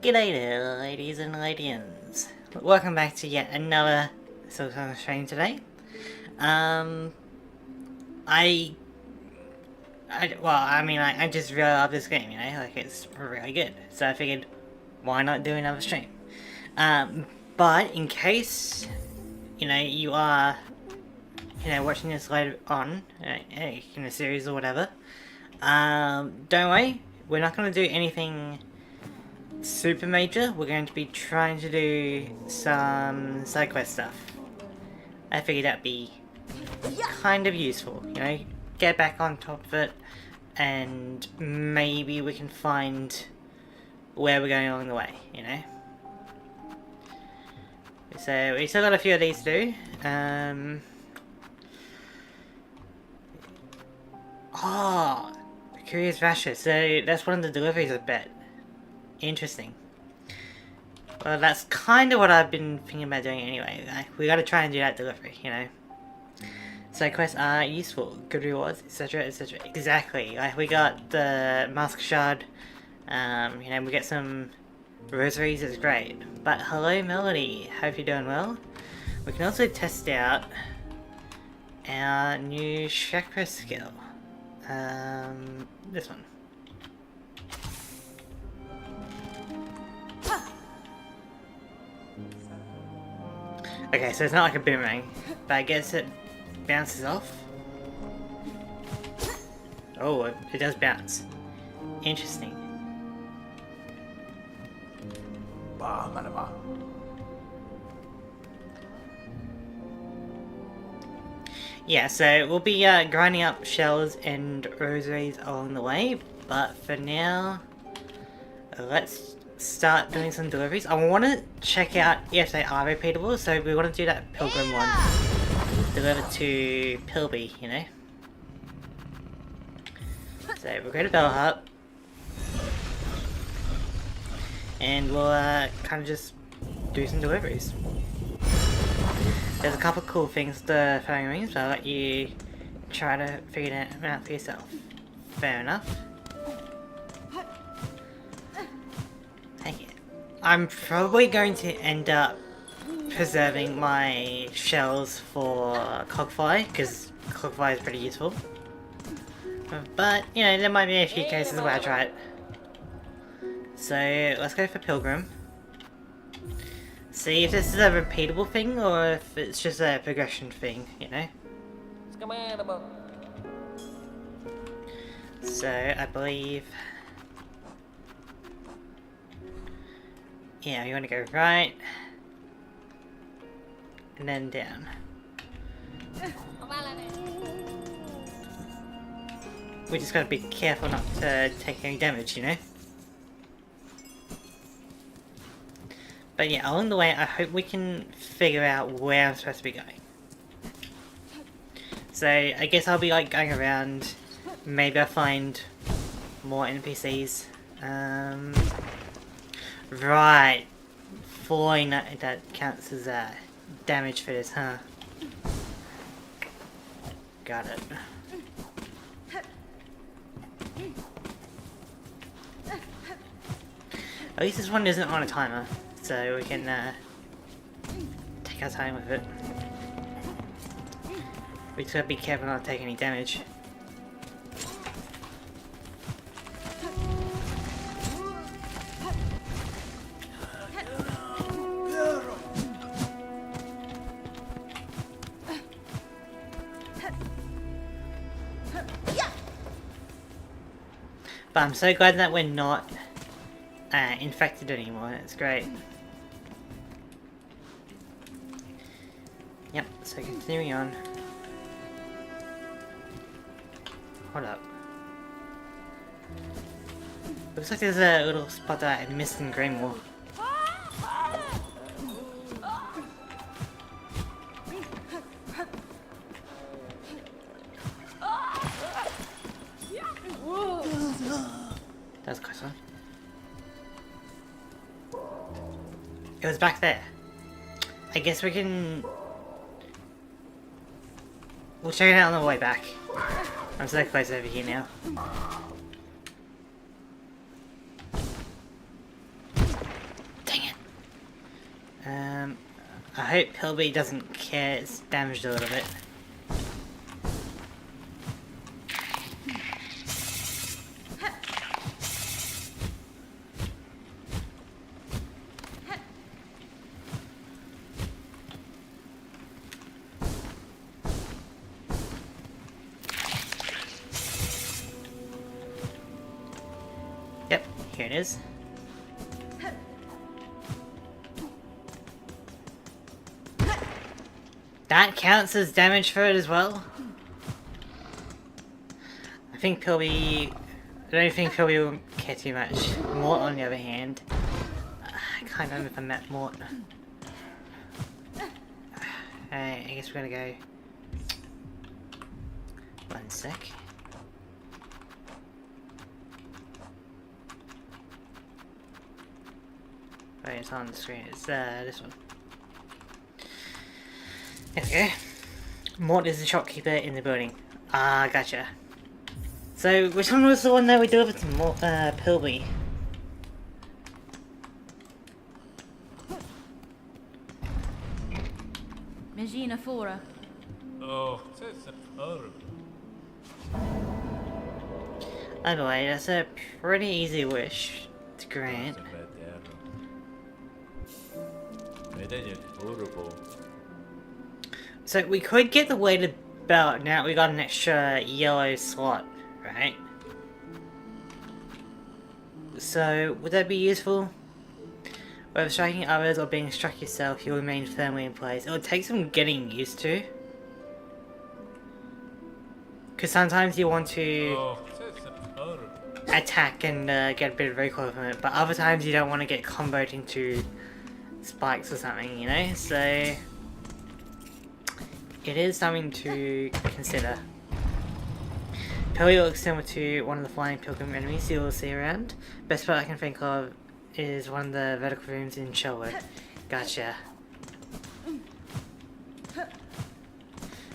G'day there, ladies and ladians. Welcome back to yet another Silksong stream today. I just really love this game, you know, like it's really good. So I figured, why not do another stream? But in case, you are, watching this later on, in a series or whatever, don't worry, we're not going to do anything super major. We're going to be trying to do some side quest stuff. I figured that'd be kind of useful, get back on top of it, and maybe we can find where we're going along the way, So we still got a few of these to do. Curious Rasher. So that's one of the deliveries, I bet. Interesting. Well, that's kind of what I've been thinking about doing anyway. We gotta try and do that delivery, Side quests are useful, good rewards, etc, etc. Exactly. Like, we got the Mask Shard, we get some rosaries, it's great. But hello Melody, hope you're doing well. We can also test out our new chakra skill. This one. Okay, so it's not like a boomerang, but I guess it bounces off. Oh, it does bounce. Interesting. Yeah, so we'll be grinding up shells and rosaries along the way, but for now, let's start doing some deliveries. I want to check out if they are repeatable, so we want to do that pilgrim one. Deliver to Pilby, So we'll go to Bellhop. And we'll kind of just do some deliveries. There's a couple cool things with the phone rings, but I'll let you try to figure them out for yourself. Fair enough. Thank you. I'm probably going to end up preserving my shells for Cogfly, because Cogfly is pretty useful. But, there might be a few cases where I try it. So, let's go for Pilgrim. See if this is a repeatable thing, or if it's just a progression thing, So, I believe... Yeah, you want to go right, and then down. We just gotta be careful not to take any damage, But yeah, along the way, I hope we can figure out where I'm supposed to be going. So, I guess I'll be going around, maybe I'll find more NPCs. Right, falling that counts as damage for this, huh? Got it. At least this one isn't on a timer, so we can take our time with it. We just gotta be careful not to take any damage. But I'm so glad that we're not infected anymore. That's great. Yep, so continuing on. Hold up. Looks like there's a little spot that I missed in Greenmore. That was a close one. It was back there. I guess we can... We'll check it out on the way back. I'm so close over here now. I hope Pilby doesn't care it's damaged a little bit. Yep, here it is. That counts as damage for it as well. I think Pilby... I don't think Pilby will care too much. Mort, on the other hand... I can't remember if I met Mort. I guess we're gonna go... One sec. Oh, it's on the screen. It's this one. There we go. Mort is the shopkeeper in the building. Ah, gotcha. So, which one was the one that we delivered to Pilby? Megina Fora. Oh, that's horrible. Anyway, that's a pretty easy wish to grant. Horrible. So we could get the weighted belt now that we got an extra yellow slot, right? So would that be useful? Whether striking others or being struck yourself, you'll remain firmly in place. It would take some getting used to. Because sometimes you want to attack and get a bit of recoil from it, but other times you don't want to get comboed into spikes or something, you know? So it is something to consider. Pilby looks similar to one of the flying pilgrim enemies you will see around. Best part I can think of is one of the vertical rooms in Sherwood. Gotcha.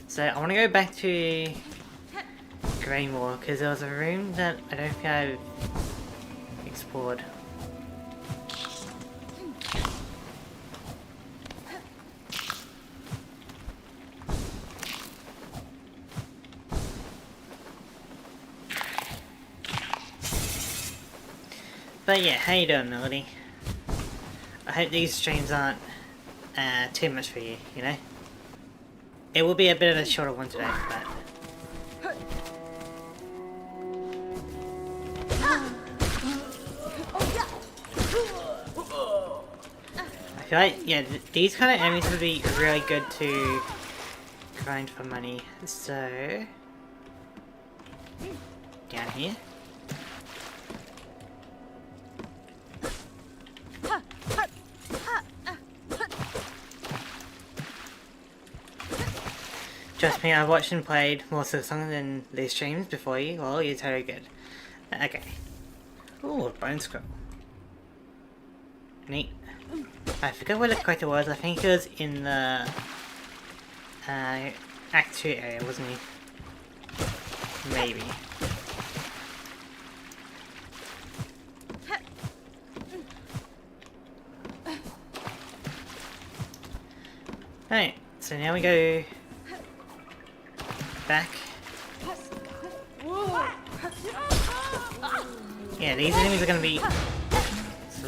So I want to go back to Greymore because there was a room that I don't think I've explored. But yeah, how you doing, Melody? I hope these streams aren't too much for you, you know? It will be a bit of a shorter one today, but... I feel like, yeah, these kind of enemies would be really good to grind for money, so... Down here. Trust me, I've watched and played more Silksong than these streams before you. Well, you're totally good. Okay. Ooh, bone scroll. Neat. I forgot what the character was. I think it was in the Act 2 area, wasn't he? Maybe. Alright, so now we go back. Yeah, these enemies are going to be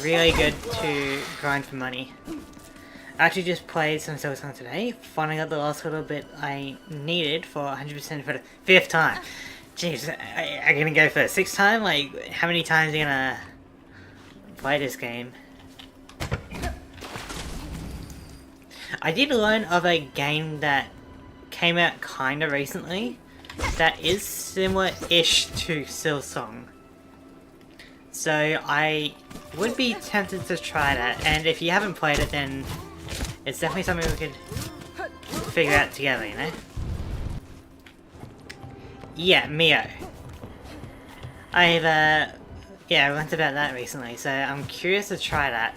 really good to grind for money. I actually just played some Silksong today, finding out the last little bit I needed for 100% for the 5th time. Jeez, are you going to go for the 6th time? Like, how many times are you going to play this game? I did learn of a game that came out kinda recently that is similar-ish to Silksong. So I would be tempted to try that, and if you haven't played it then it's definitely something we could figure out together, you know? Yeah, Mio. I've yeah, I learnt about that recently, so I'm curious to try that.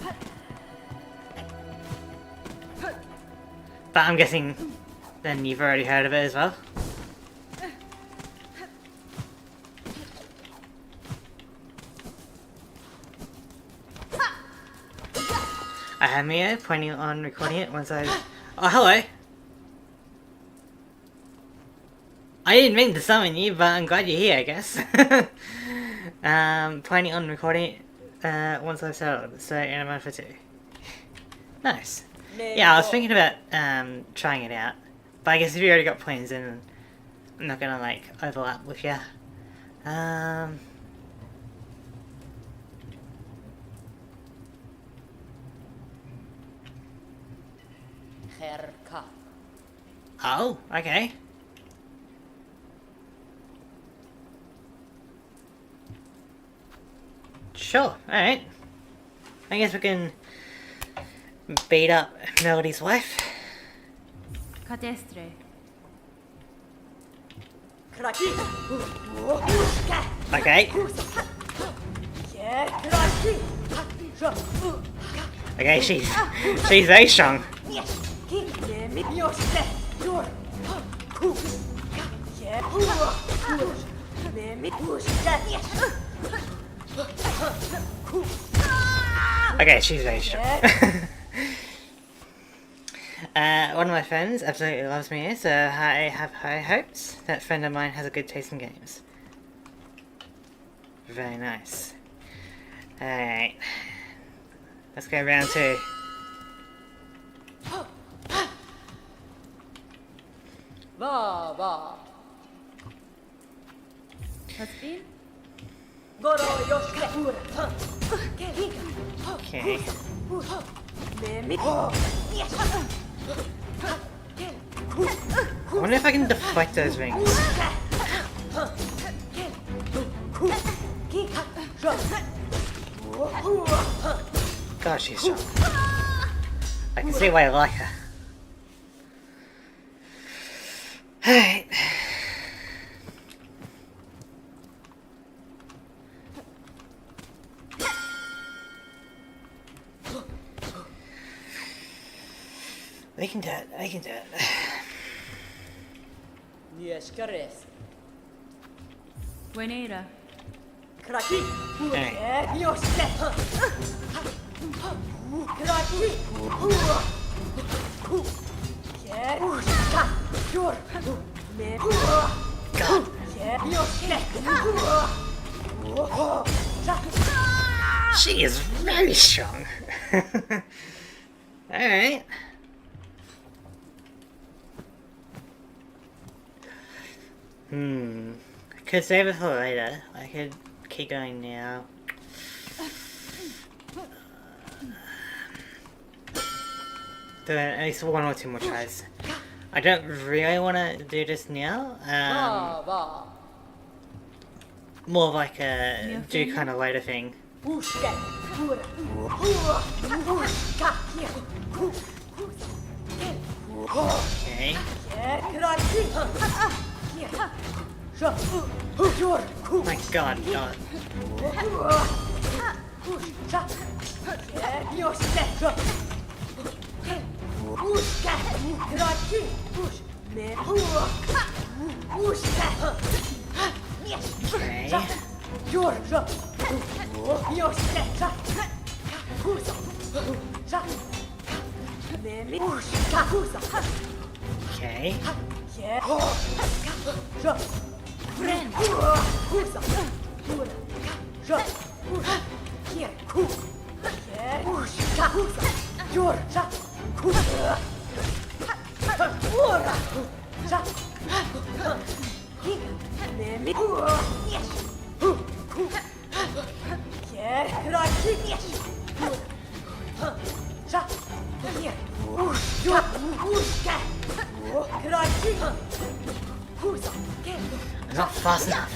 But I'm guessing then you've already heard of it as well. I have Mia planning on recording it once I... Oh, hello! I didn't mean to summon you, but I'm glad you're here, I guess. Planning on recording it once I've settled, so in a month or two. Nice. Yeah, I was thinking about trying it out, but I guess if you already got plans, then I'm not gonna like overlap with you. Oh, okay. Sure, alright. I guess we can beat up Melody's wife. Cadestre. Okay. Okay, she's very strong. Okay, she's very strong. One of my friends absolutely loves me, so I have high hopes. That friend of mine has a good taste in games. Very nice. Alright. Let's go round two. What's in? Okay. I wonder if I can deflect those rings. God, she's strong. I can see why I like her. Alright. We can do it, I can do it. Buenera. She is very strong. Alright. I could save it for later. I could keep going now. Do at least one or two more tries. I don't really want to do this now. More of like a do kind of later thing. Okay. My God, God. Okay. I'm not fast enough.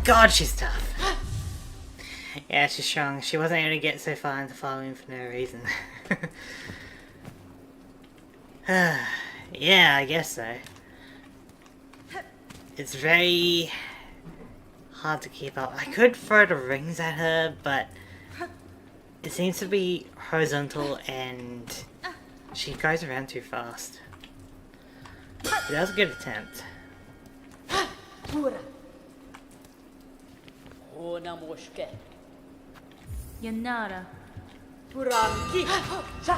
God, she's tough. Yeah, she's strong. She wasn't able to get so far into following for no reason. Yeah, I guess so. It's very hard to keep up. I could throw the rings at her, but it seems to be horizontal and she goes around too fast. But that was a good attempt. Yanara. Okay. Okay.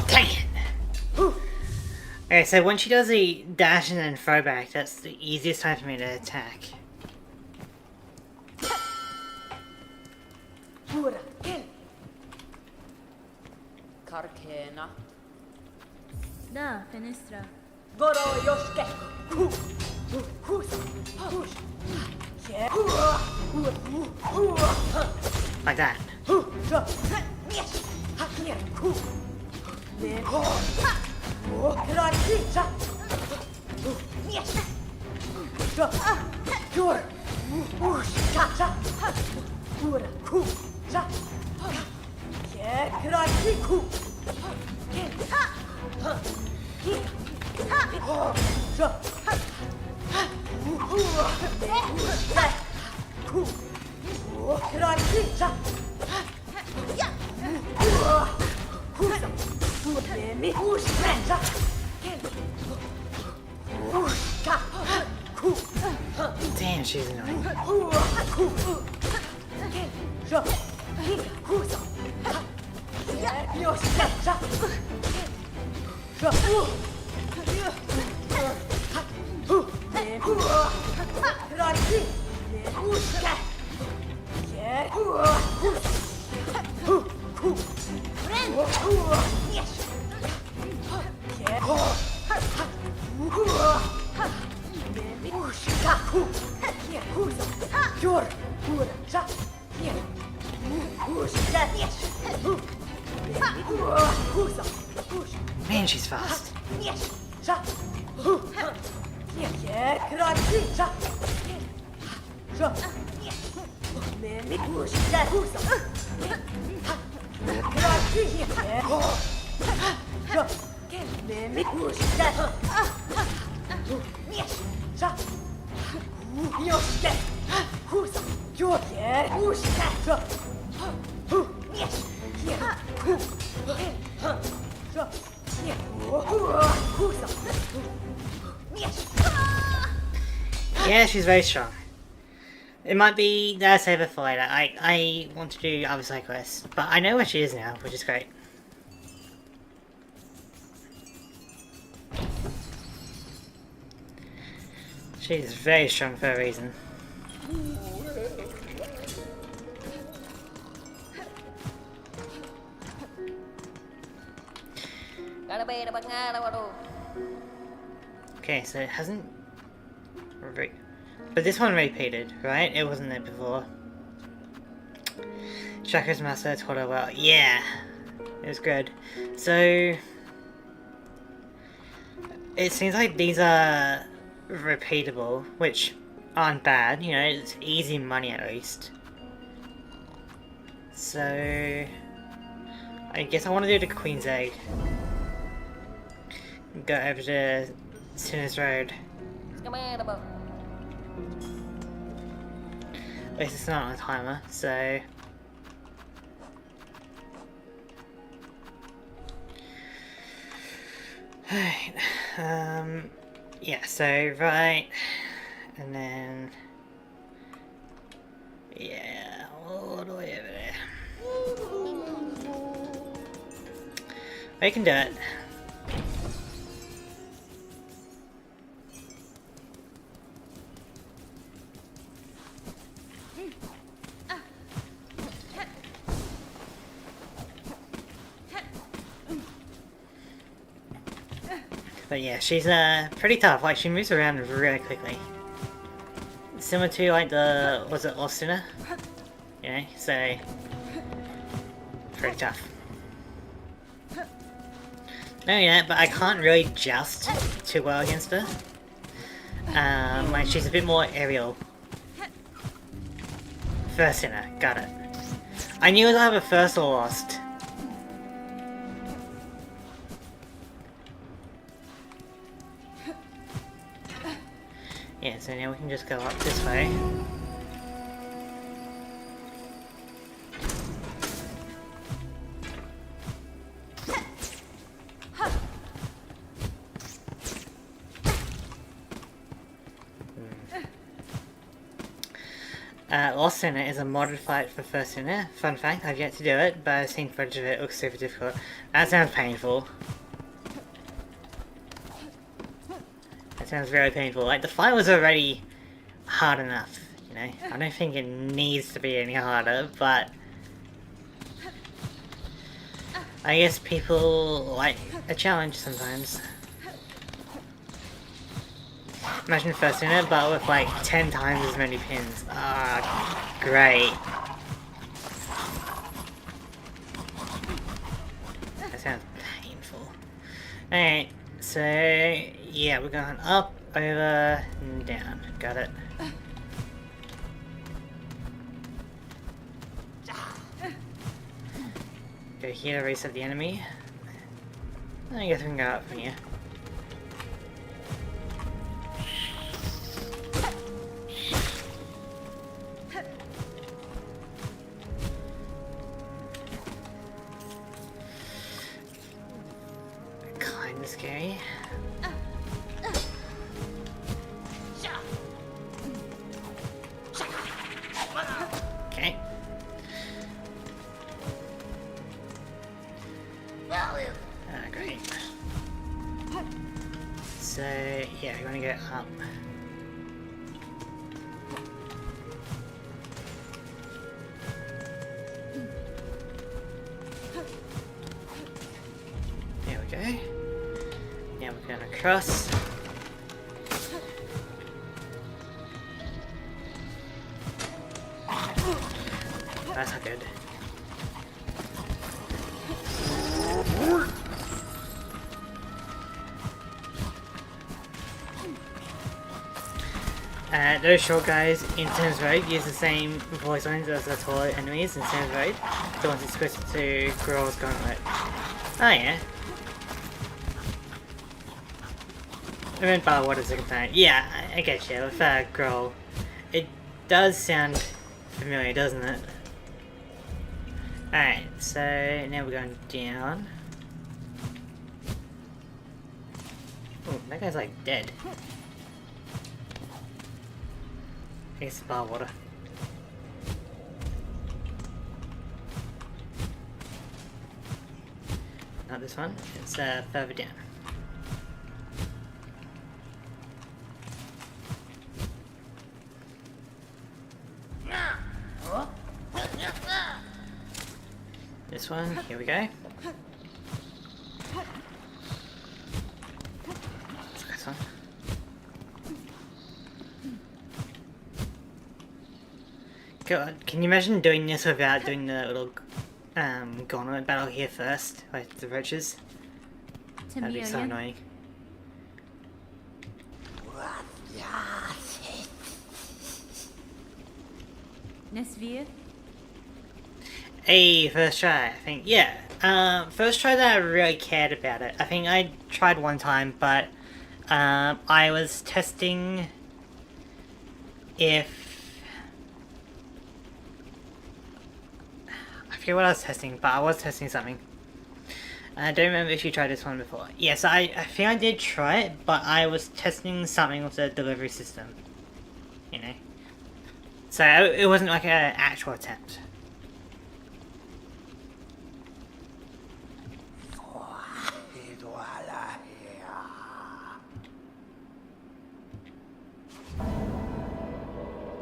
Dang it! Okay, so when she does the dash and then throwback, that's the easiest time for me to attack. Karkena. Da, Fenestra. Goro yoshke. Like that. Damn, she's annoying. Man, she's fast. Yeah, she's very strong. It might be that I save her for later. I want to do other side quests, but I know where she is now, which is great. She's very strong for a reason. Okay, so it hasn't... But this one repeated, right? It wasn't there before. Chakra's master told her well. Yeah! It was good. So... It seems like these are repeatable, which aren't bad. You know, it's easy money at least. So... I guess I want to do the Queen's Egg. Go over to Sinner's Road. At least it's not on a timer, so... Alright, yeah, so right, and then Yeah, all the way over there. We can do it. But yeah, she's pretty tough. Like, she moves around really quickly. Similar to like the, was it Lost Sinner? You know, so pretty tough. No, yeah, but I can't really joust too well against her. Like she's a bit more aerial. First Sinner, got it. I knew it was either first or lost. Yeah, so now we can just go up this way. Lost Sinner is a modded fight for First Sinner. Fun fact, I've yet to do it, but I've seen footage of it. It looks super difficult. That sounds painful. That sounds very painful. Like, the fight was already hard enough, you know? I don't think it needs to be any harder, but I guess people like a challenge sometimes. Imagine First Sinner, but with like 10 times as many pins. Ah, great. That sounds painful. Alright, so yeah, we're going up, over, and down. Got it. Go here to reset the enemy. I guess we can go up from here. Kinda scary. Okay. Great. So, yeah, we're gonna go up. There we go. Now we're going across. That's not good. Those short guys in Sam's Road use the same voice lines as the taller enemies in Sam's Road, the ones exclusive to Growl's Gauntlet. Oh yeah. I meant by what is the second time? Yeah, I get you, with Growl. It does sound familiar, doesn't it? Alright, so now we're going down. Oh, that guy's like dead. I guess it's bar water. Not this one, it's further down. This one, here we go. This one. God, can you imagine doing this without doing the little gauntlet battle here first, like the roaches? That'd be so annoying. Nesvir? Hey, first try, I think. Yeah, first try that I really cared about it. I think I tried one time, but I was testing if... I forget what I was testing, but I was testing something. I don't remember if you tried this one before. Yes, I think I did try it, but I was testing something with the delivery system. You know? So it wasn't like an actual attempt.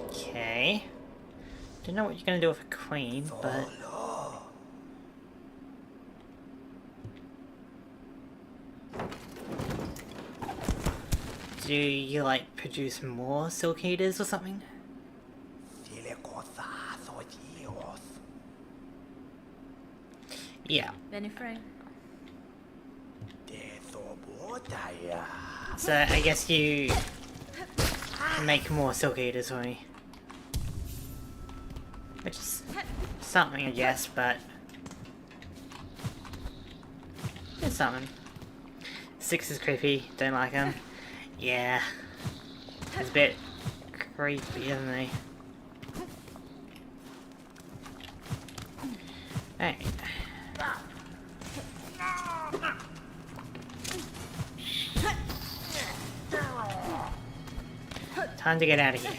Okay. Don't know what you're gonna do with a queen, but do you like produce more silk eaters or something? Yeah. Benifray. So I guess you make more silk eaters for me. Which is something, I guess, but it's something. 6 is creepy, don't like him. Yeah. It's a bit creepy, isn't he? Hey. Time to get out of here.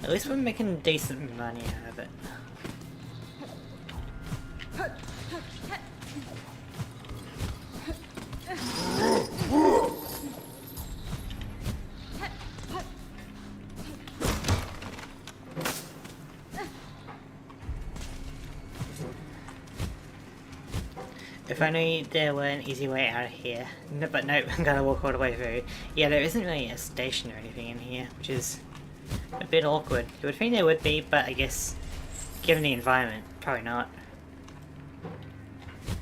At least we're making decent money out of it. If only there were an easy way out of here. No, but nope, I'm gonna walk all the way through. Yeah, there isn't really a station or anything in here, which is a bit awkward. You would think there would be, but I guess, given the environment, probably not.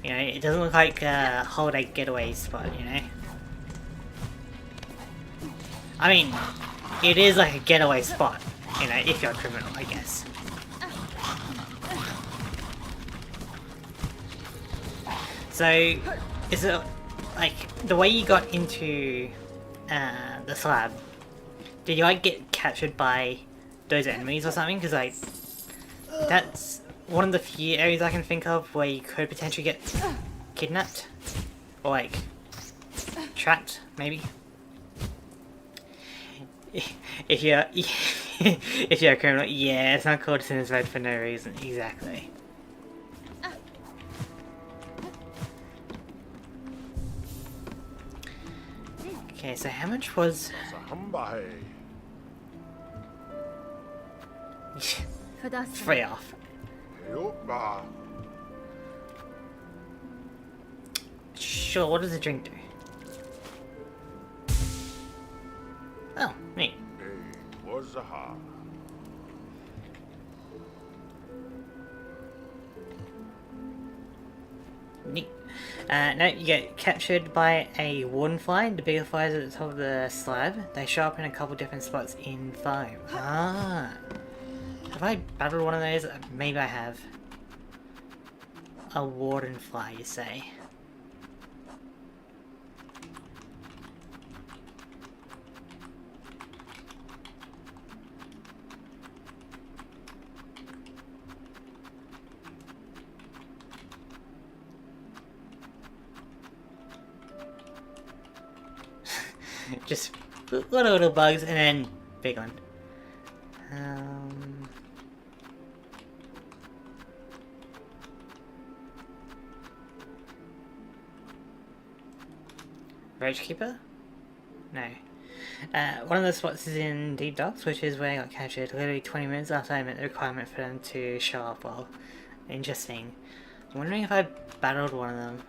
You know, it doesn't look like a holiday getaway spot, you know? I mean, it is like a getaway spot, you know, if you're a criminal, I guess. So, is it, like, the way you got into the slab, did you, like, get captured by those enemies or something? Because, like, that's one of the few areas I can think of where you could potentially get kidnapped. Or, like, trapped, maybe. If you're, if you're a criminal, yeah, it's not called Sinner's Road for no reason, exactly. Okay, so how much was... Free off. Sure, what does the drink do? Oh, neat. Neat. No, you get captured by a warden fly. The bigger flies at the top of the slab. They show up in a couple different spots in foam. Ah. Have I battled one of those? Maybe I have. A warden fly, you say? Just little bugs and then big one. Roach Keeper? No. One of the spots is in Deep Docks, which is where I got captured literally 20 minutes after I met the requirement for them to show up. Well, interesting. I'm wondering if I battled one of them.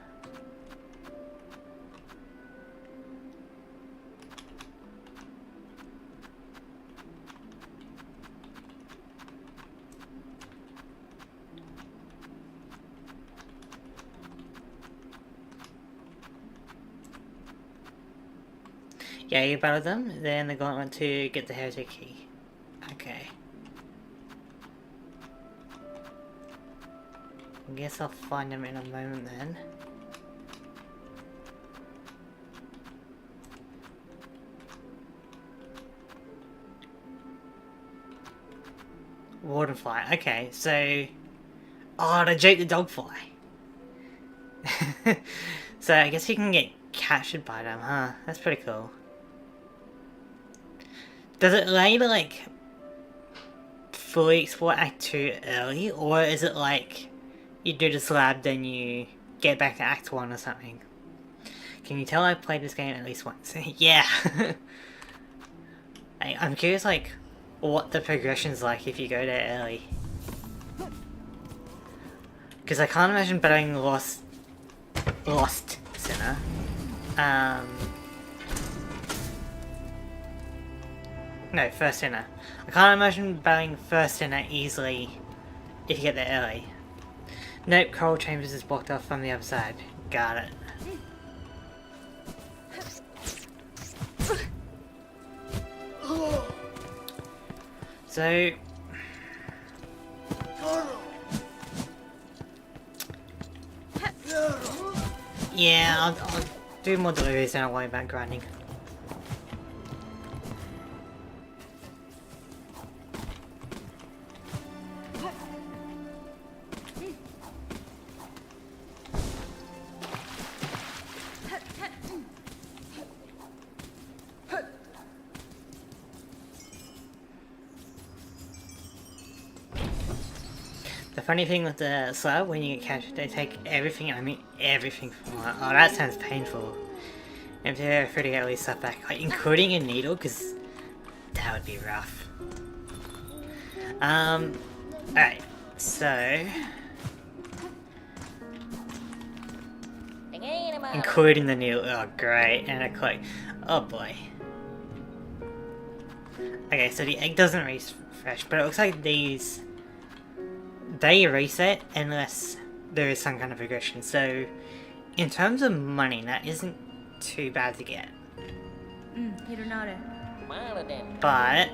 Yeah, you battled them, then the gauntlet to get the heretic key. Okay. I guess I'll find them in a moment then. Wardenfly, okay, so... Oh, to Jake the Dogfly. So I guess you can get captured by them, huh? That's pretty cool. Does it allow you to, like, fully explore Act 2 early, or is it like you do this lab, then you get back to Act 1 or something? Can you tell I played this game at least once? Yeah! I'm curious, like, what the progression's like if you go there early. Because I can't imagine battling Lost Sinner. No, First Sinner. I can't imagine battling First Sinner easily if you get there early. Nope, Coral Chambers is blocked off from the other side. Got it. So... yeah, I'll do more deliveries and I'll worry about grinding. The funny thing with the slab, when you get captured, they take everything, I mean everything from it. Oh, that sounds painful. If they're free to get all these stuff back, like including a needle, because that would be rough. Alright, so... including the needle, oh great, and a cloak. Oh boy. Okay, so the egg doesn't refresh, but it looks like these... they reset unless there is some kind of regression. So, in terms of money, that isn't too bad to get. But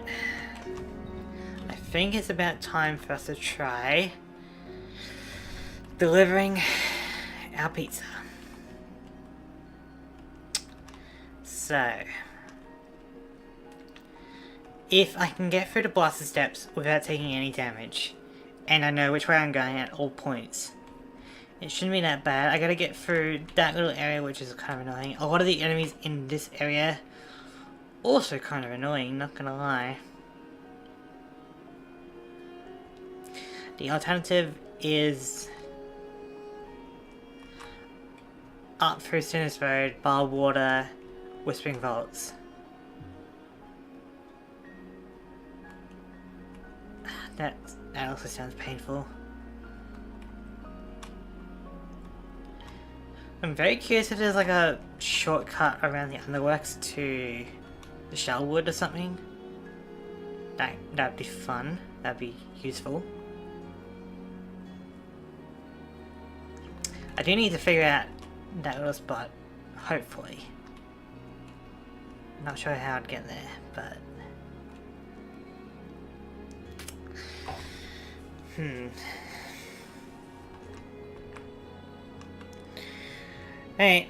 I think it's about time for us to try delivering our pizza. So, if I can get through the blaster steps without taking any damage, and I know which way I'm going at all points, it shouldn't be that bad. I gotta get through that little area, which is kind of annoying. A lot of the enemies in this area also kind of annoying, not gonna lie. The alternative is up through Sinner's Road, Barbed Water, Whispering Vaults. That also sounds painful. I'm very curious if there's like a shortcut around the underworks to the Shellwood or something. That'd be fun. That'd be useful. I do need to figure out that little spot, hopefully. Not sure how I'd get there, but... Hey,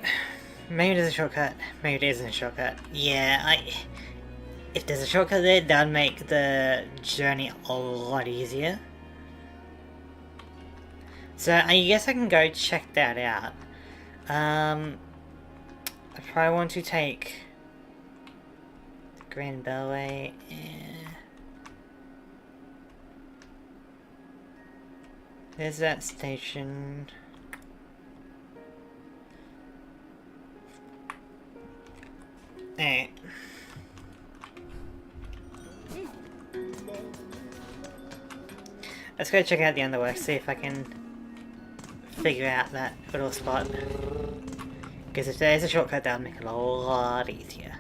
maybe there's a shortcut. Maybe there isn't a shortcut. Yeah, if there's a shortcut there, that'd make the journey a lot easier. So I guess I can go check that out. I probably want to take the Grand Bellway. There's that station. Alright. Let's go check out the underworks, see if I can figure out that little spot. Because if there's a shortcut, that'll make it a lot easier.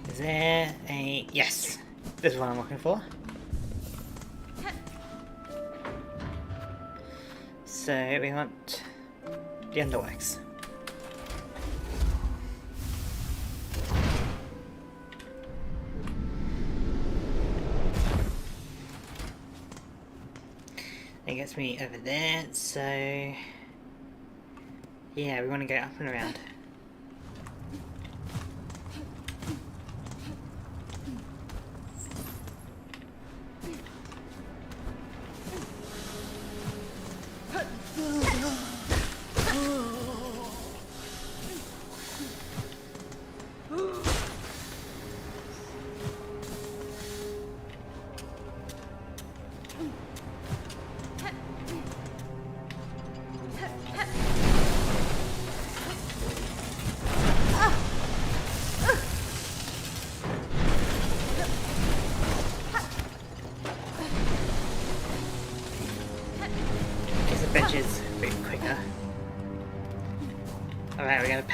Is there a... yes! This is what I'm looking for. So we want the underworks. That gets me over there, so yeah, we want to go up and around.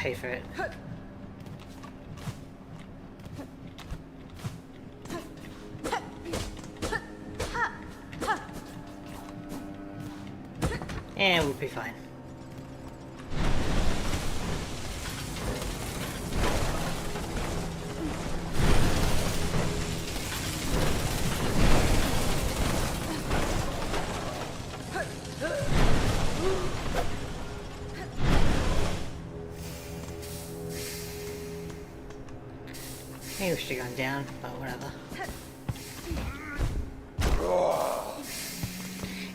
pay for it. Yeah, we'll be fine. Maybe we should have gone down, but whatever.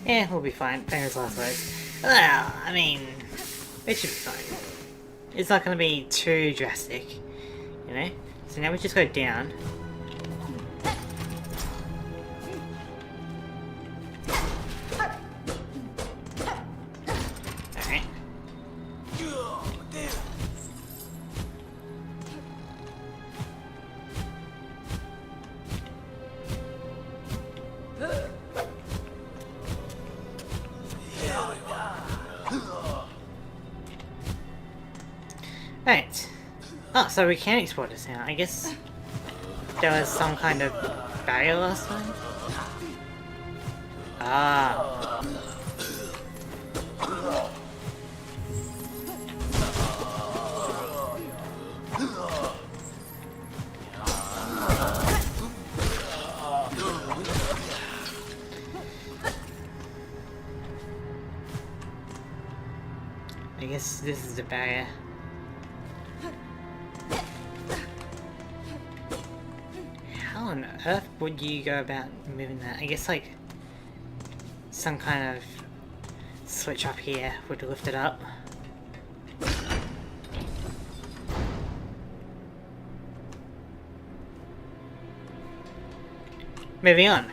Yeah, we'll be fine. Famous last words. Well, I mean, it should be fine. It's not going to be too drastic, you know? So now we just go down. Alright. Right. Oh, so we can explore this now. I guess there was some kind of barrier last time. Ah. I guess this is the barrier. How on earth would you go about moving that? I guess like some kind of switch up here would lift it up. Moving on.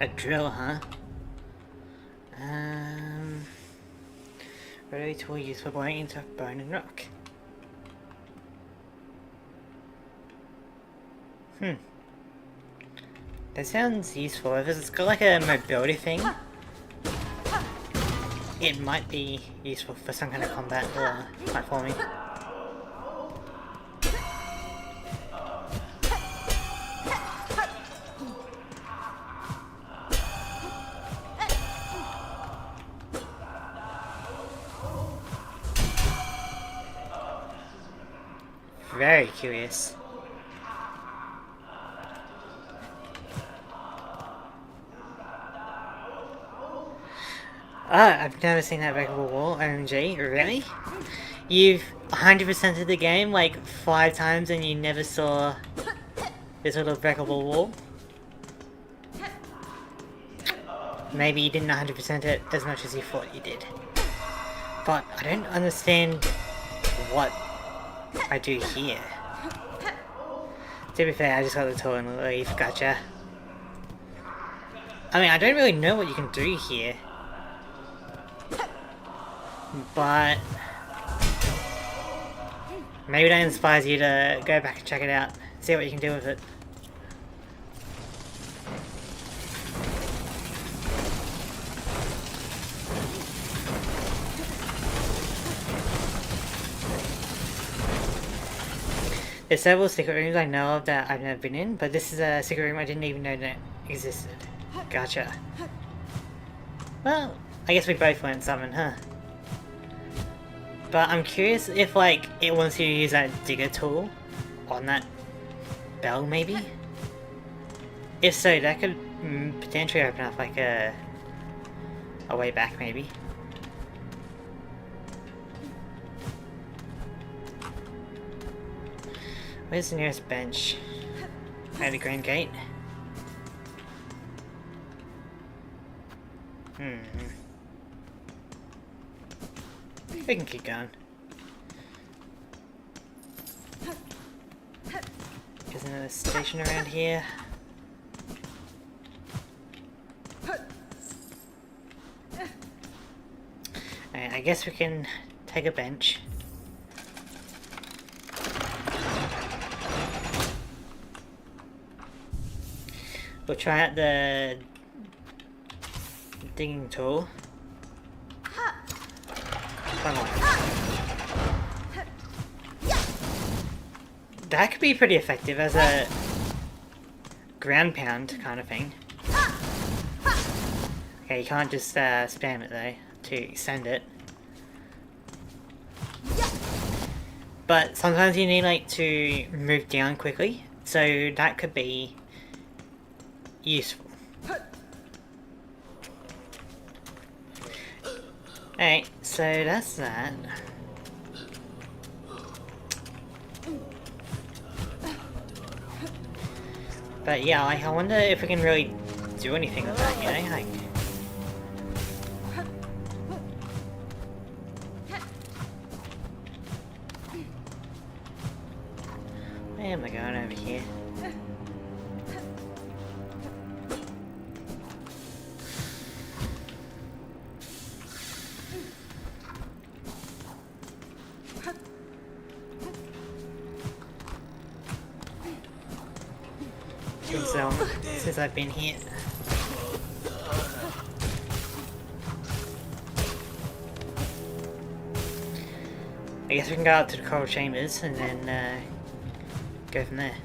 A drill, huh? Rotary tool used for boring into bone and rock. That sounds useful. If it's got like a mobility thing, it might be useful for some kind of combat or platforming. Very curious. Ah, I've never seen that breakable wall. OMG, really? You've 100%ed the game like 5 times and you never saw this little breakable wall? Maybe you didn't 100% it as much as you thought you did. But I don't understand what I do here. To be fair, I just got the tool and leave, gotcha. I mean, I don't really know what you can do here. But maybe that inspires you to go back and check it out, see what you can do with it. There's several secret rooms I know of that I've never been in, but this is a secret room I didn't even know that existed. Gotcha. Well, I guess we both learned something, huh? But I'm curious if, like, it wants you to use that digger tool on that bell, maybe? If so, that could potentially open up, like, a way back, maybe. Where's the nearest bench? At the Grand Gate? We can keep going. Is there a station around here? Alright, I guess we can take a bench. We'll try out the digging tool. Come on. That could be pretty effective as a ground pound kind of thing. Okay, you can't just spam it though to extend it. But sometimes you need like to move down quickly, so that could be useful. Alright, so that's that. But yeah, like, I wonder if we can really do anything with that, you know? Like, where am I going over here? Since I've been here. I guess we can go out to the coral chambers and then go from there.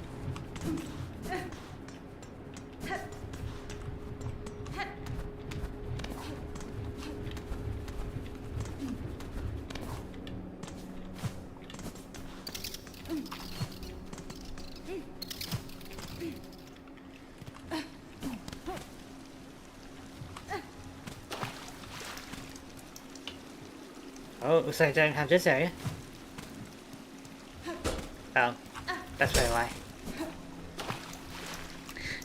Oh, looks like I don't have this area. Oh, that's probably why.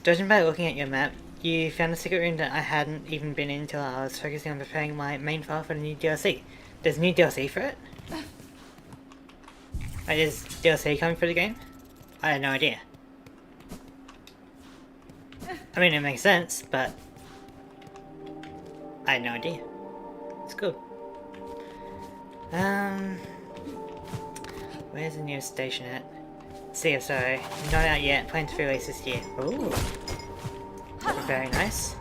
Judging by looking at your map, you found a secret room that I hadn't even been in until I was focusing on preparing my main file for the new DLC. There's new DLC for it? Like, there's DLC coming for the game? I had no idea. I mean, it makes sense, but I had no idea. It's cool. Where's the nearest station at? CSO. Not out yet. Plan to release this year. Ooh. Very nice.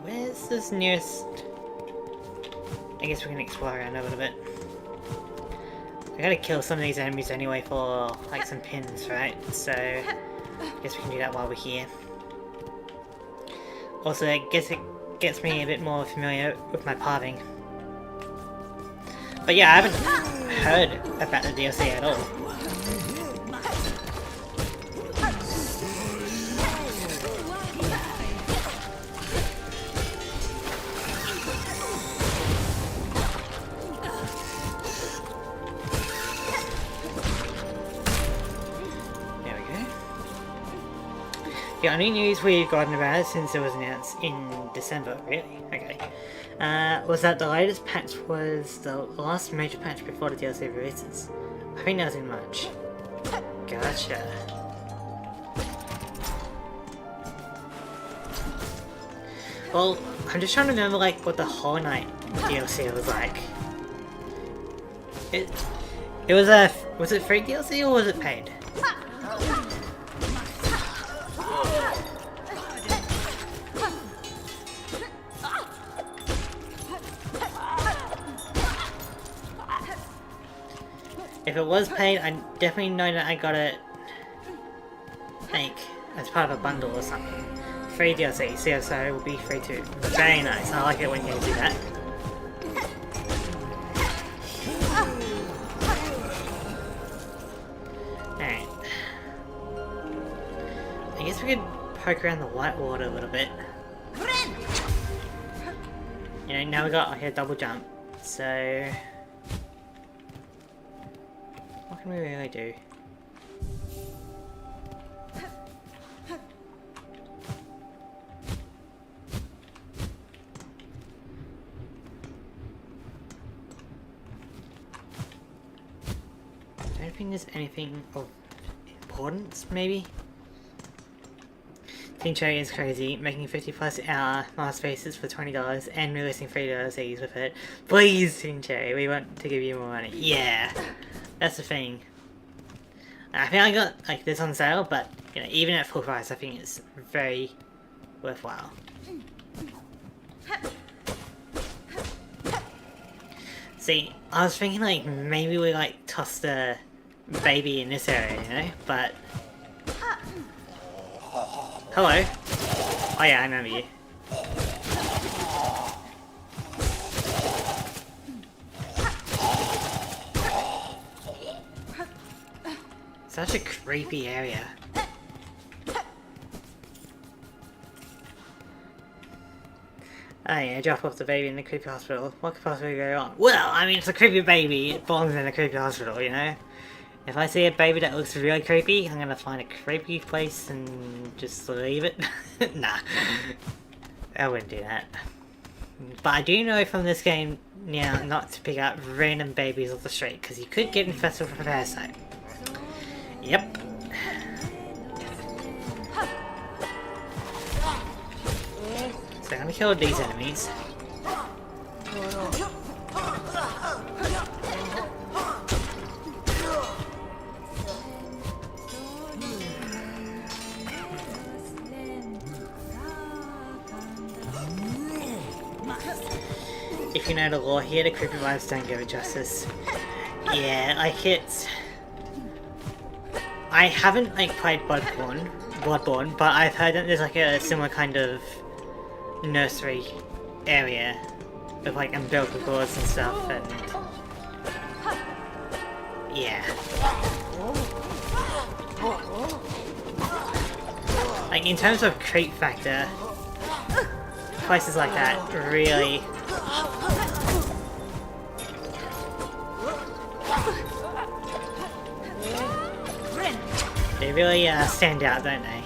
Where's this nearest... I guess we can explore around a little bit. I gotta kill some of these enemies anyway for, like, some pins, right? So, I guess we can do that while we're here. Also, I guess it gets me a bit more familiar with my pathing. But yeah, I haven't heard about the DLC at all. There we go. The only news we've gotten about it since it was announced in December, really? Okay. Was that the latest patch was the last major patch before the DLC releases. I think that was in March. Gotcha. Well, I'm just trying to remember like what the Hollow Knight DLC was like. It was was it free DLC or was it paid? If it was paid, I definitely know that I got it, like, as part of a bundle or something. Free DLC, CSO will be free too. Very nice, I like it when you do that. Alright. I guess we could poke around the white water a little bit. You know, now we got like a double jump, so... what can we really do? think there's anything of importance, maybe? Team Cherry is crazy, making 50+ hour mask faces for $20 and releasing $3 ease with it. Please, Team Cherry, we want to give you more money. Yeah, that's the thing. I think I got like this on sale, but you know, even at full price, I think it's very worthwhile. See, I was thinking like maybe we like toss the baby in this area, you know, but hello. Oh yeah, I remember you. Such a creepy area. Oh yeah, drop off the baby in the creepy hospital. What could possibly go wrong? Well, I mean, it's a creepy baby. It belongs in a creepy hospital, you know? If I see a baby that looks really creepy, I'm gonna find a creepy place and just leave it. Nah. I wouldn't do that. But I do know from this game now not to pick up random babies off the street, because you could get infested with a parasite. Yep. So I'm gonna kill these enemies. If you know the lore here, the creepy vibes don't give it justice. Yeah, like it's... I haven't like played Bloodborne, but I've heard that there's like a similar kind of nursery area with like umbilical cords and stuff, and yeah. Like in terms of creep factor, places like that really they really stand out, don't they?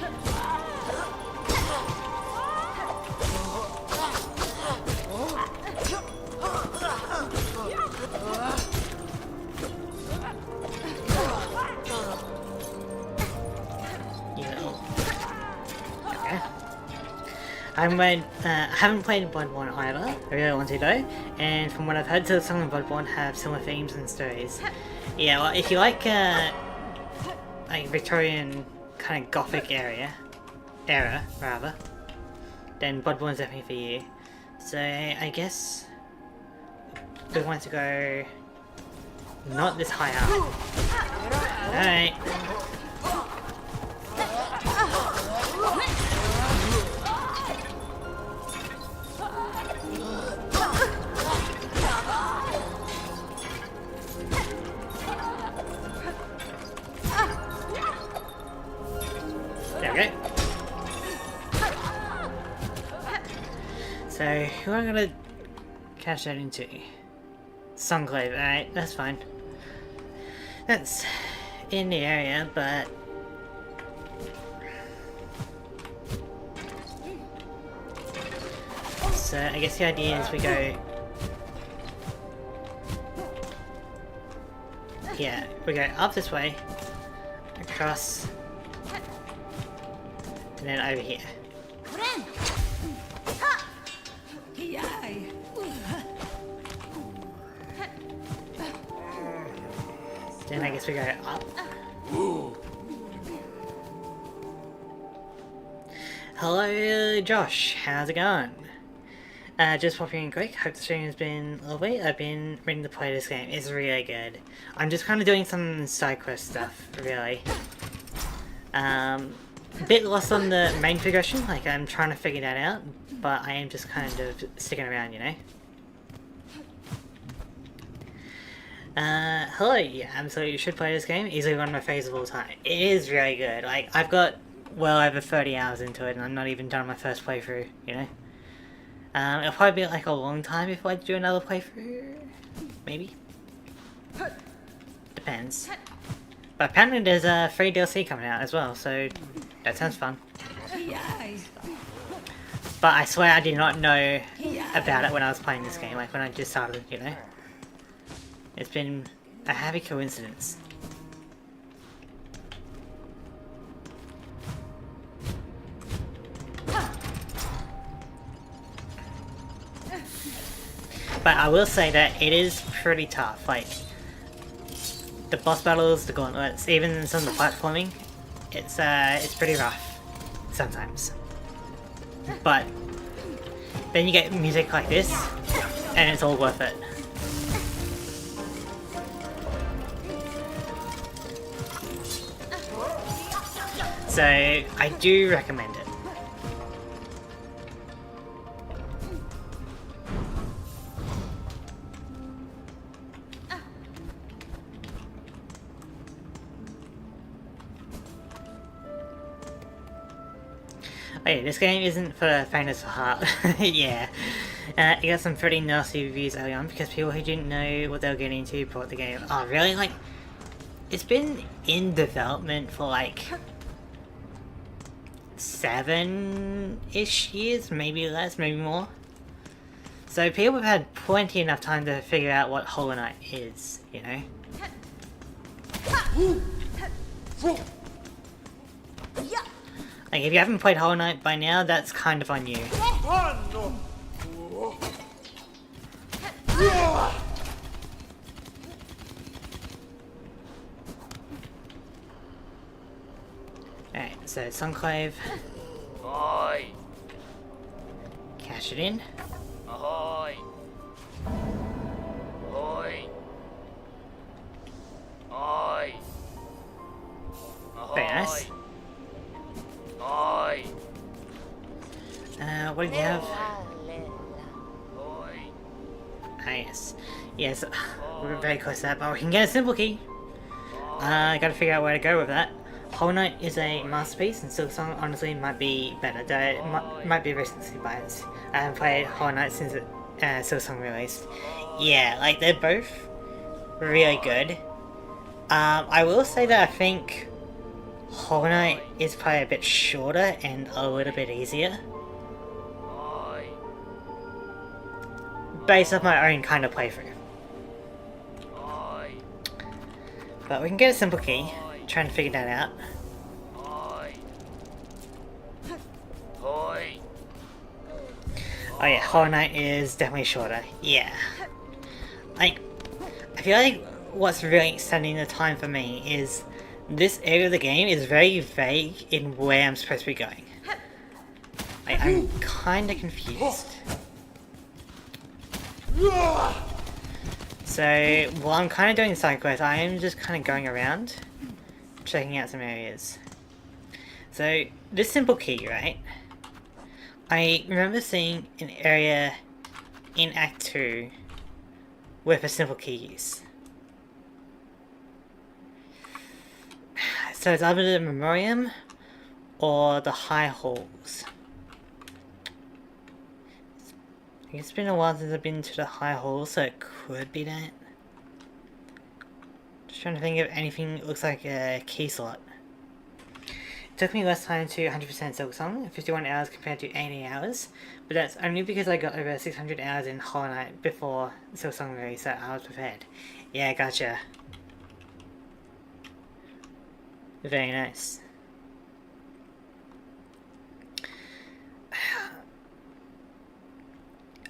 I haven't played Bloodborne either. I really want to though, and from what I've heard, Silksong and Bloodborne have similar themes and stories. Yeah, well, if you like Victorian kind of gothic era, rather, then Bloodborne's definitely for you. So I guess we want to go not this high up. Alright. Okay. So, who am I gonna cash that into? Sunclave, alright, that's fine. That's in the area, but... So, I guess the idea is we go... Yeah, we go up this way, across... and then over here. Then I guess we go up. Hello Josh, how's it going? Just popping in quick, hope the stream has been lovely. I've been ready to play this game, it's really good. I'm just kind of doing some side quest stuff, really. A bit lost on the main progression, like I'm trying to figure that out, but I am just kind of sticking around, you know? Hello, yeah, absolutely, you should play this game, easily one of my favorites of all time. It is really good, like, I've got well over 30 hours into it and I'm not even done my first playthrough, you know? It'll probably be like a long time before I do another playthrough, maybe? Depends. But apparently there's a free DLC coming out as well, so that sounds fun. But I swear I did not know about it when I was playing this game, like when I just started, you know? It's been a happy coincidence. But I will say that it is pretty tough. Like, the boss battles, the gauntlets, even some of the platforming, it's pretty rough sometimes. But then you get music like this, and it's all worth it. So I do recommend it. Oh yeah, this game isn't for the faint of heart. Yeah. It got some pretty nasty reviews early on because people who didn't know what they were getting into bought the game. Oh really? Like, it's been in development for like 7-ish years, maybe less, maybe more. So people have had plenty enough time to figure out what Hollow Knight is, you know? Like, if you haven't played Hollow Knight by now, that's kind of on you. Alright, so Sunclave. Ahoy! Cash it in. Ahoy! Ahoy! Ahoy! Very nice. Ahoy! What do you have? Ahoy! Ah, yes. Yes, we're very close to that, but we can get a simple key. I gotta figure out where to go with that. Hollow Knight is a masterpiece, and Silksong honestly might be better, though it might be recency bias. I haven't played Hollow Knight since Silksong released. Yeah, like, they're both really good. I will say that I think Hollow Knight is probably a bit shorter and a little bit easier. Ahoy! Based off my own kind of playthrough. Ahoy! But we can get a simple key, trying to figure that out. Ahoy! Ahoy! Oh yeah, Hollow Knight is definitely shorter. Yeah. Like, I feel like what's really extending the time for me is this area of the game is very vague in where I'm supposed to be going. Like, I'm kinda confused. So, while I'm kinda doing side quests, I am just kinda going around, checking out some areas. So, this simple key, right? I remember seeing an area in Act 2 with a simple key use. So it's either the Memoriam or the High Halls. It's been a while since I've been to the High Halls, so it could be that. Just trying to think of anything that looks like a key slot. It took me less time to 100% Silksong, 51 hours compared to 80 hours, but that's only because I got over 600 hours in Hollow Knight before Silksong release, so I was prepared. Yeah, gotcha. Very nice.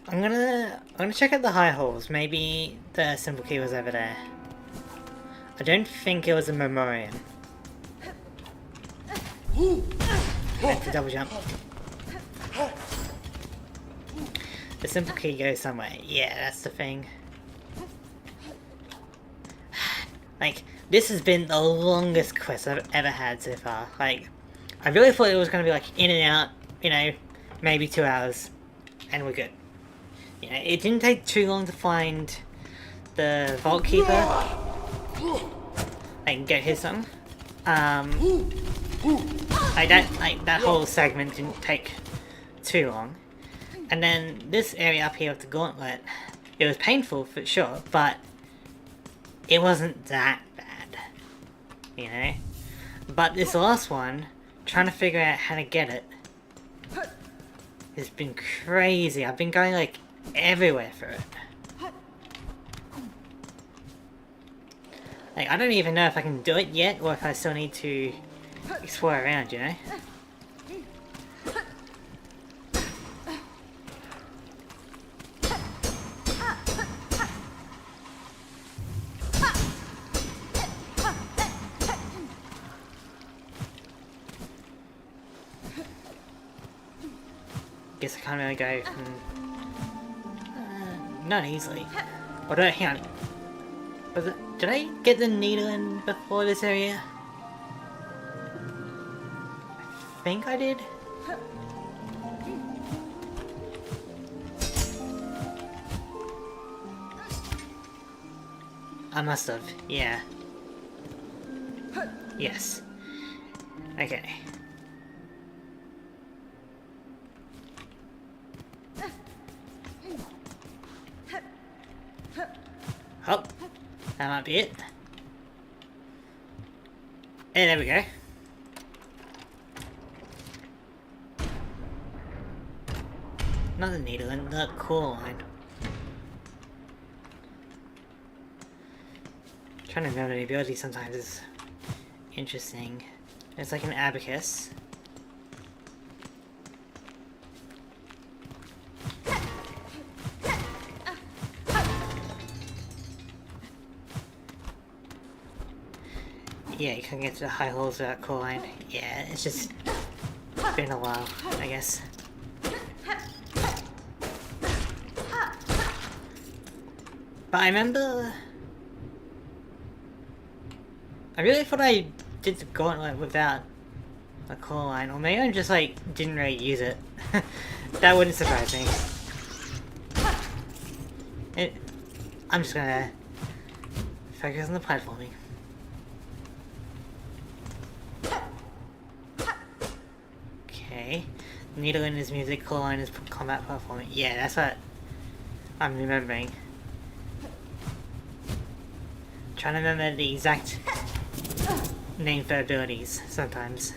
I'm gonna check out the High Halls. Maybe the simple key was over there. I don't think it was a Memoriam. I have to double jump. The simple key goes somewhere. Yeah, that's the thing. Like, this has been the longest quest I've ever had so far. Like, I really thought it was going to be like in and out, you know, maybe 2 hours, and we're good. You know, it didn't take too long to find the Vault Keeper. I can get his song. Like that whole segment didn't take too long. And then this area up here with the Gauntlet, it was painful for sure, but it wasn't that bad, you know? But this last one, trying to figure out how to get it, has been crazy. I've been going like everywhere for it. Like, I don't even know if I can do it yet, or if I still need to explore around, you know? guess I can't really go from... not easily. Although, hang on. Did I get the needle in before this area? I think I did. I must have, yeah. Yes. Okay. Hop. That might be it. And there we go. Another needle in the core line. Trying to remember the ability sometimes is interesting. It's like an abacus. Yeah, you can get to the high holes without core line. Yeah, it's just been a while, I guess. But I remember... I really thought I did the gauntlet without a core line, or maybe I just like didn't really use it. That wouldn't surprise me. I'm just gonna focus on the platforming. Okay, needle in his music, core line is combat platforming. Yeah, that's what I'm remembering. Trying to remember the exact name for abilities sometimes.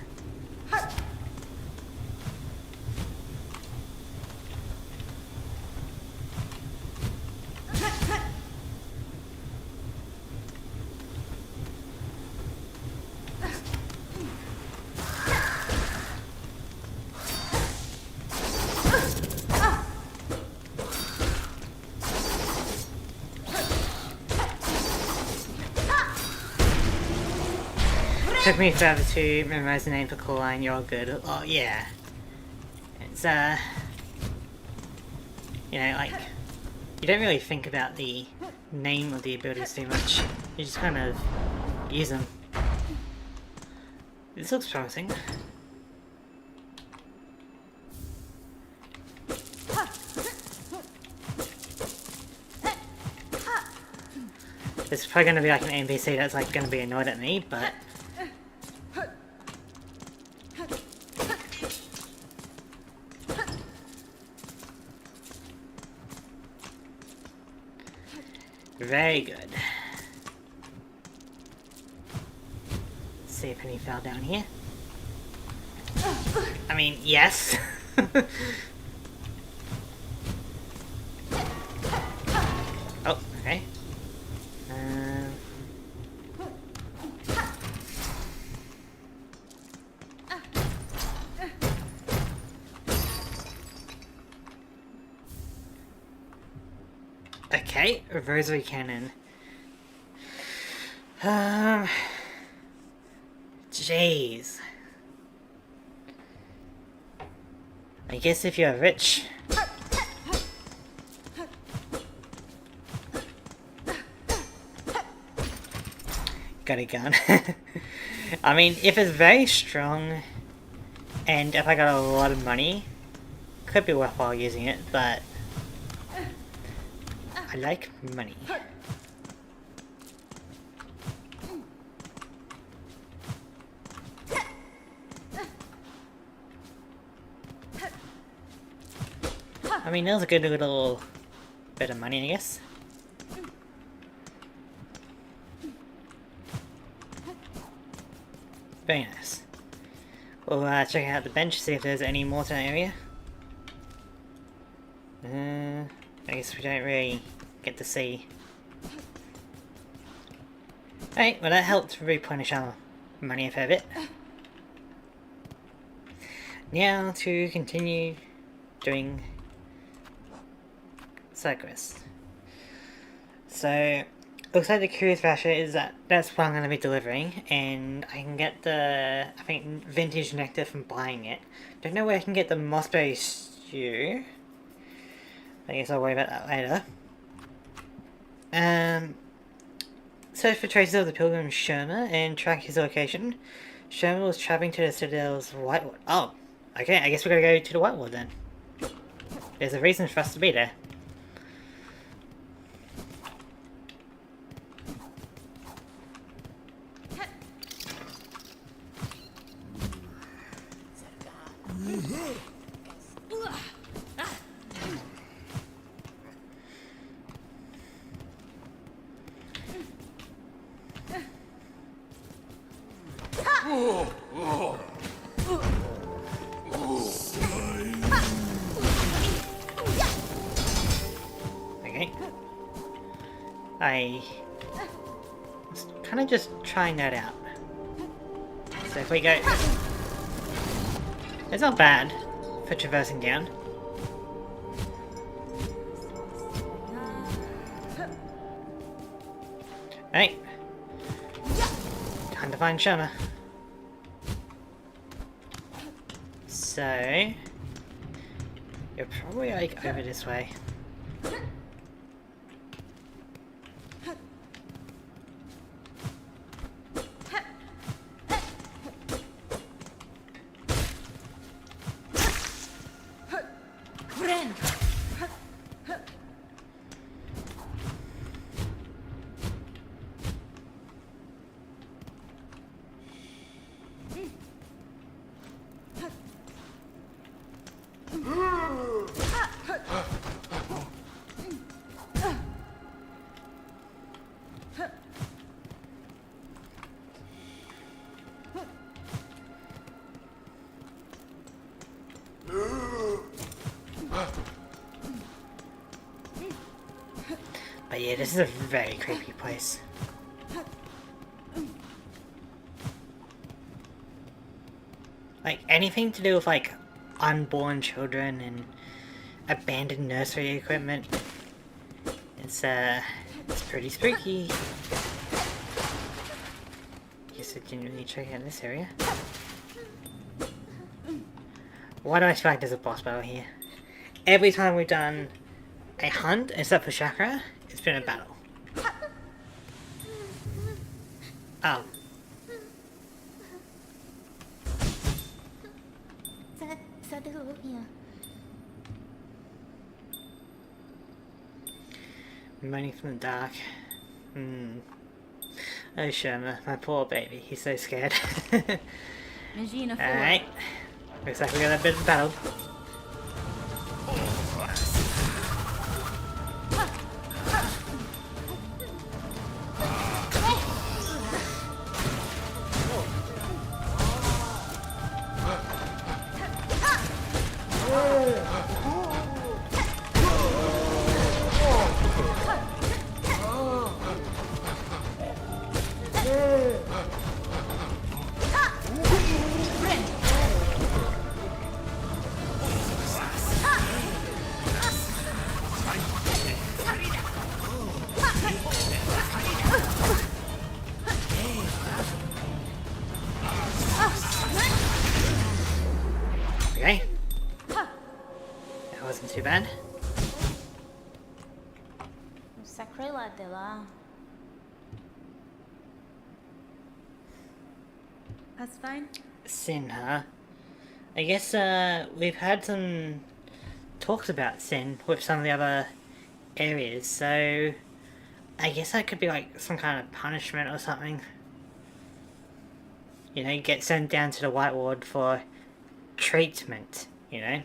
Took me forever to memorize the name for core line. You're all good. Oh yeah, it's you know, like you don't really think about the name of the abilities too much. You just kind of use them. This looks promising. It's probably going to be like an NPC that's like going to be annoyed at me, but. Very good. Let's see if any fell down here. I mean, yes. Oh, okay. Okay, rosary cannon. Jeez. I guess if you're rich. Got a gun. I mean, if it's very strong, and if I got a lot of money, could be worthwhile using it, but I like money. I mean, that was a good little bit of money, I guess. Very nice. We'll check out the bench, see if there's any more to that area. I guess we don't really get to see. Alright, well that helped replenish our money a fair bit. Now to continue doing side quests. So, looks like the Curious Rasher is that's what I'm going to be delivering, and I can get the, I think, vintage nectar from buying it. Don't know where I can get the mossberry you. I guess I'll worry about that later. Search for traces of the pilgrim Sherma and track his location. Sherma was traveling to the Citadel's Whitewood. Oh, okay, I guess we gotta go to the Whitewood then. There's a reason for us to be there. Okay. I was kind of just trying that out. So if we go... It's not bad for traversing down. Right. Time to find Sherma. So... You're probably like over this way. But yeah, this is a very creepy place. Like, anything to do with, like, unborn children and abandoned nursery equipment. It's pretty spooky. Guess I didn't really check out this area. Why do I feel like there's a boss battle here? Every time we've done a hunt, except for Chakra, it's been a battle. Oh. Money from the dark. Oh, Sherma, my poor baby. He's so scared. Alright. Looks like we got a bit of battle. Okay. That wasn't too bad. That's fine. Sin, huh? I guess we've had some talks about Sin with some of the other areas, so I guess that could be like some kind of punishment or something. You know, get sent down to the White Ward for treatment, you know?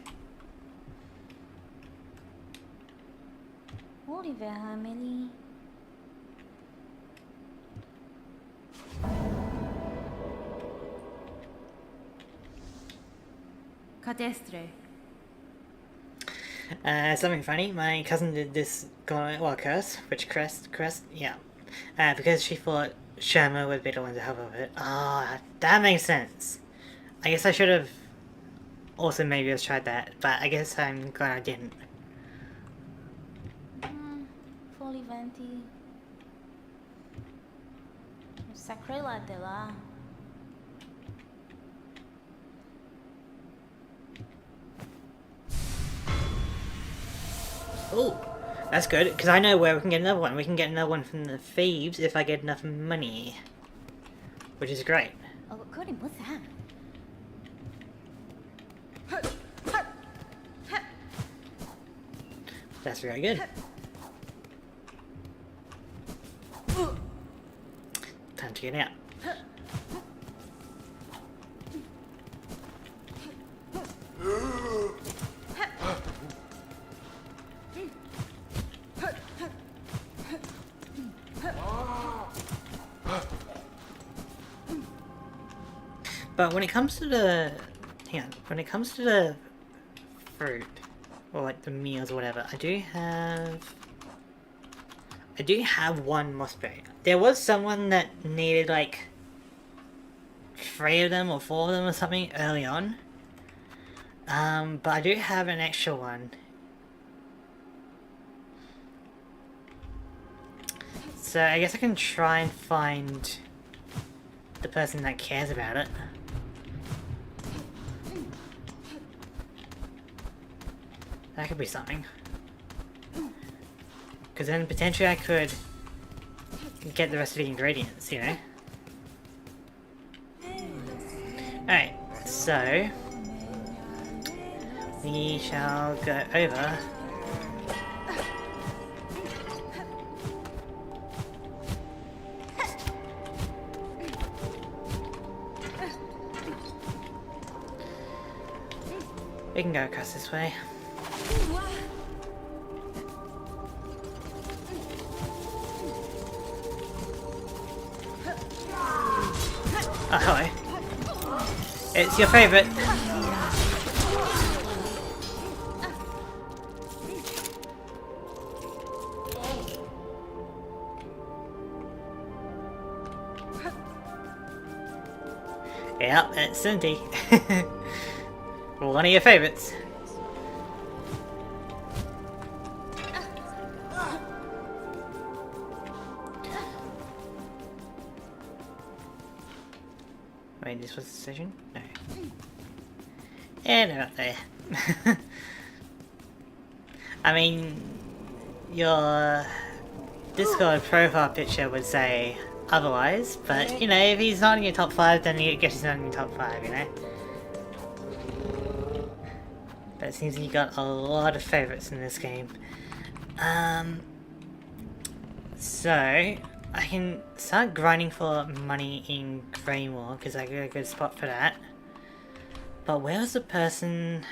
Oliver, Amelie. Cadestre. Something funny, my cousin did this curse, which crest, yeah. Because she thought Sherma would be the one to help with it. Ah, that makes sense. I guess I should have also maybe have tried that, but I guess I'm glad I didn't. Fully venti. Sacrelate lá. Oh, that's good, because I know where we can get another one. We can get another one from the thieves if I get enough money. Which is great. Oh, Cody, what's that? That's very good. Time to get out. But when it comes to the, hang on, when it comes to the fruit, or like the meals or whatever, I do have one mossberry. There was someone that needed like 3 of them or 4 of them or something early on. But I do have an extra one. So I guess I can try and find the person that cares about it. That could be something. Because then potentially I could get the rest of the ingredients, you know? Alright, so we shall go over. We can go across this way. Oh, hello. It's your favourite. Yep, it's Cindy. One of your favourites. Wait, this was the decision? No. Yeah, they're up there. I mean, your Discord profile picture would say otherwise, but you know, if he's not in your top 5, then you guess he's not in your top 5, you know? But it seems like you got a lot of favourites in this game. So I can start grinding for money in Greymore because I got a good spot for that. But where was the person?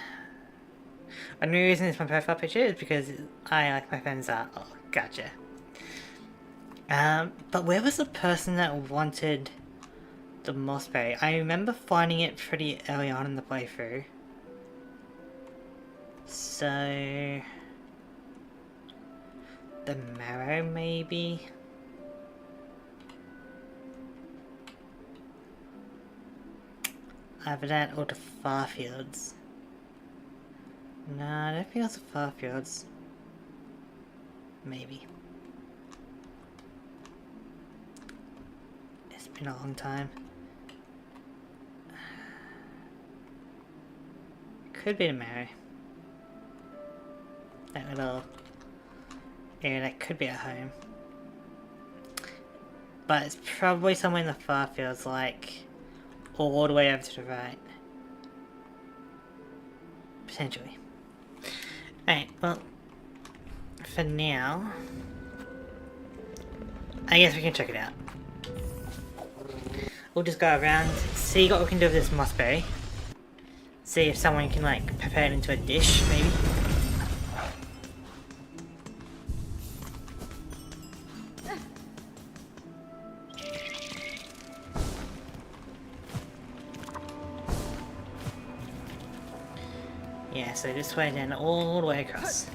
Another reason it's my profile picture is because I like my friends are. Oh, gotcha. But where was the person that wanted the mossberry? I remember finding it pretty early on in the playthrough. So the marrow maybe? Either that or the Farfields. No, I don't think it's the Farfields. Maybe. It's been a long time. Could be the marrow. That little area that could be at home. But it's probably somewhere in the Farfields, like all the way over to the right. Potentially. Alright, well, for now, I guess we can check it out. We'll just go around, see what we can do with this mossberry. See if someone can like prepare it into a dish, maybe. Yeah, so this way then all the way across.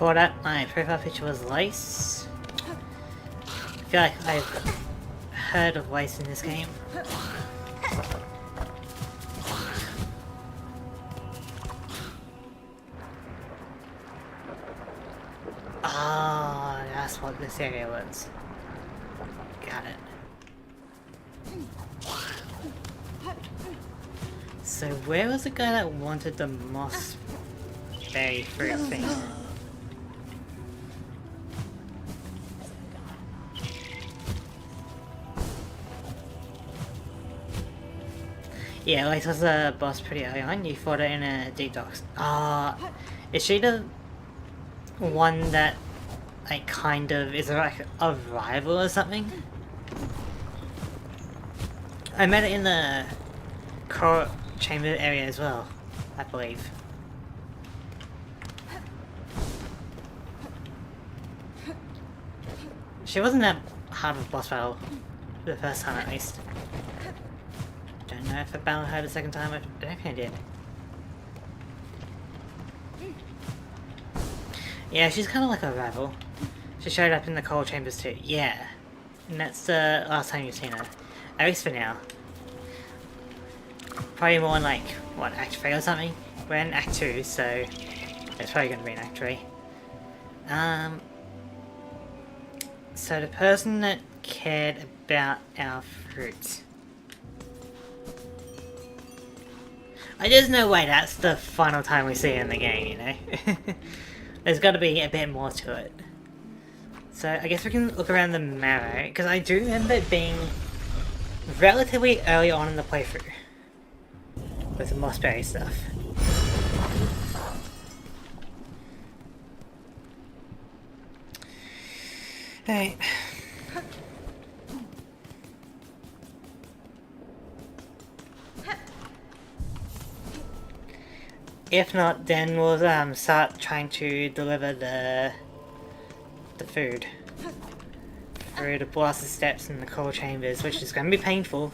before that, my profile picture was Lace. I feel like I've heard of Lace in this game. Ah, that's what this area was. Got it. So where was the guy that wanted the moss berry fruit thing? Yeah, Lace was a boss pretty early on. You fought it in a deep docks. Ah, is she the one that like kind of is like a rival or something? I met it in the court chamber area as well, I believe. She wasn't that hard of a boss battle the first time, at least. Don't know if I battled her the second time. I don't think I did. Yeah, she's kind of like a rival. She showed up in the coal chambers too. Yeah, and that's the last time you've seen her, at least for now. Probably more in like what, Act 3 or something. We're in Act 2, so it's probably going to be in Act 3. So the person that cared about our fruit. I just know why that's the final time we see it in the game, you know? There's got to be a bit more to it. So I guess we can look around the marrow, because I do remember it being relatively early on in the playthrough with the mossberry stuff. Alright. If not, then we'll start trying to deliver the food through the blasted steps and the coal chambers, which is going to be painful,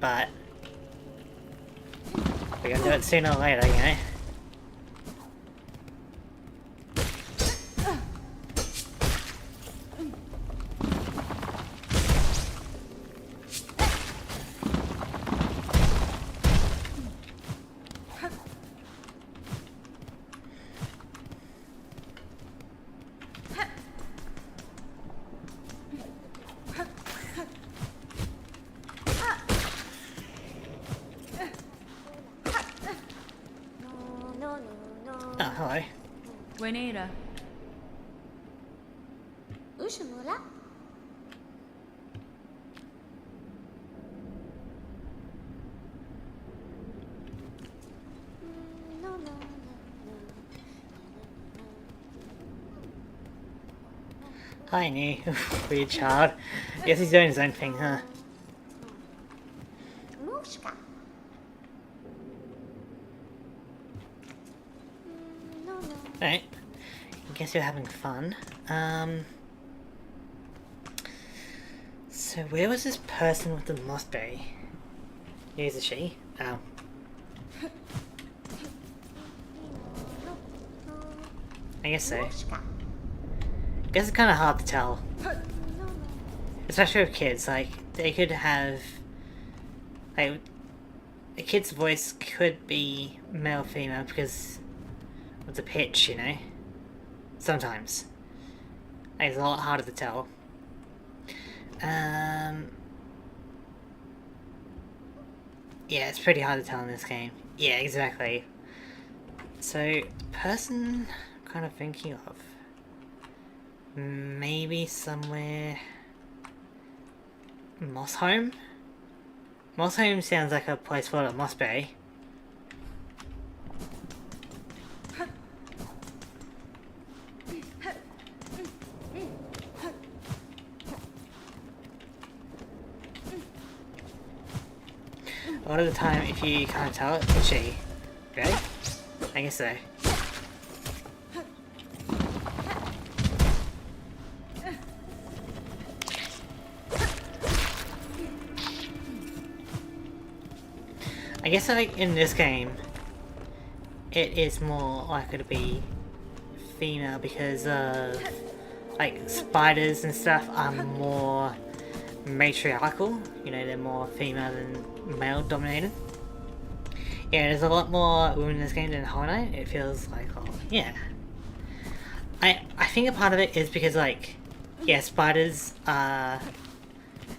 but we're going to do it sooner or later, you know? Oh, hello. Buenera. Ushimura? No. Hi, new weird child. Guess he's doing his own thing, huh? Mushka. No. Alright. I guess you're having fun. So where was this person with the mossberry? Here's a she. Oh. I guess so. Mushka. I guess it's kind of hard to tell. Especially with kids, like, they could have... Like, a kid's voice could be male or female because of the pitch, you know? Sometimes. Like, it's a lot harder to tell. Yeah, it's pretty hard to tell in this game. Yeah, exactly. So, the person I'm kind of thinking of... Maybe somewhere... Moss Home? Moss Home sounds like a place full of mossberry. A lot of the time, if you can't tell it, it's she. Right? I guess so. I guess like in this game, it is more likely to be female because of like spiders and stuff are more matriarchal. You know, they're more female than male dominated. Yeah, there's a lot more women in this game than Hollow Knight. It feels like, oh, yeah. I think a part of it is because, like, yeah, spiders are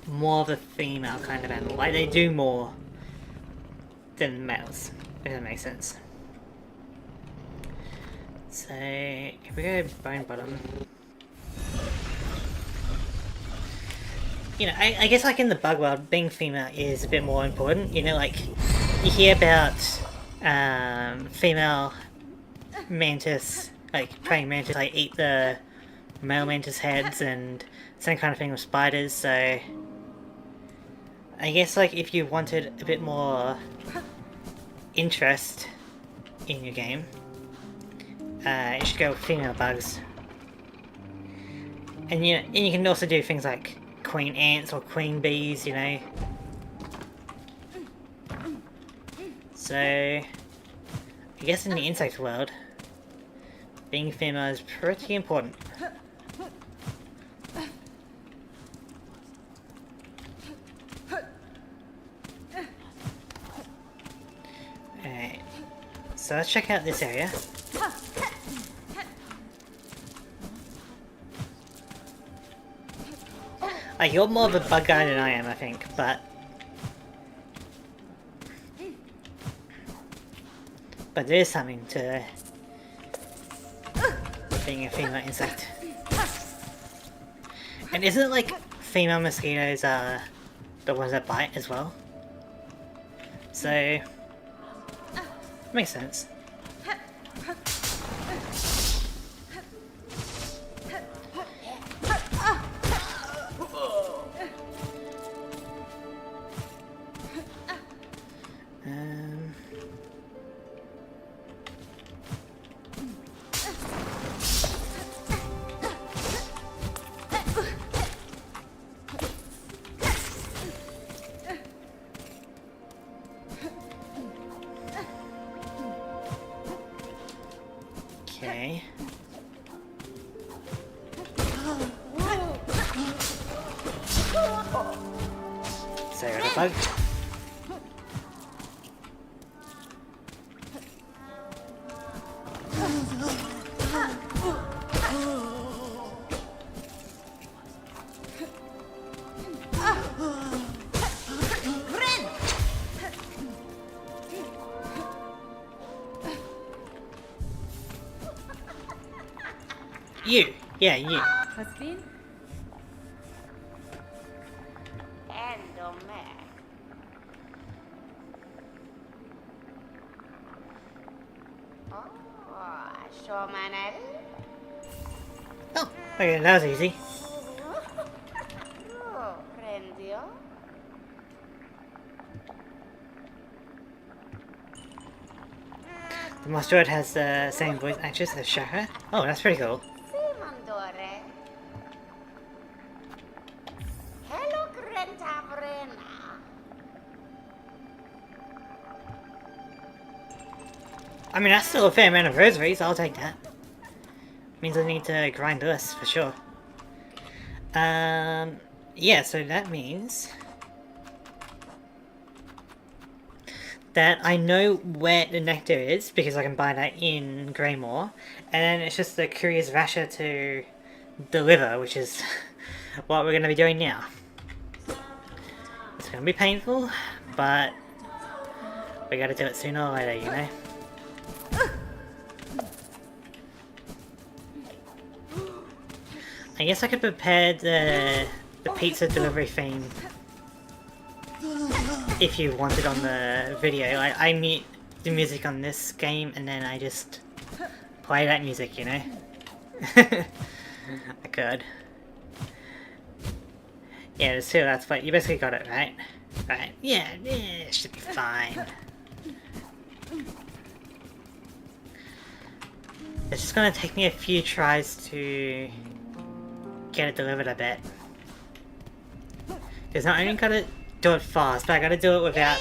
more of a female kind of animal. Like, they do more than males, if that makes sense. So, if we go Bone Bottom... You know, I guess like in the bug world, being female is a bit more important. You know, like, you hear about female mantis, like praying mantis, like eat the male mantis heads and same kind of thing with spiders, so I guess like if you wanted a bit more interest in your game, you should go with female bugs. And you can also do things like queen ants or queen bees, you know. So, I guess in the insect world, being female is pretty important. Alright, so let's check out this area. Like, you're more of a bug guy than I am, I think, but there is something to being a female insect. And isn't it like female mosquitoes are the ones that bite as well? So, makes sense. Okay. So I got a bug. You! Yeah, you. What's been? Oh, okay, that was easy. The Mustard has the same voice actress as Shaka. Oh, that's pretty cool. I mean, that's still a fair amount of rosaries, I'll take that. Means I need to grind this, for sure. Yeah, so that means that I know where the nectar is, because I can buy that in Greymore, and then it's just the Curious Vasher to deliver, which is what we're going to be doing now. It's going to be painful, but we got to do it sooner or later, you know? I guess I could prepare the pizza delivery theme if you wanted on the video. I mute the music on this game and then I just play that music, you know? I could. Yeah, there's two that's but you basically got it, right? Right. Yeah, it should be fine. It's just gonna take me a few tries to get it delivered, I bet. Because not only gotta do it fast, but I gotta do it without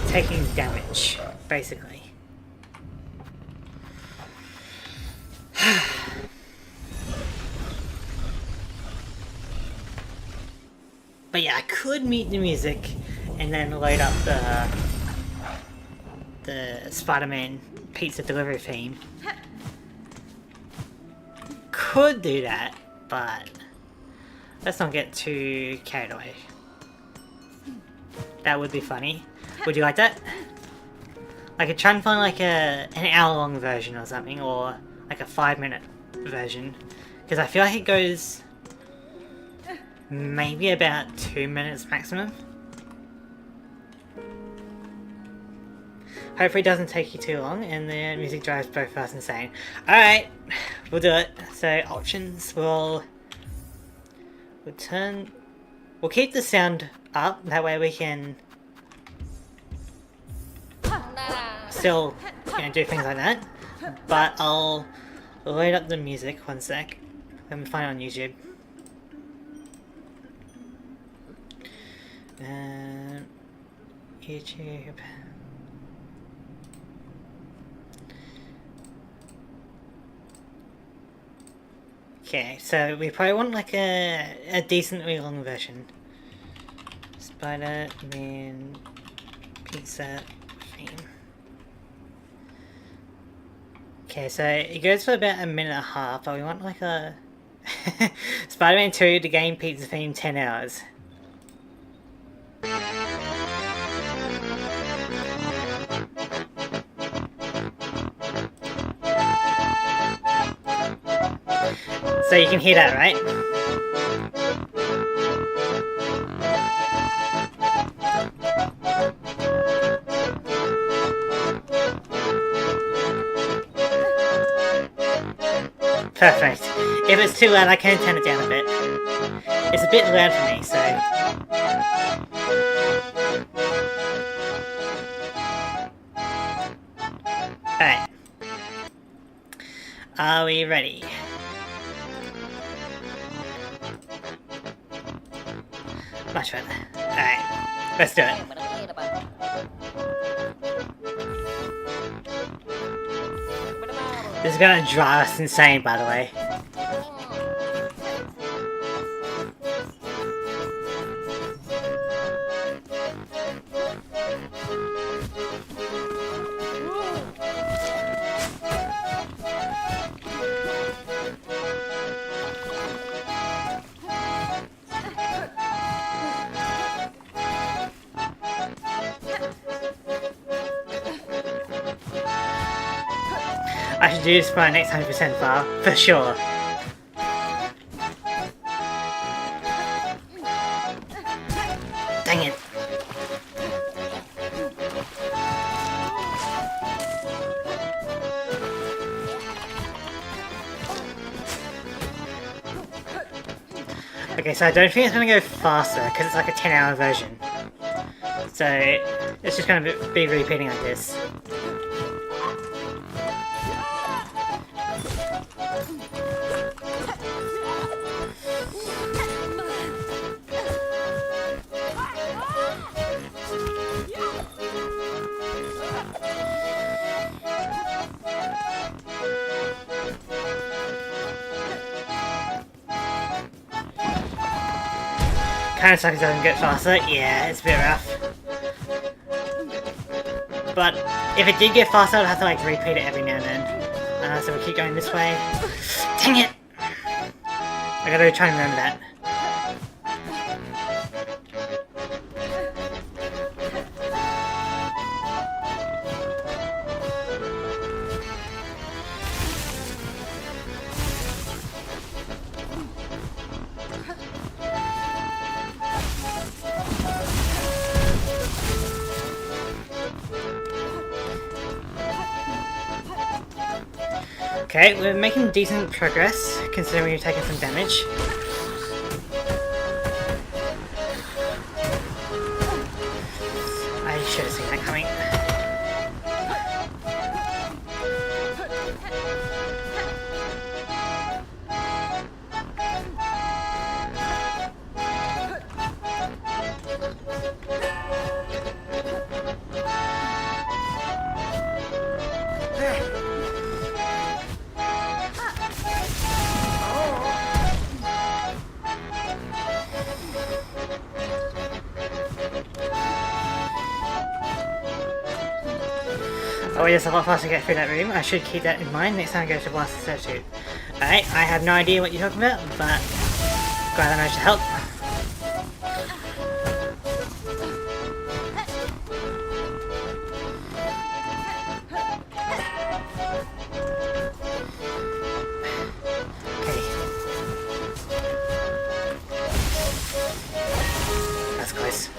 taking damage, basically. But yeah, I could mute the music and then load up the Spider-Man pizza delivery theme. Could do that, but let's not get too carried away. That would be funny. Would you like that? I could try and find like an hour-long version or something, or like a 5-minute version, because I feel like it goes maybe about 2 minutes maximum. Hopefully it doesn't take you too long and the music drives both of us insane. Alright, we'll do it. So options, we'll keep the sound up, that way we can still, you know, do things like that. But I'll load up the music, one sec. Let me find it on YouTube. YouTube. Okay, so we probably want like a decently long version. Spider-Man pizza theme. Okay, so it goes for about a minute and a half, but we want like a Spider-Man 2, the game pizza theme, 10 hours. So you can hear that, right? Perfect. If it's too loud, I can turn it down a bit. It's a bit loud for me, so... Alright. Are we ready? Much better. Alright, let's do it. This is gonna drive us insane, by the way. I should do this for my next 100% file, for sure. Dang it. Okay, so I don't think it's gonna go faster, because it's like a 10-hour version. So, it's just gonna be repeating like this. Kinda sucks it doesn't get faster. Yeah, it's a bit rough. But if it did get faster, I'd have to like repeat it every now and then. So we keep going this way. Dang it! I gotta try and remember that. Okay, we're making decent progress, considering we've taken some damage. I should have seen that coming. Oh, it is a lot faster to get through that room. I should keep that in mind next time I go to Blast Statue. Alright, I have no idea what you're talking about, but glad I managed to help. Okay. That's close.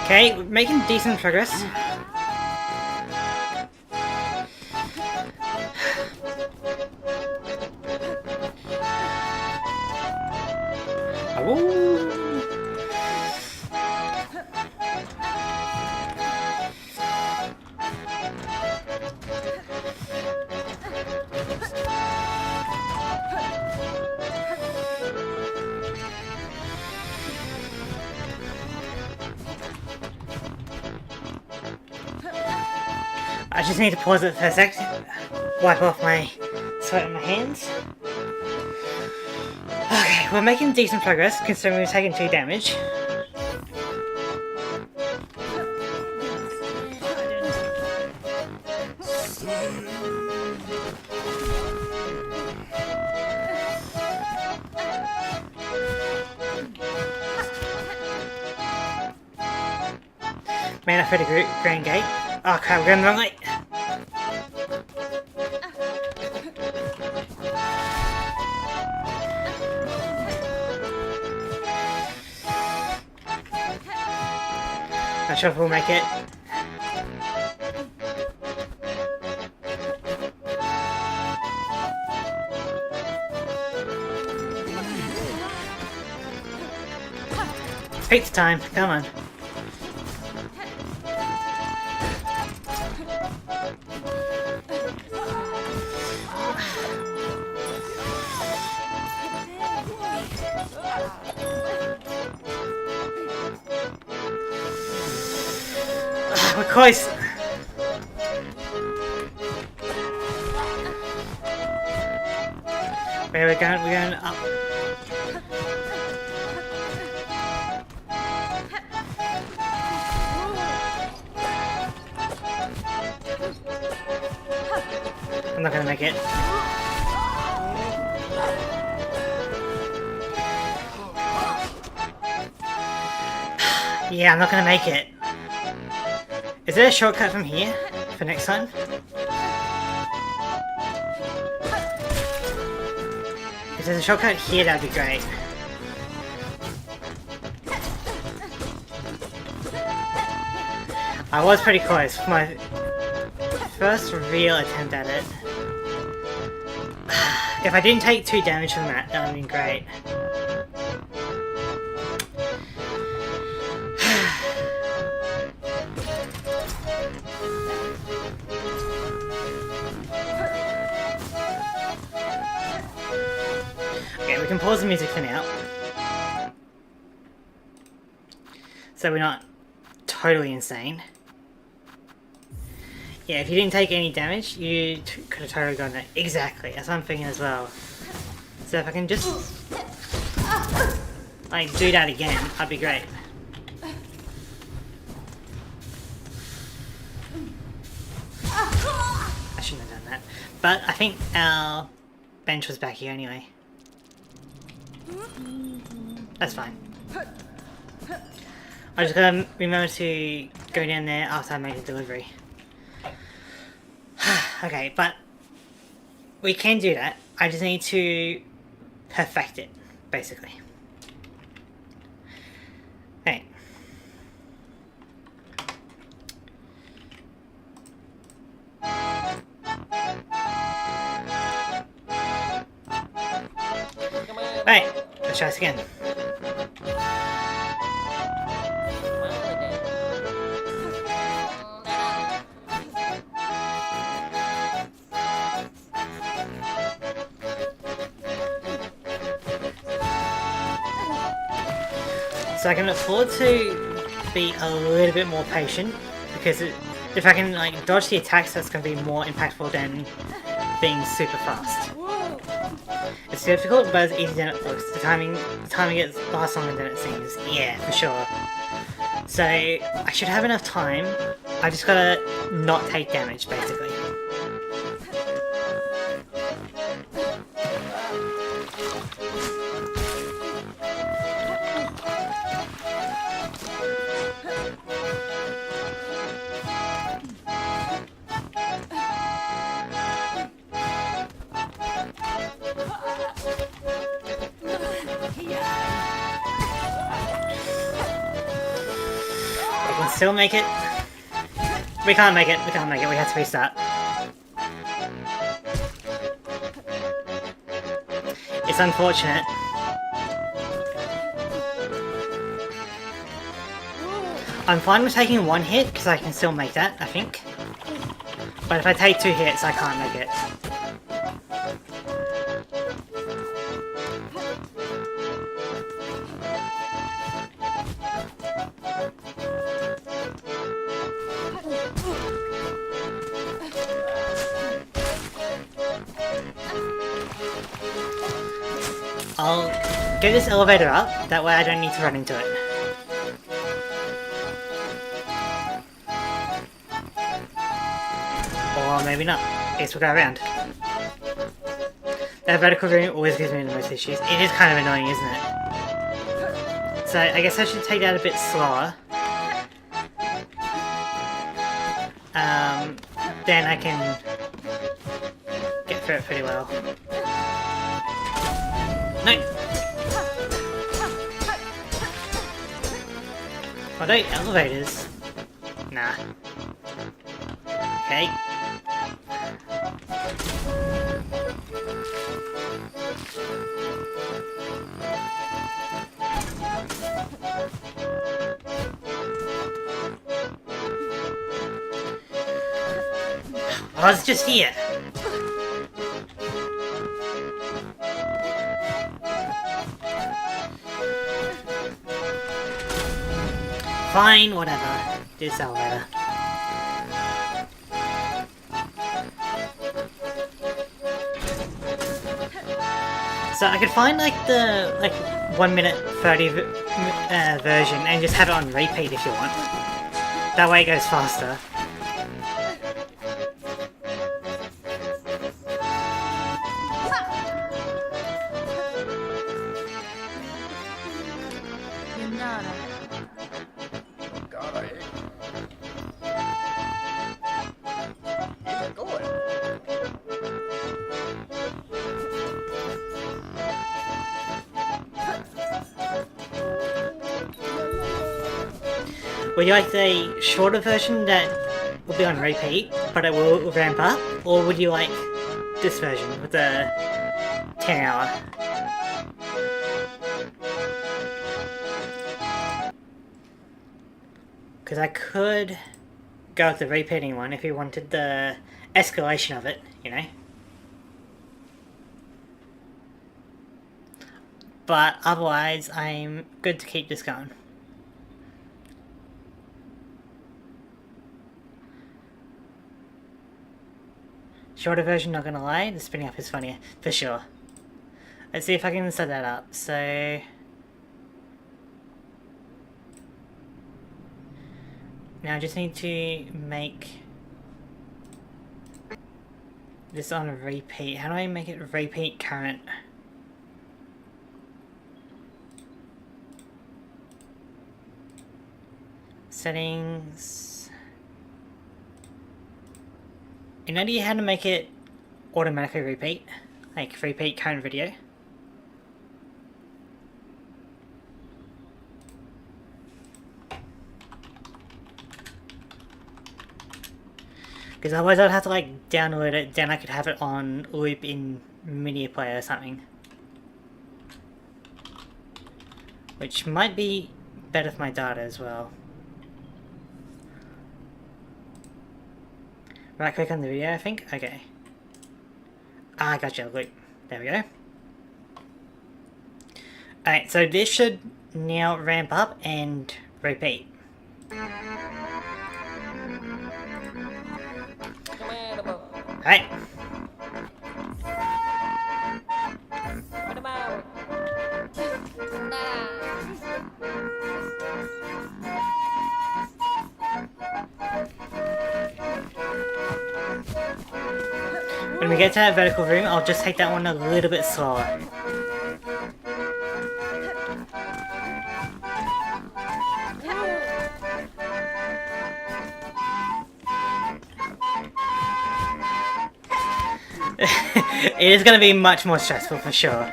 Okay, we're making decent progress. I just need to pause it for a sec. Wipe off my sweat on my hands. Okay, we're making decent progress considering we've taken 2 damage. Man, I fed a Grand Gate. Oh crap, we're going the wrong way. Not sure if we'll make it. Pizza time, come on. We're close. Where are we going? We're going up. I'm not gonna make it. Yeah, I'm not gonna make it. Is there a shortcut from here for next time? If there's a shortcut here, that'd be great. I was pretty close. My first real attempt at it. If I didn't take 2 damage from that, that would have been great. Okay, we can pause the music for now. So we're not totally insane. Yeah, if you didn't take any damage, you could have totally gone there. Exactly, that's what I'm thinking as well. So if I can just like do that again, that'd be great. I shouldn't have done that. But I think our bench was back here anyway. That's fine. I just gotta remember to go down there after I make the delivery. Okay, but we can do that. I just need to perfect it, basically. Hey. Right, let's try this again. So I can afford to be a little bit more patient because if I can like dodge the attacks, that's going to be more impactful than being super fast. It's difficult, but it's easier than it looks. The timing gets lasts longer than it seems. Yeah, for sure. So I should have enough time. I just gotta not take damage, basically. We can still make it. We can't make it. We can't make it. We have to restart. It's unfortunate. I'm fine with taking one hit because I can still make that, I think. But if I take 2 hits, I can't make it. I'll get this elevator up, that way I don't need to run into it. Or maybe not. I guess we'll go around. That vertical room always gives me the most issues. It is kind of annoying, isn't it? So I guess I should take that a bit slower. Then I can get through it pretty well. No! Are they elevators? Nah. Okay. I was just here. Fine, whatever. This elevator. So I could find like the 1 minute 30 version and just have it on repeat if you want. That way it goes faster. Would you like the shorter version that will be on repeat, but it will ramp up? Or would you like this version with the 10 hour? Because I could go with the repeating one if you wanted the escalation of it, you know? But otherwise, I'm good to keep this going. Shorter version, not gonna lie, the spinning up is funnier, for sure. Let's see if I can set that up, so... Now I just need to make this on a repeat. How do I make it repeat current? Settings... Any idea how to make it automatically repeat? Like, repeat current video? Because otherwise I'd have to like download it, then I could have it on loop in Media Player or something. Which might be better for my data as well. Right click on the video, I think? Okay. Ah, gotcha, loop. There we go. Alright, so this should now ramp up and repeat. Alright. When we get to that vertical room, I'll just take that one a little bit slower. It is going to be much more stressful for sure.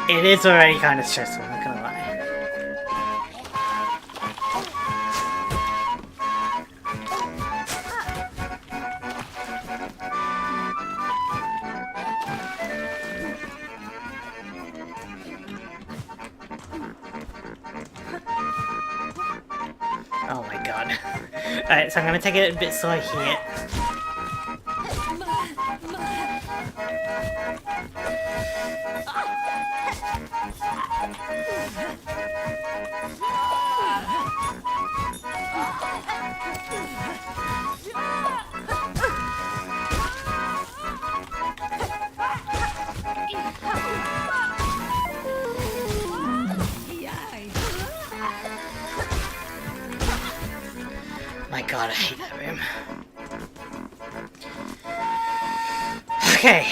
It is already kind of stressful, I'm not gonna lie. Oh my god. Alright, so I'm gonna take it a bit slow here. My god, I hate that room. Okay.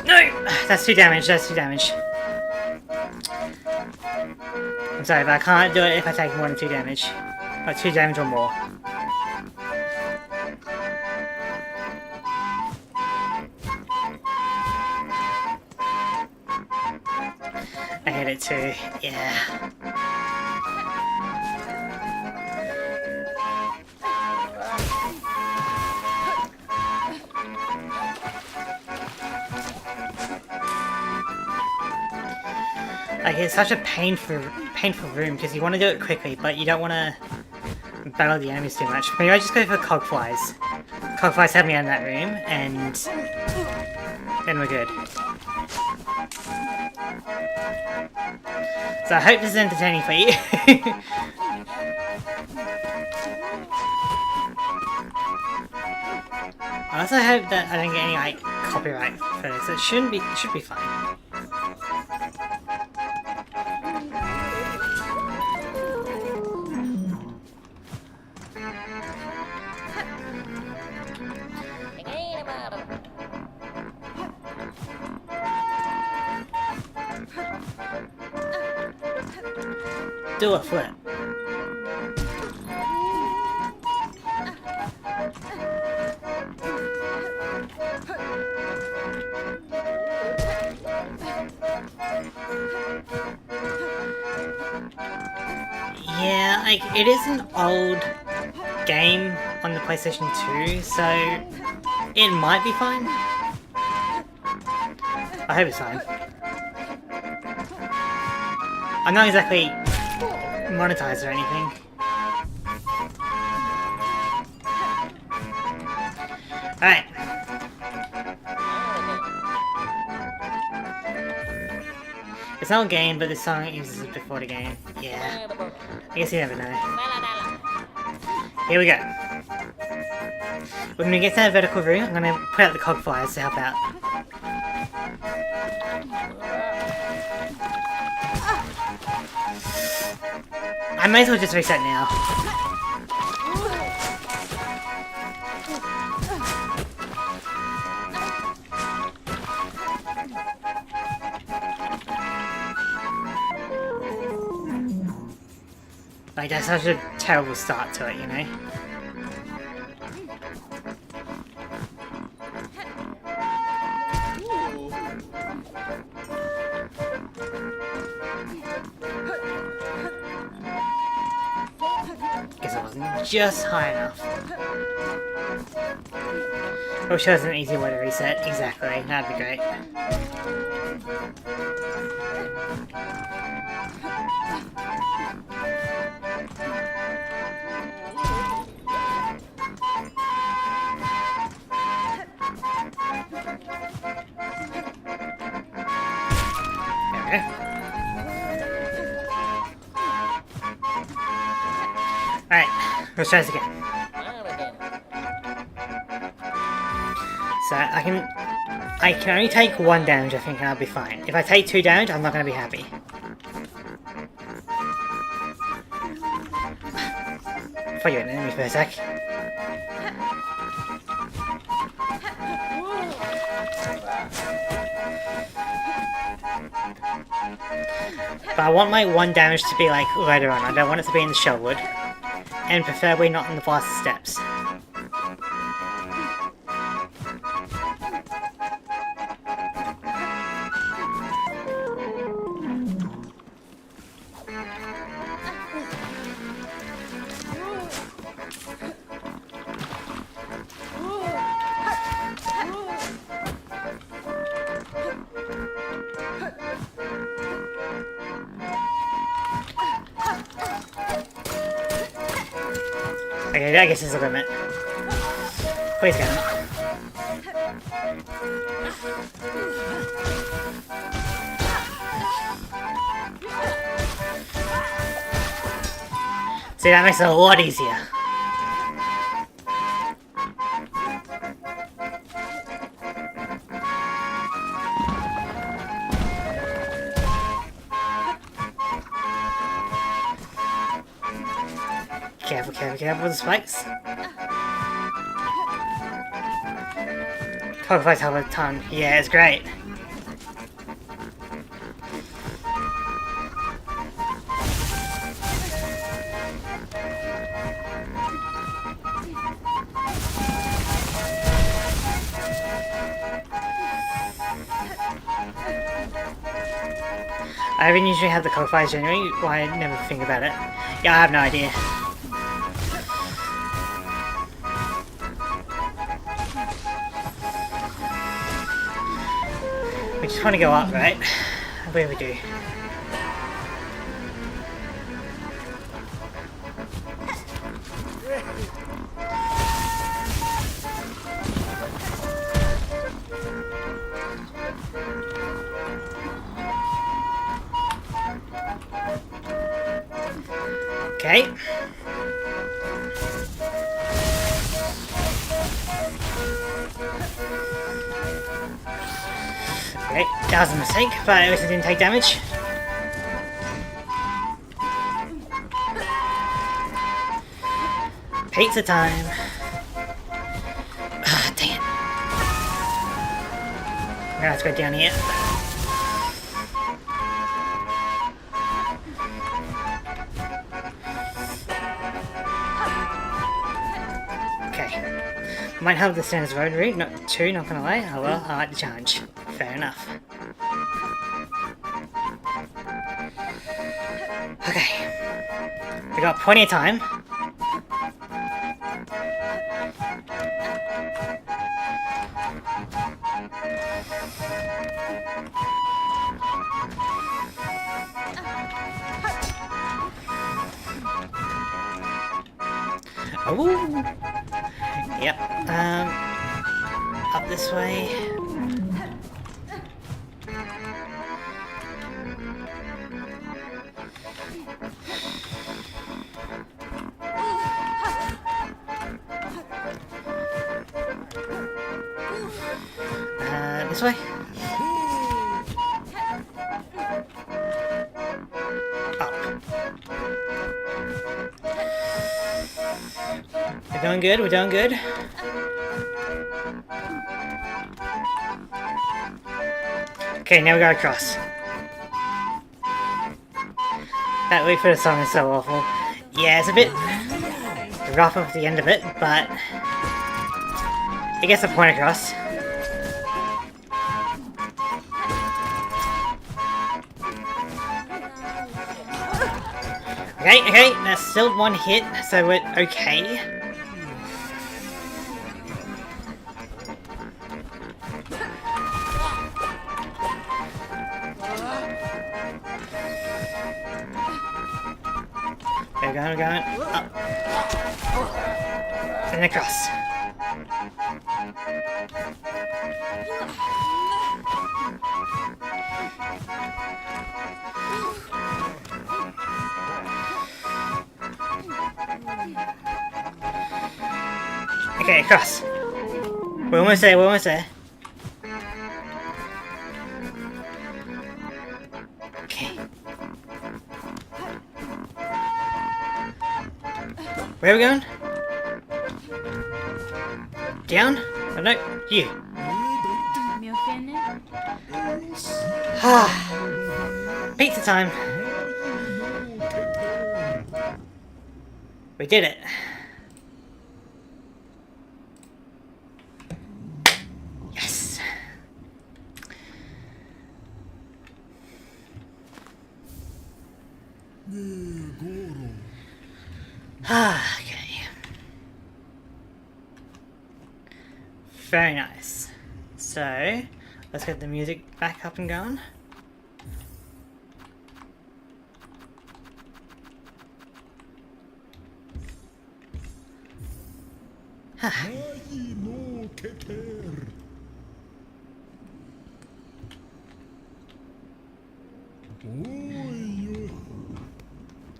No! That's 2 damage, that's 2 damage. I'm sorry, but I can't do it if I take more than 2 damage. Like 2 damage or more. I hit it too, yeah. Like, it's such a painful room because you want to do it quickly, but you don't want to battle the enemies too much. Maybe I just go for cogflies. Cogflies have me out of that room, and then we're good. So I hope this is entertaining for you. I also hope that I don't get any like copyright for this. It should be fine. Do a flip. Yeah, like, it is an old game on the PlayStation 2, so it might be fine. I hope it's fine. I'm not exactly monetized or anything. Alright. It's not a game, but the song uses it before the game. Yeah. I guess you never know. Here we go. When we get to that vertical room, I'm gonna put out the cogflies to help out. I might as well just reset now. Like, that's such a terrible start to it, you know? Guess it wasn't just high enough. I wish there was an easy way to reset. Exactly, that'd be great. Alright, let's try this again. So I can only take 1 damage, I think, and I'll be fine. If I take 2 damage, I'm not gonna be happy. thought you were an enemy for a sec. But I want my 1 damage to be like later on. I don't want it to be in the shellwood. And preferably not in the faster steps. Okay, I guess there's a limit. Please go. See, that makes it a lot easier. Careful, careful, careful with the spikes. Cockfights have a ton. Yeah, it's great. I haven't usually had the cockfights generally, why I never think about it. Yeah, I have no idea. We just want to go up, right? I believe we do. Okay. Okay, that was a mistake, but at least it didn't take damage. Pizza time. Ah, dang it. I'm gonna have to go down here. Okay. Might have the standard road route, not two, not gonna lie. Oh well, I like the challenge. Fair enough. Okay. We got plenty of time. Oh. Yep. Up this way. This way. Up. We're doing good, we're doing good. Okay, now we gotta cross. That wait for the song is so awful. Yeah, it's a bit rough at the end of it, but it gets the point across. Okay, that's still one hit, so we're okay. We're going up. And across. Okay, across. We're almost there, we're almost there. Okay. Where are we going? Down? Oh no, you. Mio fine? Pizza time. We did it. Yes. Okay. Very nice. So, let's get the music back up and going.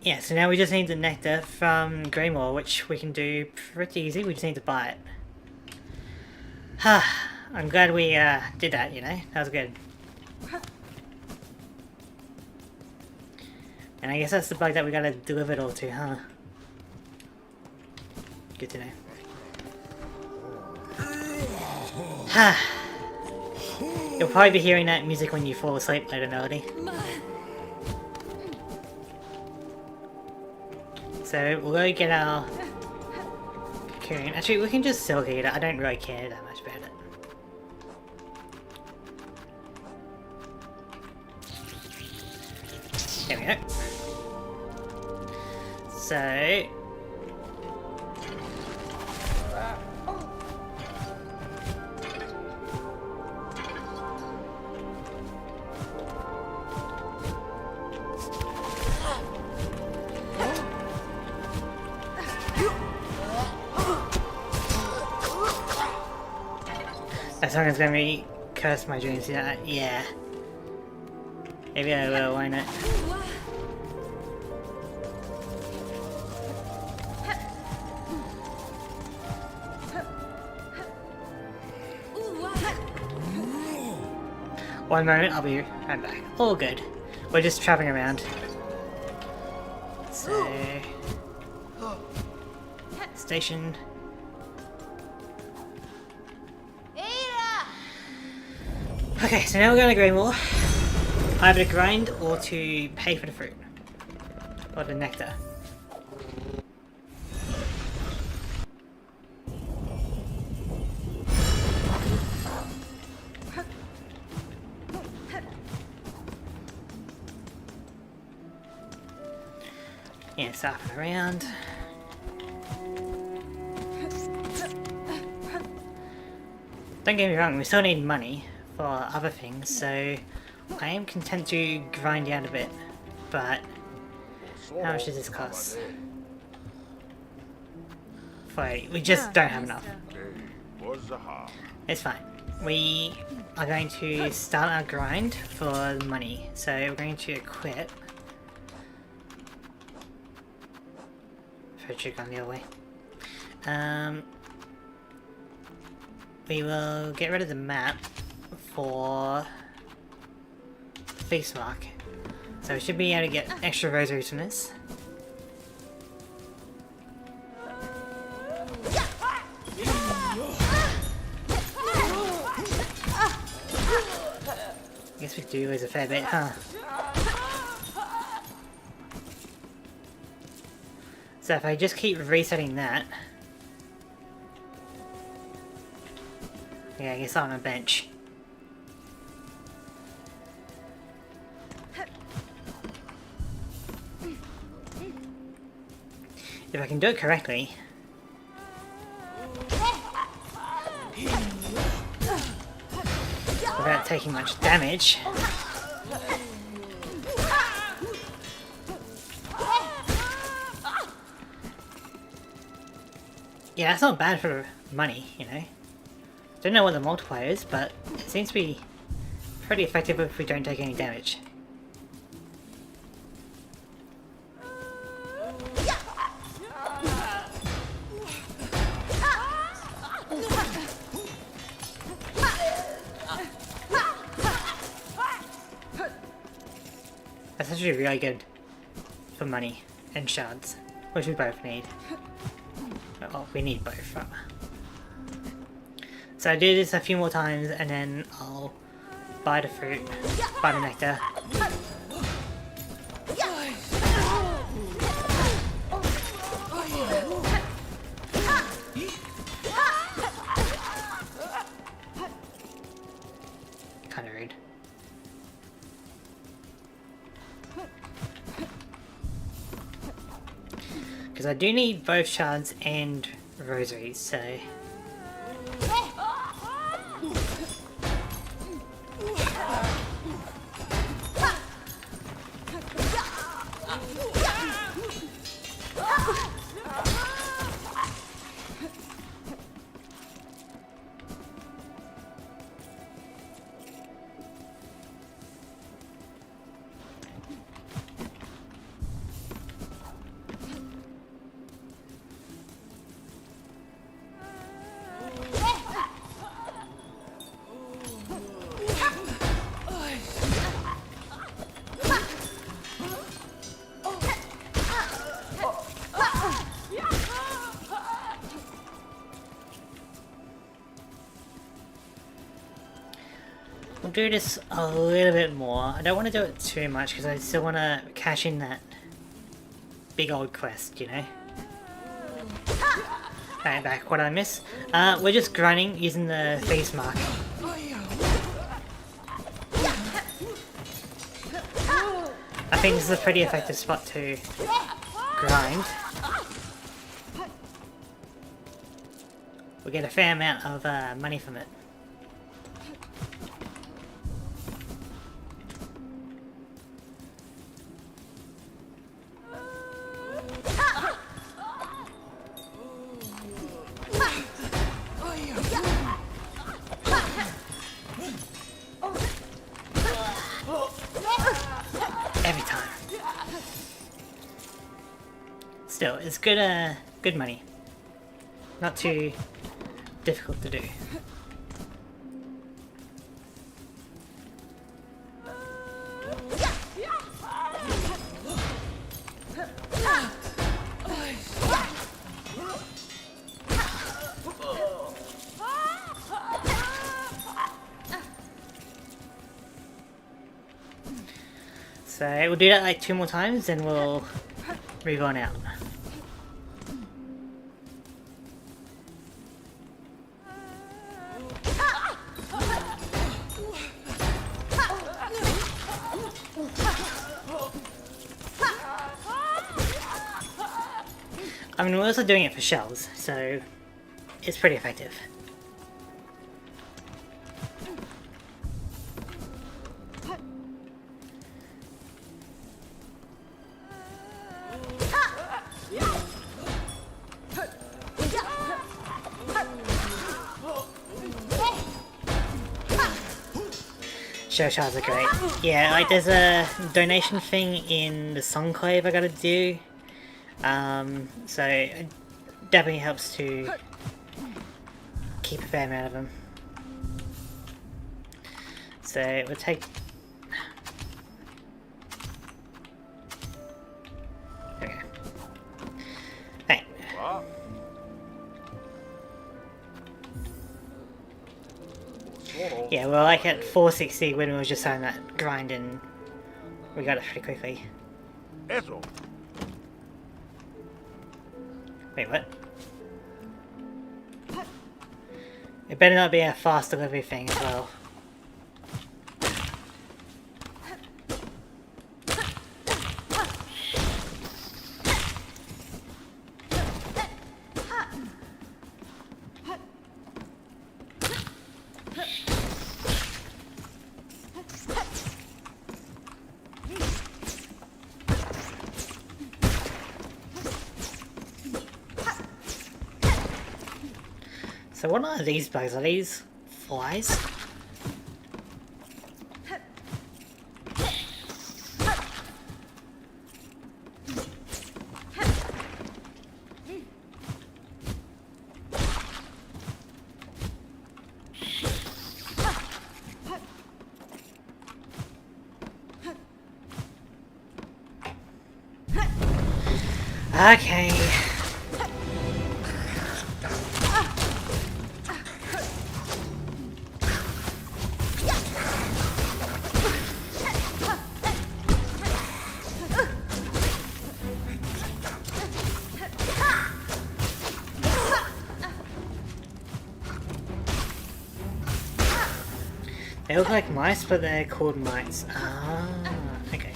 Yeah, so now we just need the nectar from Greymore, which we can do pretty easy. We just need to buy it. I'm glad we did that, you know? That was good. And I guess that's the bug that we gotta deliver it all to, huh? Good to know. You'll probably be hearing that music when you fall asleep later, Melody. So we'll go get our cocoon. Actually, we can just silk it. I don't really care that much about it. There we go. So that song is gonna be curse my dreams. Yeah. Maybe I will, why not? One moment, I'll be right back. All good. We're just traveling around. So... Station. Okay, so now we're gonna grind more. Either to grind or to pay for the fruit. Or the nectar. Yeah, stopping around. Don't get me wrong, we still need money for other things, so I am content to grind out a bit, but how much does this cost? 40. We just don't have enough. It's fine. We are going to start our grind for the money, so we're going to equip. Should have gone the other way. We will get rid of the map for face mark. So we should be able to get extra rosaries from this. Guess we do lose a fair bit, huh? So if I just keep resetting that... Yeah, I guess on a bench. If I can do it correctly... without taking much damage... Yeah, that's not bad for money, you know. Don't know what the multiplier is, but it seems to be pretty effective if we don't take any damage. That's actually really good for money and shards, which we both need. Well, we need both, right? So I do this a few more times and then I'll buy the fruit, buy the nectar. Kinda rude. Because I do need both shards and rosaries, so... We'll do this a little bit more. I don't want to do it too much because I still want to cash in that big old quest, you know? Alright, back. What did I miss? We're just grinding using the face mark. I think this is a pretty effective spot to grind. We get a fair amount of money from it. Every time. Still, it's good good money. Not too difficult to do. So we'll do that like 2 more times, then we'll move on out. I mean, we're also doing it for shells, so it's pretty effective. Shell shards are great. Yeah, like there's a donation thing in the Songclave I gotta do. So it definitely helps to keep a fair amount of them. So we'll take... Okay. Hey. Yeah, we're like at 460 when we were just on that grind and we got it pretty quickly. Eso. Wait, what? It better not be a fast delivery thing as well. So what are these bugs? Are these flies? Okay. They look like mice, but they're called mites. Ah, okay.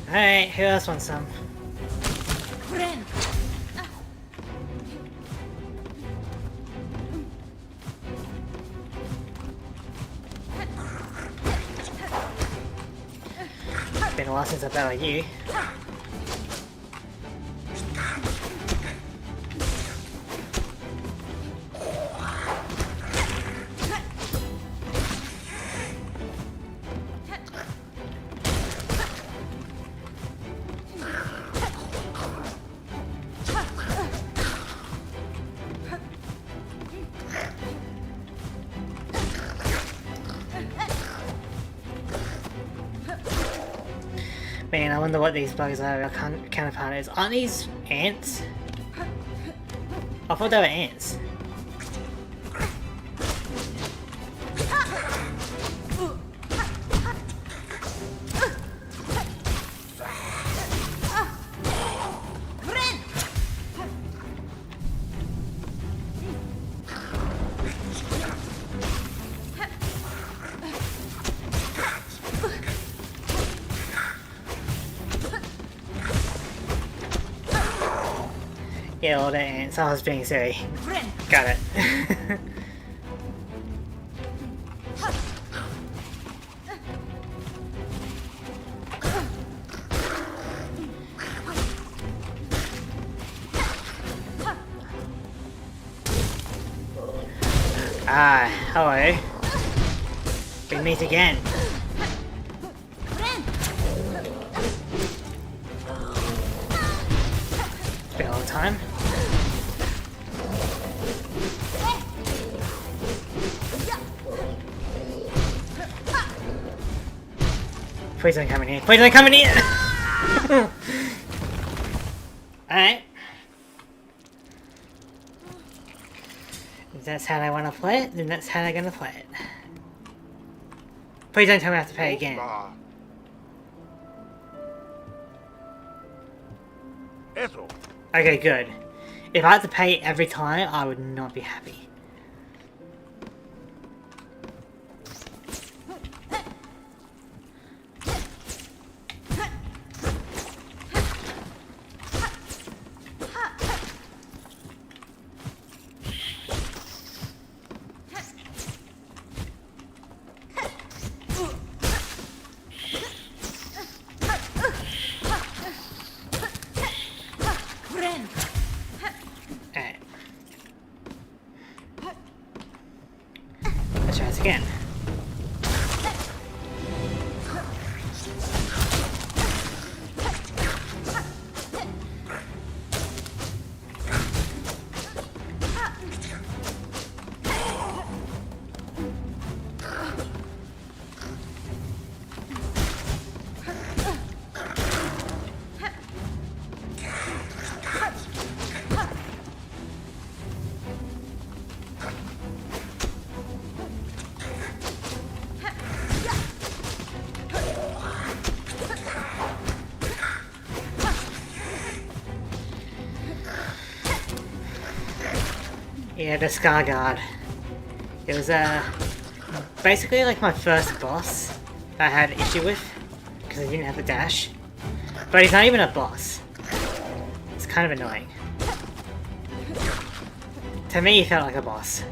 Alright, who else wants some? Ren. Been a while since I've battled you. Man, I wonder what these bugs are. Our counterpart is. Aren't these ants? I thought they were ants. Yeah, all the ants. I was being silly. Got it. Ah, hello. We meet again. It's been a long time. Please don't come in here. Please don't come in here! Alright. If that's how they want to play it, then that's how they're going to play it. Please don't tell me I have to pay again. Eso. Okay, good. If I had to pay every time, I would not be happy. Alright. Let's try this again. Yeah, the Scar Guard. It was basically like my first boss that I had an issue with because I didn't have the dash. But he's not even a boss. It's kind of annoying. To me, he felt like a boss.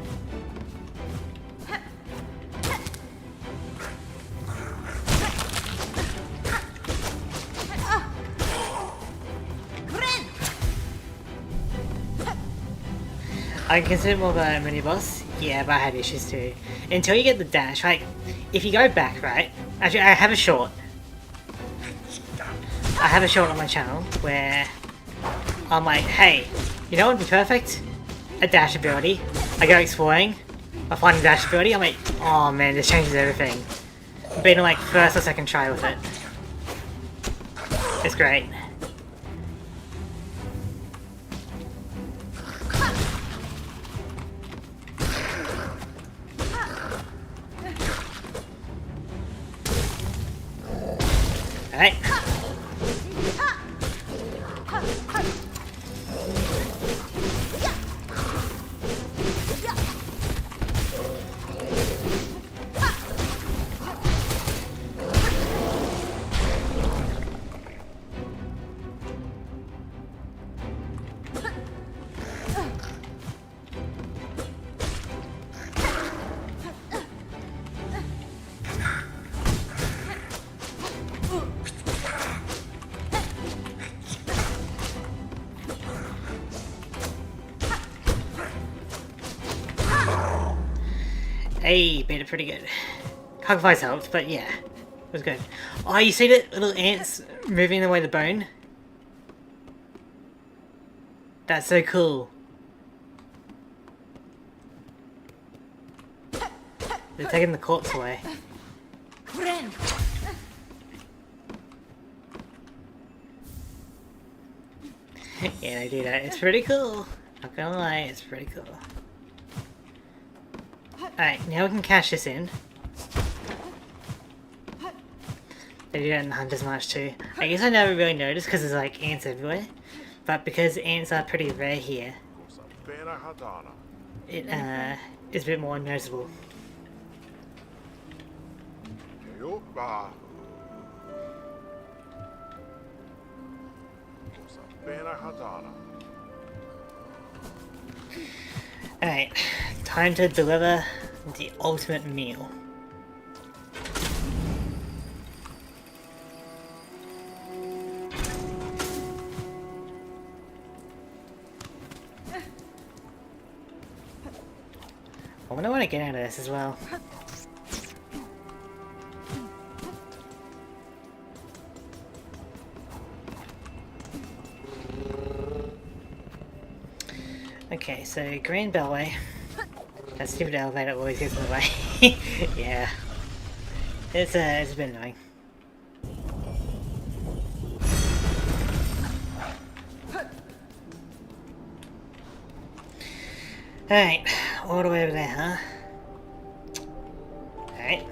I can consider more of a mini boss. Yeah, but I had issues too. Until you get the dash, like, if you go back, right? Actually, I have a short. I have a short on my channel where I'm like, hey, you know what would be perfect? A dash ability. I go exploring, I find a dash ability, I'm like, oh man, this changes everything. Being like first or second try with it. It's great. Alright. Hey, made it pretty good. Cogfice helped, but yeah, it was good. Oh, you see the little ants moving away the bone? That's so cool. They're taking the corpse away. Friend. Yeah, they do that. It's pretty cool. Not gonna lie, it's pretty cool. Alright, now we can cash this in. They do that in the Hunter's March too. I guess I never really noticed because there's like ants everywhere. But because ants are pretty rare here, it is a bit more noticeable. Alright, time to deliver the ultimate meal. I wonder what I get out of this as well. Okay, so Green Bellway. That stupid elevator always gets in the way. Yeah. It's a bit annoying. Alright, all the way over there, huh? Alright.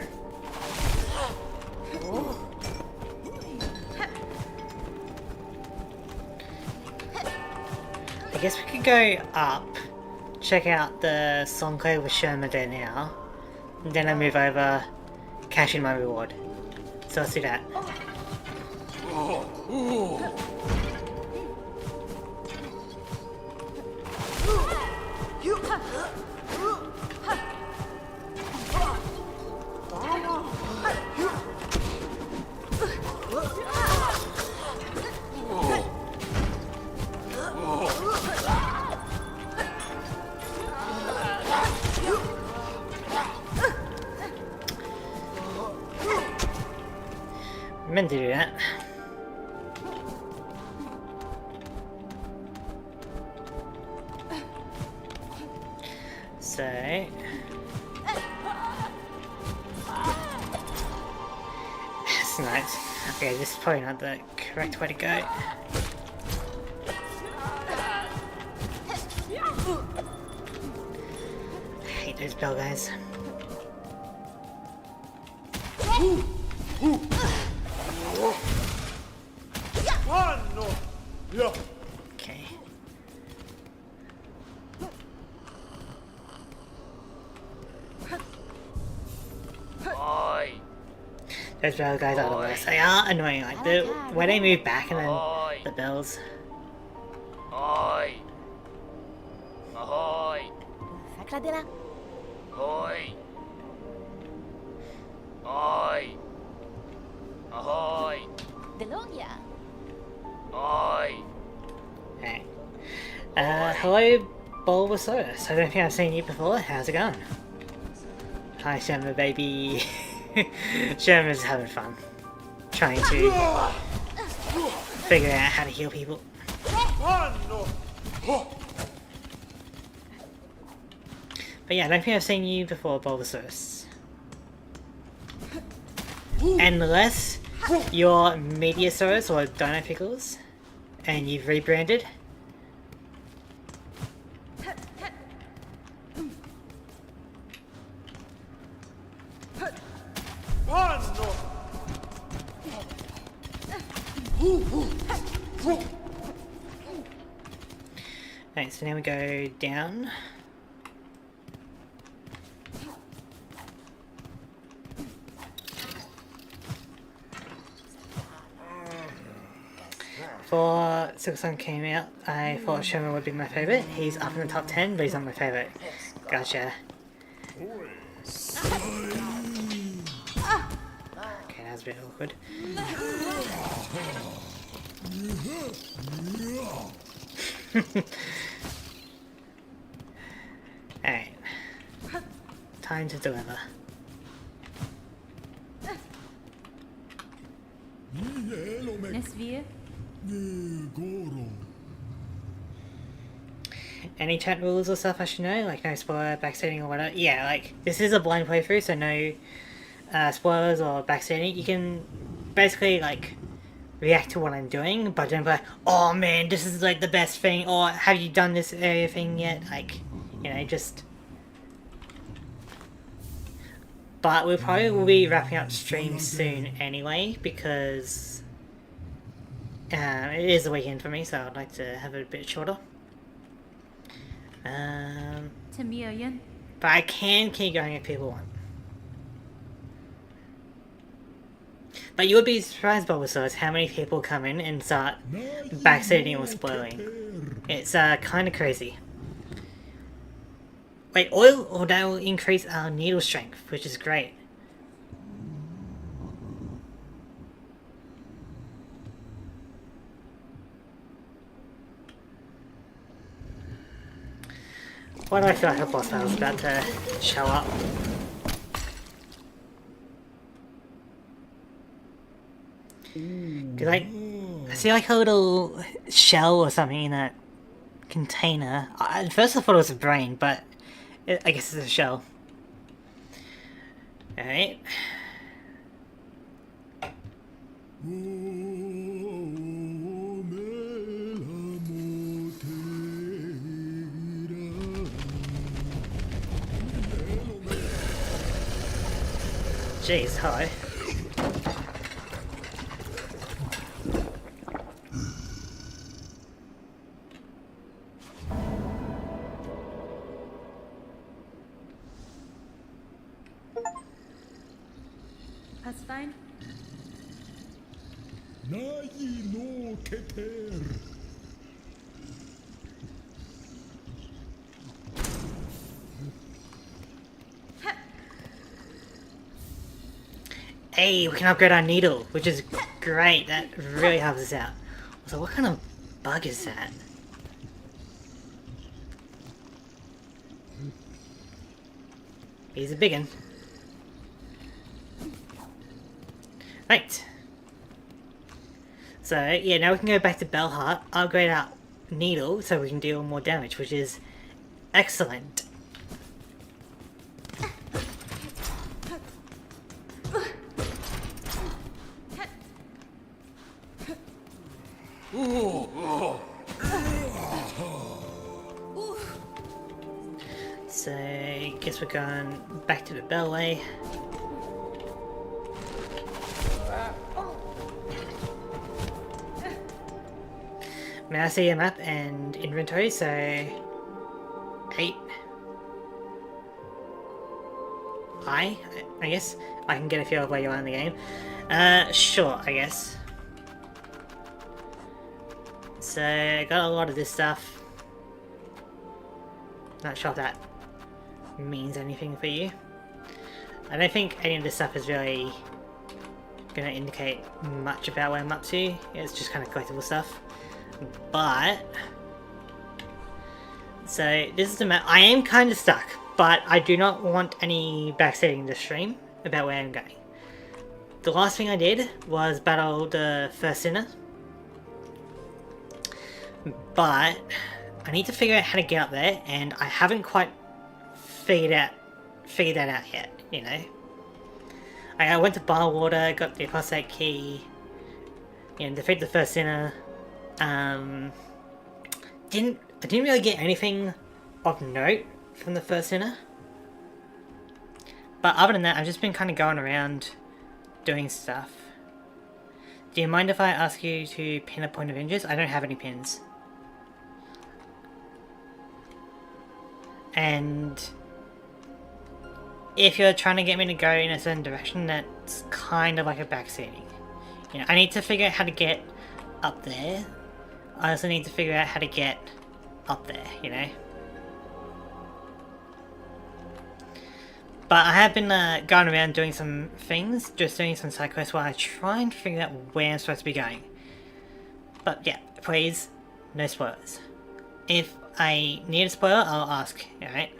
I guess we could go up, check out the song code with Sherma there now, and then I move over, cash in my reward. So let's do that. I meant to do that. So... That's nice. Okay, this is probably not the correct way to go. I hate those bell guys. Okay. Oi. Those bell guys are the worst. They are annoying, like the when they move back and then the bells. Oi. Ahoy. Sakradera. Oi. Oi. Ahoy. Delogia. Oi. Hey. Hello Bulbasaurus. I don't think I've seen you before. How's it going? Hi Sherma baby. Sherma's having fun. Trying to figure out how to heal people. But yeah, I don't think I've seen you before, Bulbasaurus. Unless you're Meteosaurus or Dino Pickles and you've rebranded. Alright, so now we go down. Before Silksong came out, I thought Sherman would be my favourite. He's up in the top 10, but he's not my favourite. Gotcha. Okay, that was a bit awkward. Alright. Time to deliver. Nesvir. Any chat rules or stuff I should know? Like no spoiler, backstating or whatever? Yeah, like, this is a blind playthrough, so no spoilers or backstating. You can basically, like, react to what I'm doing, but don't be like, oh man, this is like the best thing, or have you done this area thing yet? Like, you know, just... But we probably will be wrapping up stream soon anyway, because it is the weekend for me, so I'd like to have it a bit shorter. Tamilian. But I can keep going if people want. But you would be surprised, Bulbasaur, how many people come in and start backstating or spoiling. It's kind of crazy. Wait, oil? Or that will increase our needle strength, which is great. Why do I feel like a boss battle is about to show up? Cause I see like a little shell or something in that container. At first I thought it was a brain, but I guess it's a shell. Alright. Jeez, hi. That's fine. Hey, we can upgrade our needle, which is great. That really helps us out. So what kind of bug is that? He's a big one. Right. So, yeah, now we can go back to Bellheart, upgrade our needle so we can deal more damage, which is excellent. So, I guess we're going back to the Bellway. Now I see a map and inventory, so 8. I guess I can get a feel of where you are in the game. Sure, I guess. So I got a lot of this stuff. Not sure if that means anything for you. I don't think any of this stuff is really gonna indicate much about where I'm up to. It's just kind of collectible stuff. But so this is the map. I am kind of stuck, but I do not want any backstating the stream about where I'm going. The last thing I did was battle the first sinner, but I need to figure out how to get up there, and I haven't quite figured that out yet. You know, I went to Barwater, got the apostate key, you know, defeat the first sinner. I didn't really get anything of note from the first sinner. But other than that, I've just been kind of going around doing stuff. Do you mind if I ask you to pin a point of interest? I don't have any pins. And if you're trying to get me to go in a certain direction, that's kind of like a backseating. You know, I need to figure out how to get up there. I also need to figure out how to get up there, you know? But I have been going around doing some things, just doing some side quests while I try and figure out where I'm supposed to be going. But yeah, please, no spoilers. If I need a spoiler, I'll ask, alright?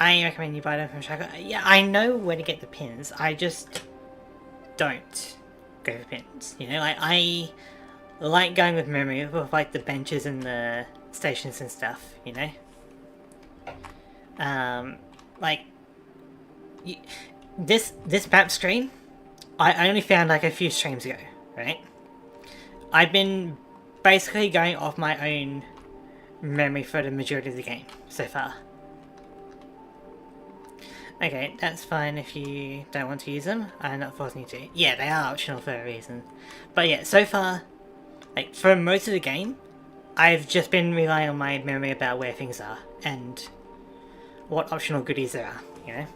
I recommend you buy them from Shaco. Yeah, I know where to get the pins. I just don't go for pins. You know, like I like going with memory with like the benches and the stations and stuff. You know, like this map screen, I only found like a few streams ago, right? I've been basically going off my own memory for the majority of the game so far. Okay, that's fine if you don't want to use them. I'm not forcing you to. Yeah, they are optional for a reason. But yeah, so far, like for most of the game, I've just been relying on my memory about where things are and what optional goodies there are, you know?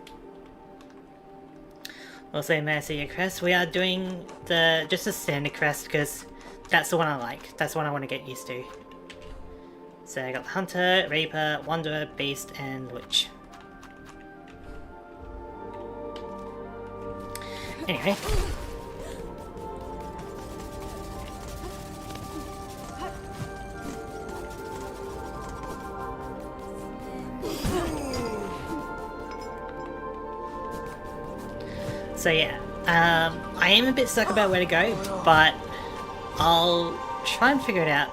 Also, may I see your crest? We are doing just the standard crest because that's the one I like. That's the one I want to get used to. So I got the Hunter, Reaper, Wanderer, Beast, and Witch. Anyway. So yeah, I am a bit stuck about where to go, but I'll try and figure it out.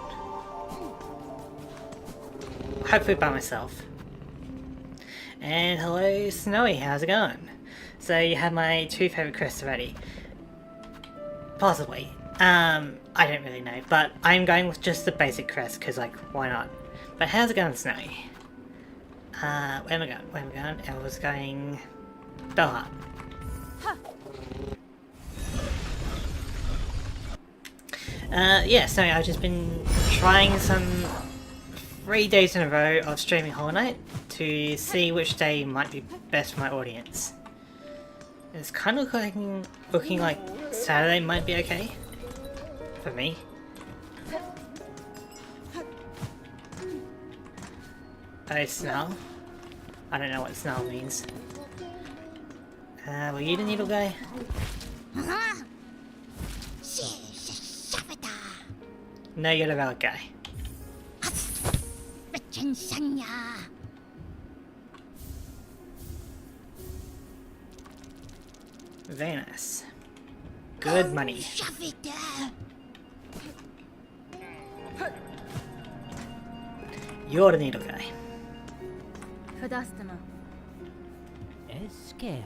Hopefully by myself. And hello Snowy, how's it going? So you have my two favourite quests already. Possibly. I don't really know, but I'm going with just the basic crest, because like, why not? But how's it going, Snowy? Where am I going? Where am I going? I was going... Belheart. Yeah, so I've just been trying some 3 days in a row of streaming Hollow Knight to see which day might be best for my audience. It's kind of looking like Saturday might be okay for me. Oh, snarl. I don't know what snarl means. Were you the needle guy? No, you're the relic guy. Very nice. Good money. You're the needle guy. Fadastana. Esquerra.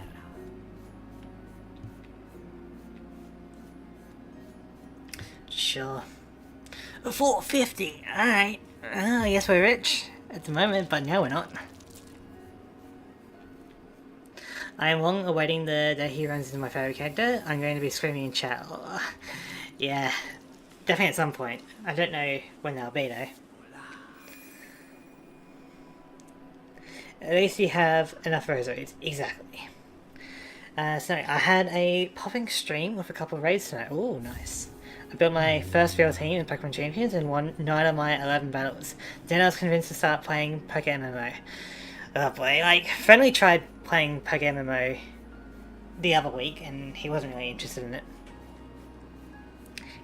Sure. 450. Alright. I guess we're rich at the moment, but now we're not. I am long awaiting the day he runs into my favourite character. I'm going to be screaming in chat. Yeah, definitely at some point. I don't know when that'll be though. At least you have enough rosaries. Exactly. So I had a popping stream with a couple of raids tonight. Ooh, nice. I built my first real team in Pokemon Champions and won 9 of my 11 battles. Then I was convinced to start playing Pokemon MMO. Oh boy, like, Friendly tried playing Pokemon MMO the other week and he wasn't really interested in it.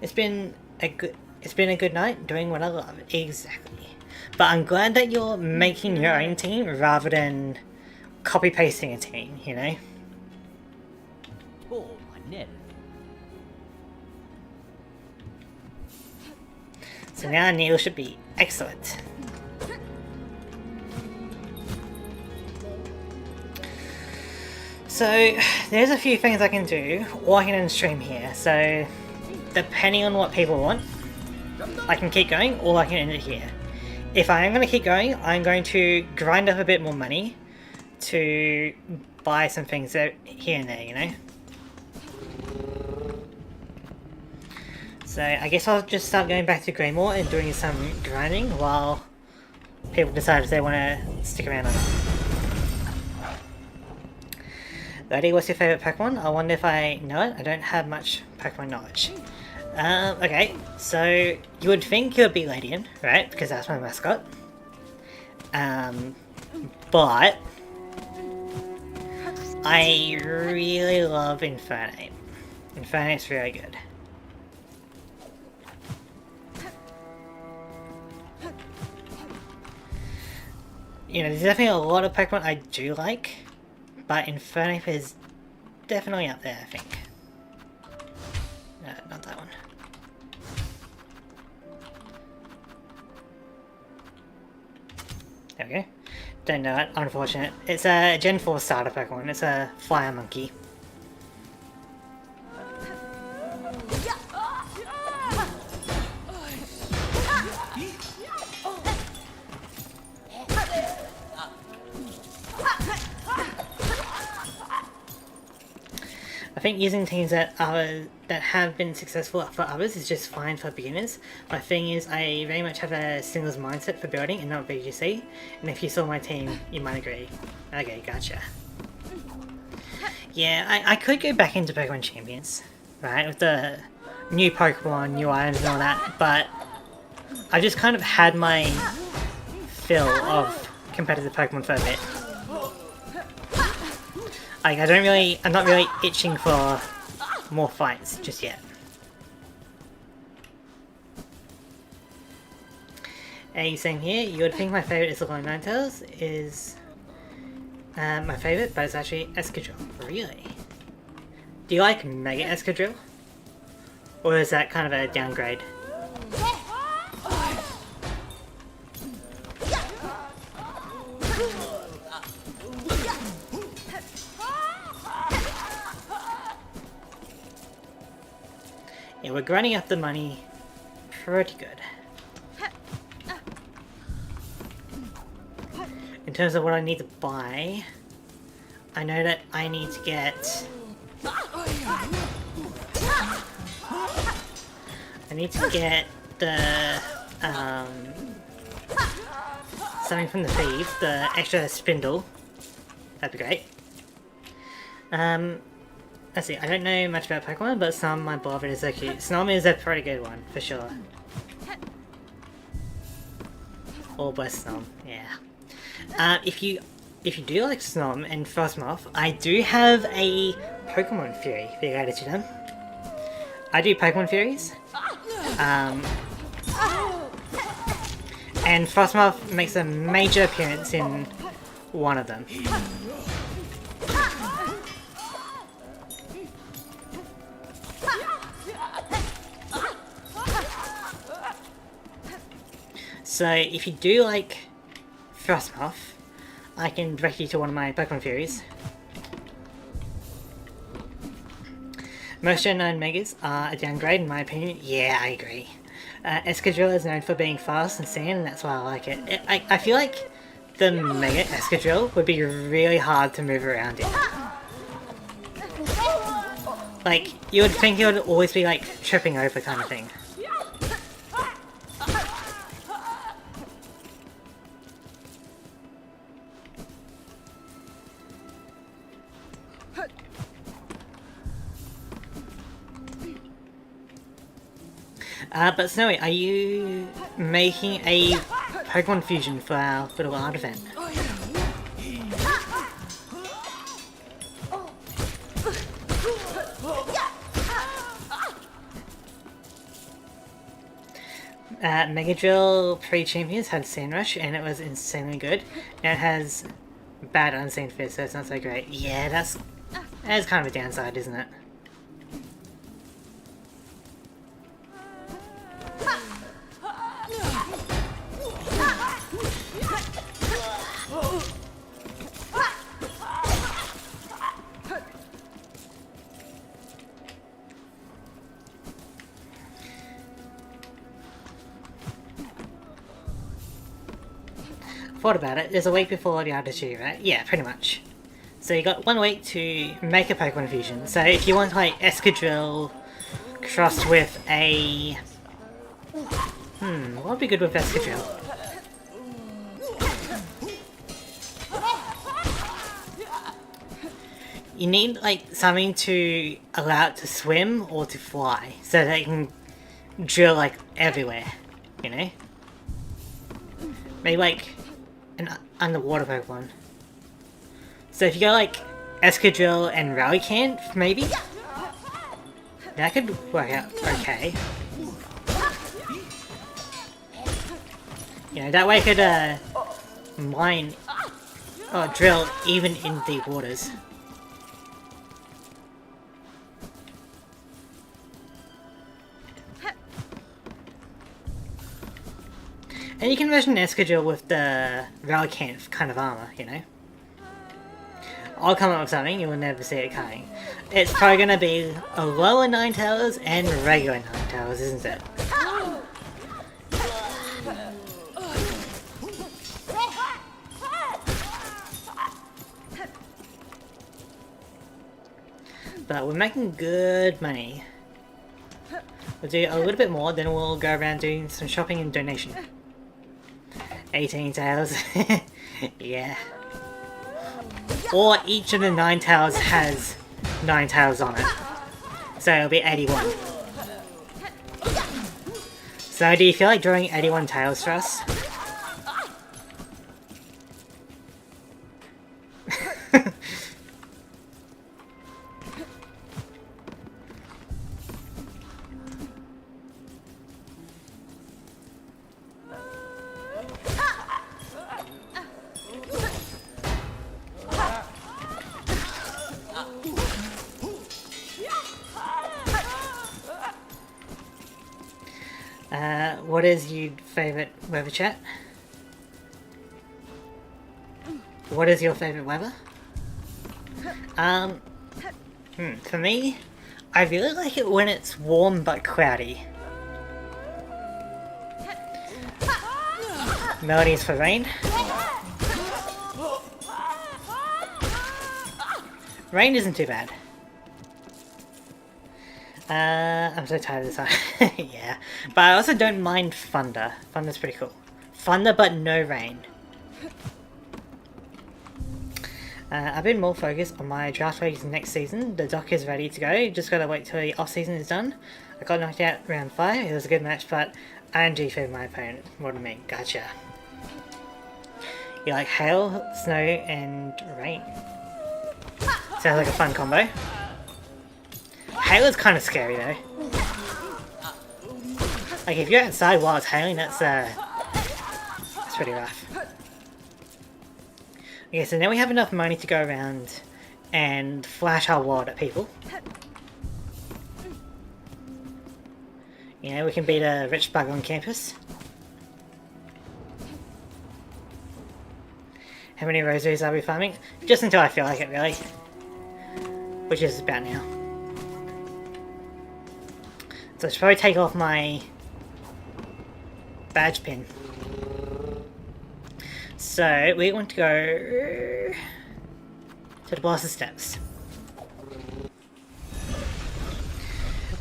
It's been a good night doing what I love. Exactly. But I'm glad that you're making your own team rather than copy-pasting a team, you know? Oh, Manel. So now Neil should be excellent. So, there's a few things I can do, or I can end stream here, so depending on what people want, I can keep going, or I can end it here. If I am going to keep going, I'm going to grind up a bit more money to buy some things here and there, you know? So I guess I'll just start going back to Greymore and doing some grinding while people decide if they want to stick around or not. Lady, what's your favourite Pokemon? I wonder if I know it. I don't have much Pokemon knowledge. Okay, so you would think you would be Ladian, right? Because that's my mascot. But I really love Infernape. Infernape's very good. you know, there's definitely a lot of Pokemon I do like, but Infernape is definitely up there, I think. No, not that one. There we go. Don't know it, unfortunate. It's a Gen 4 starter Pokemon, it's a Fire Monkey. I think using teams that have been successful for others is just fine for beginners. My thing is, I very much have a singles mindset for building and not VGC, and if you saw my team, you might agree. Okay, gotcha. Yeah, I could go back into Pokemon Champions, right, with the new Pokemon, new items and all that, but I've just kind of had my fill of competitive Pokemon for a bit. Like, I'm not really itching for more fights just yet. And saying here, you would think my favourite is Lone Ninetales is my favourite, but it's actually Escadrille. Really? Do you like Mega Escadrille? Or is that kind of a downgrade? Yeah, we're grinding up the money pretty good. In terms of what I need to buy, I know that I need to get... I need to get the... something from the thief, the extra spindle. That'd be great. Let's see, I don't know much about Pokemon, but Snom, my beloved, is so cute. Snom is a pretty good one, for sure. All bless Snom, yeah. If you do like Snom and Frostmoth, I do have a Pokemon Fury for you guys to them. I do Pokemon Furies. And Frostmoth makes a major appearance in one of them. So if you do like Frostmoth, I can direct you to one of my Pokemon Furies. Most Gen 9 Megas are a downgrade in my opinion. Yeah, I agree. Escadrille is known for being fast and sand, and that's why I like it. I feel like the Mega Escadrille would be really hard to move around in. Like, you would think it would always be like tripping over kind of thing. But Snowy, are you making a Pokemon fusion for our little art event? Megadrill pre-Champions had Sand Rush and it was insanely good. Now it has bad Unseen Fist, so it's not so great. Yeah, that's kind of a downside, isn't it? Thought about it, there's a week before the RTG, right? Yeah, pretty much. So you got 1 week to make a Pokemon fusion. So if you want to play Escadrille crossed with a... what would be good with Escadrille? You need like something to allow it to swim or to fly, so that it can drill like everywhere, you know? Maybe like an underwater Pokemon. So if you go like Escadrille and Rallycant, maybe? That could work out okay. You know, that way I could mine drill even in deep waters. And you can imagine an escadrille with the Relicanth kind of armor, you know? I'll come up with something, you will never see it coming. It's probably gonna be a lower Nine Tails and regular Nine Tails, isn't it? But we're making good money. We'll do a little bit more, then we'll go around doing some shopping and donation. 18 tails. Yeah. Or each of the 9 tails has 9 tails on it. So it'll be 81. So do you feel like drawing 81 tails for us? What is your favourite weather, chat? What is your favourite weather? For me, I really like it when it's warm but cloudy. Melodies for rain. Rain isn't too bad. I'm so tired of this song. Yeah. But I also don't mind thunder. Thunder's pretty cool. Thunder but no rain. I've been more focused on my draft race next season. The dock is ready to go. Just gotta wait till the off season is done. I got knocked out round 5. It was a good match, but I favored my opponent more than me. Gotcha. You like hail, snow, and rain. Sounds like a fun combo. Hail is kind of scary though. Like if you're outside while it's hailing, that's pretty rough. Okay, so now we have enough money to go around and flash our wad at people. You know, we can beat a rich bug on campus. How many rosaries are we farming? Just until I feel like it, really. Which is about now. So I should probably take off my badge pin. So we want to go to the boss's steps.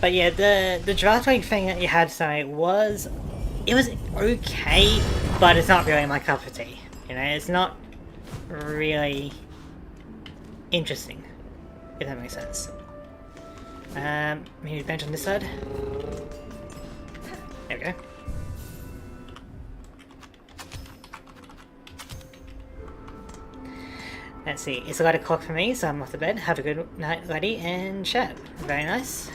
But yeah, the draft raid thing that you had tonight was okay, but it's not really my cup of tea. You know, it's not really interesting, if that makes sense. Maybe bench on this side. There we go. Let's see, it's 11 o'clock for me, so I'm off to bed. Have a good night, laddie, and chat. Very nice.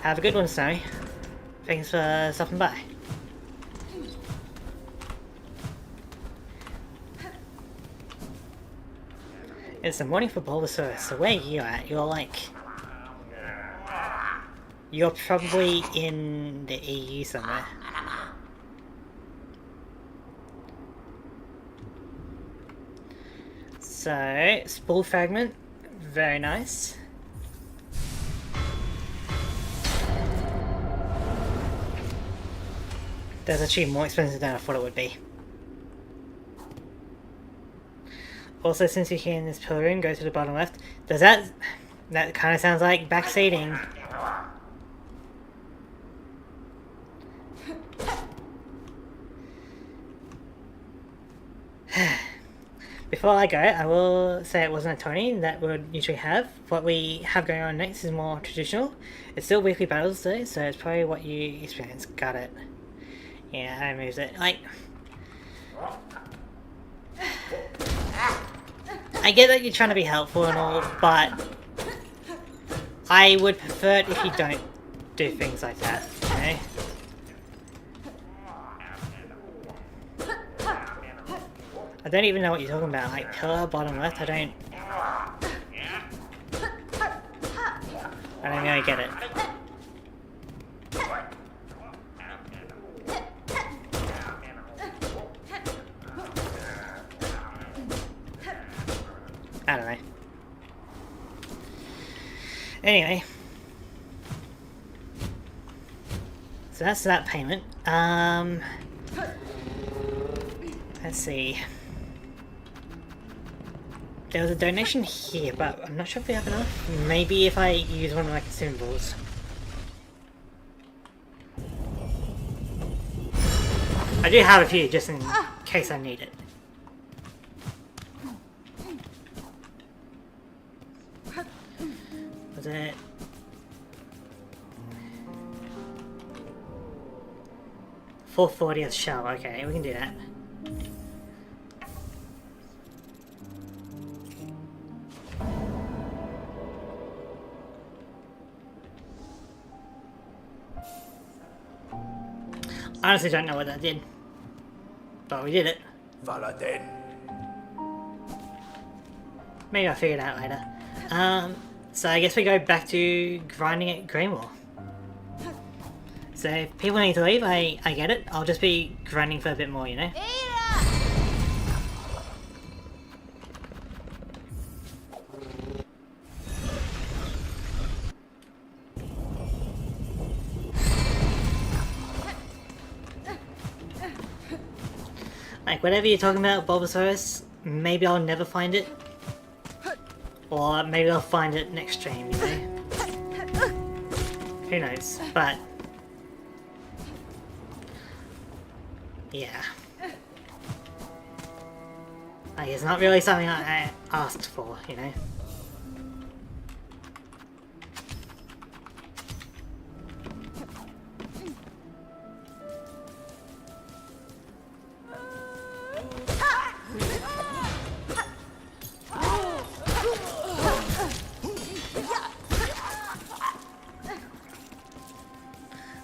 Have a good one, Snowy. Thanks for stopping by. It's the morning for Bulbasaur, so where are you at? You're probably in the EU somewhere. So, Spool Fragment, very nice. That's actually more expensive than I thought it would be. Also, since you're here in this pillar room, go to the bottom left. Does that kind of sounds like backseating. Before I go, I will say it wasn't a Tony that we would usually have. What we have going on next is more traditional. It's still weekly battles though, so it's probably what you experience. Got it. Yeah, I moved it. Like, I get that you're trying to be helpful and all, but I would prefer it if you don't do things like that, you know? I don't even know what you're talking about. Like pillar, bottom left. I don't really get it. I don't know. Anyway. So that's that payment. Let's see. There was a donation here, but I'm not sure if we have enough. Maybe if I use one of my consumables. I do have a few, just in case I need it. Was it? $440th shell, okay, we can do that. I honestly don't know what that did. But we did it. Valaden. Maybe I'll figure it out later. So I guess we go back to grinding at Greenwall. So if people need to leave, I get it. I'll just be grinding for a bit more, you know? Like, whatever you're talking about, Bulbasaurus, maybe I'll never find it. Or maybe I'll find it next stream, you know? Who knows, but... yeah. Like, it's not really something I asked for, you know?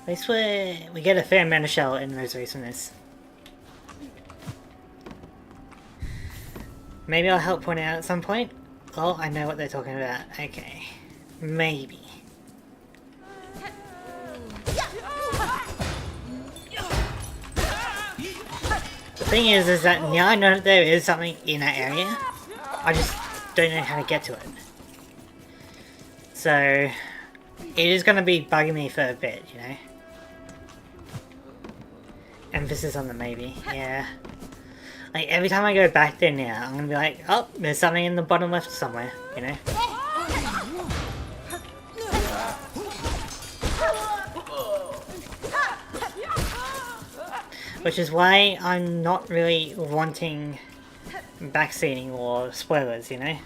At least we get a fair amount of shell in rosaries from this. Maybe I'll help point out at some point. Oh, I know what they're talking about. Okay. Maybe. The thing is that now I know that there is something in that area. I just don't know how to get to it. So, it is going to be bugging me for a bit, you know? Emphasis on the maybe, yeah. Like, every time I go back there now, I'm gonna be like, oh, there's something in the bottom left somewhere, you know? Which is why I'm not really wanting backseating or spoilers, you know?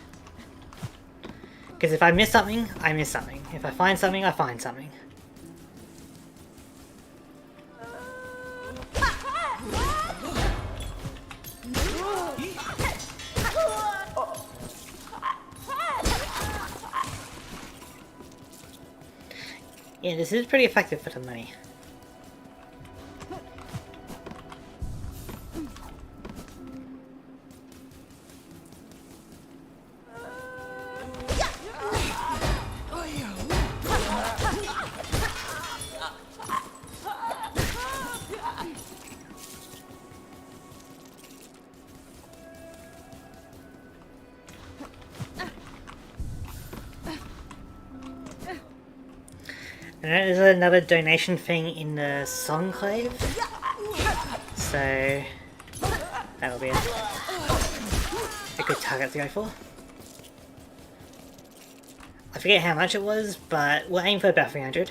Because if I miss something, I miss something. If I find something, I find something. Yeah, this is pretty effective for the money. And there's another donation thing in the Songclave, so that'll be a good target to go for. I forget how much it was, but we'll aim for about 300.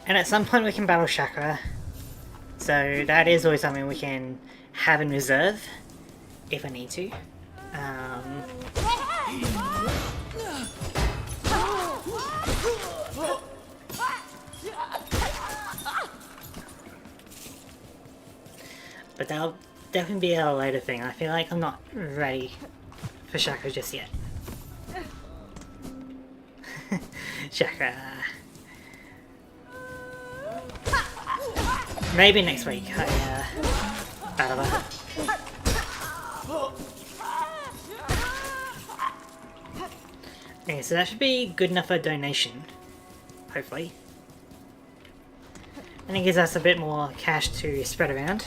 And at some point we can battle Chakra. So that is always something we can have in reserve if I need to. But that'll definitely be a later thing. I feel like I'm not ready for Chakra just yet. Chakra. Maybe next week I battle her. Okay, so that should be good enough for a donation. Hopefully. And it gives us a bit more cash to spread around.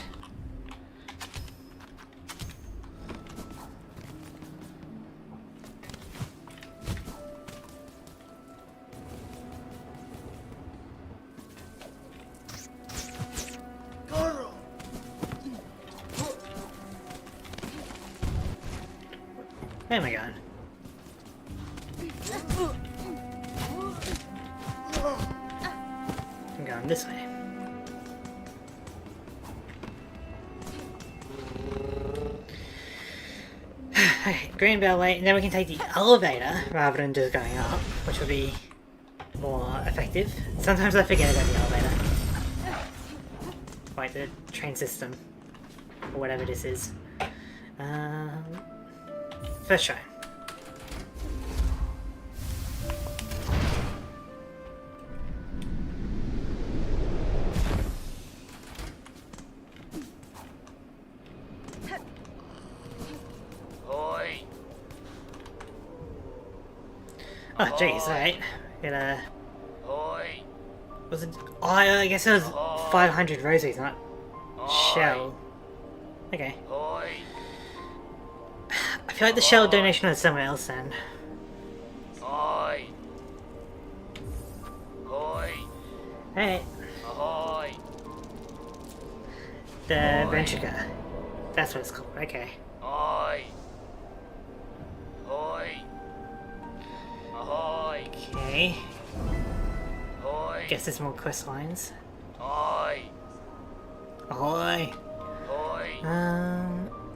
Oh my god. I'm going this way. Okay, Green Bellway, and then we can take the elevator rather than just going up, which will be more effective. Sometimes I forget about the elevator. Like the train system, or whatever this is. First try. Hoi. Oh jeez, alright. Hoi. Was it? Oh, I guess it was 500 roses, not shell. Okay. Hoi. I feel like the shell donation was somewhere else then. Hoi. Hoi. Alright. Ahoy. The Ventrica. That's what it's called, okay. Ahoy. Hoi. Ahoy. Okay. Hoi. Guess there's more quest lines. Ahoy. Ahoy! Hoi.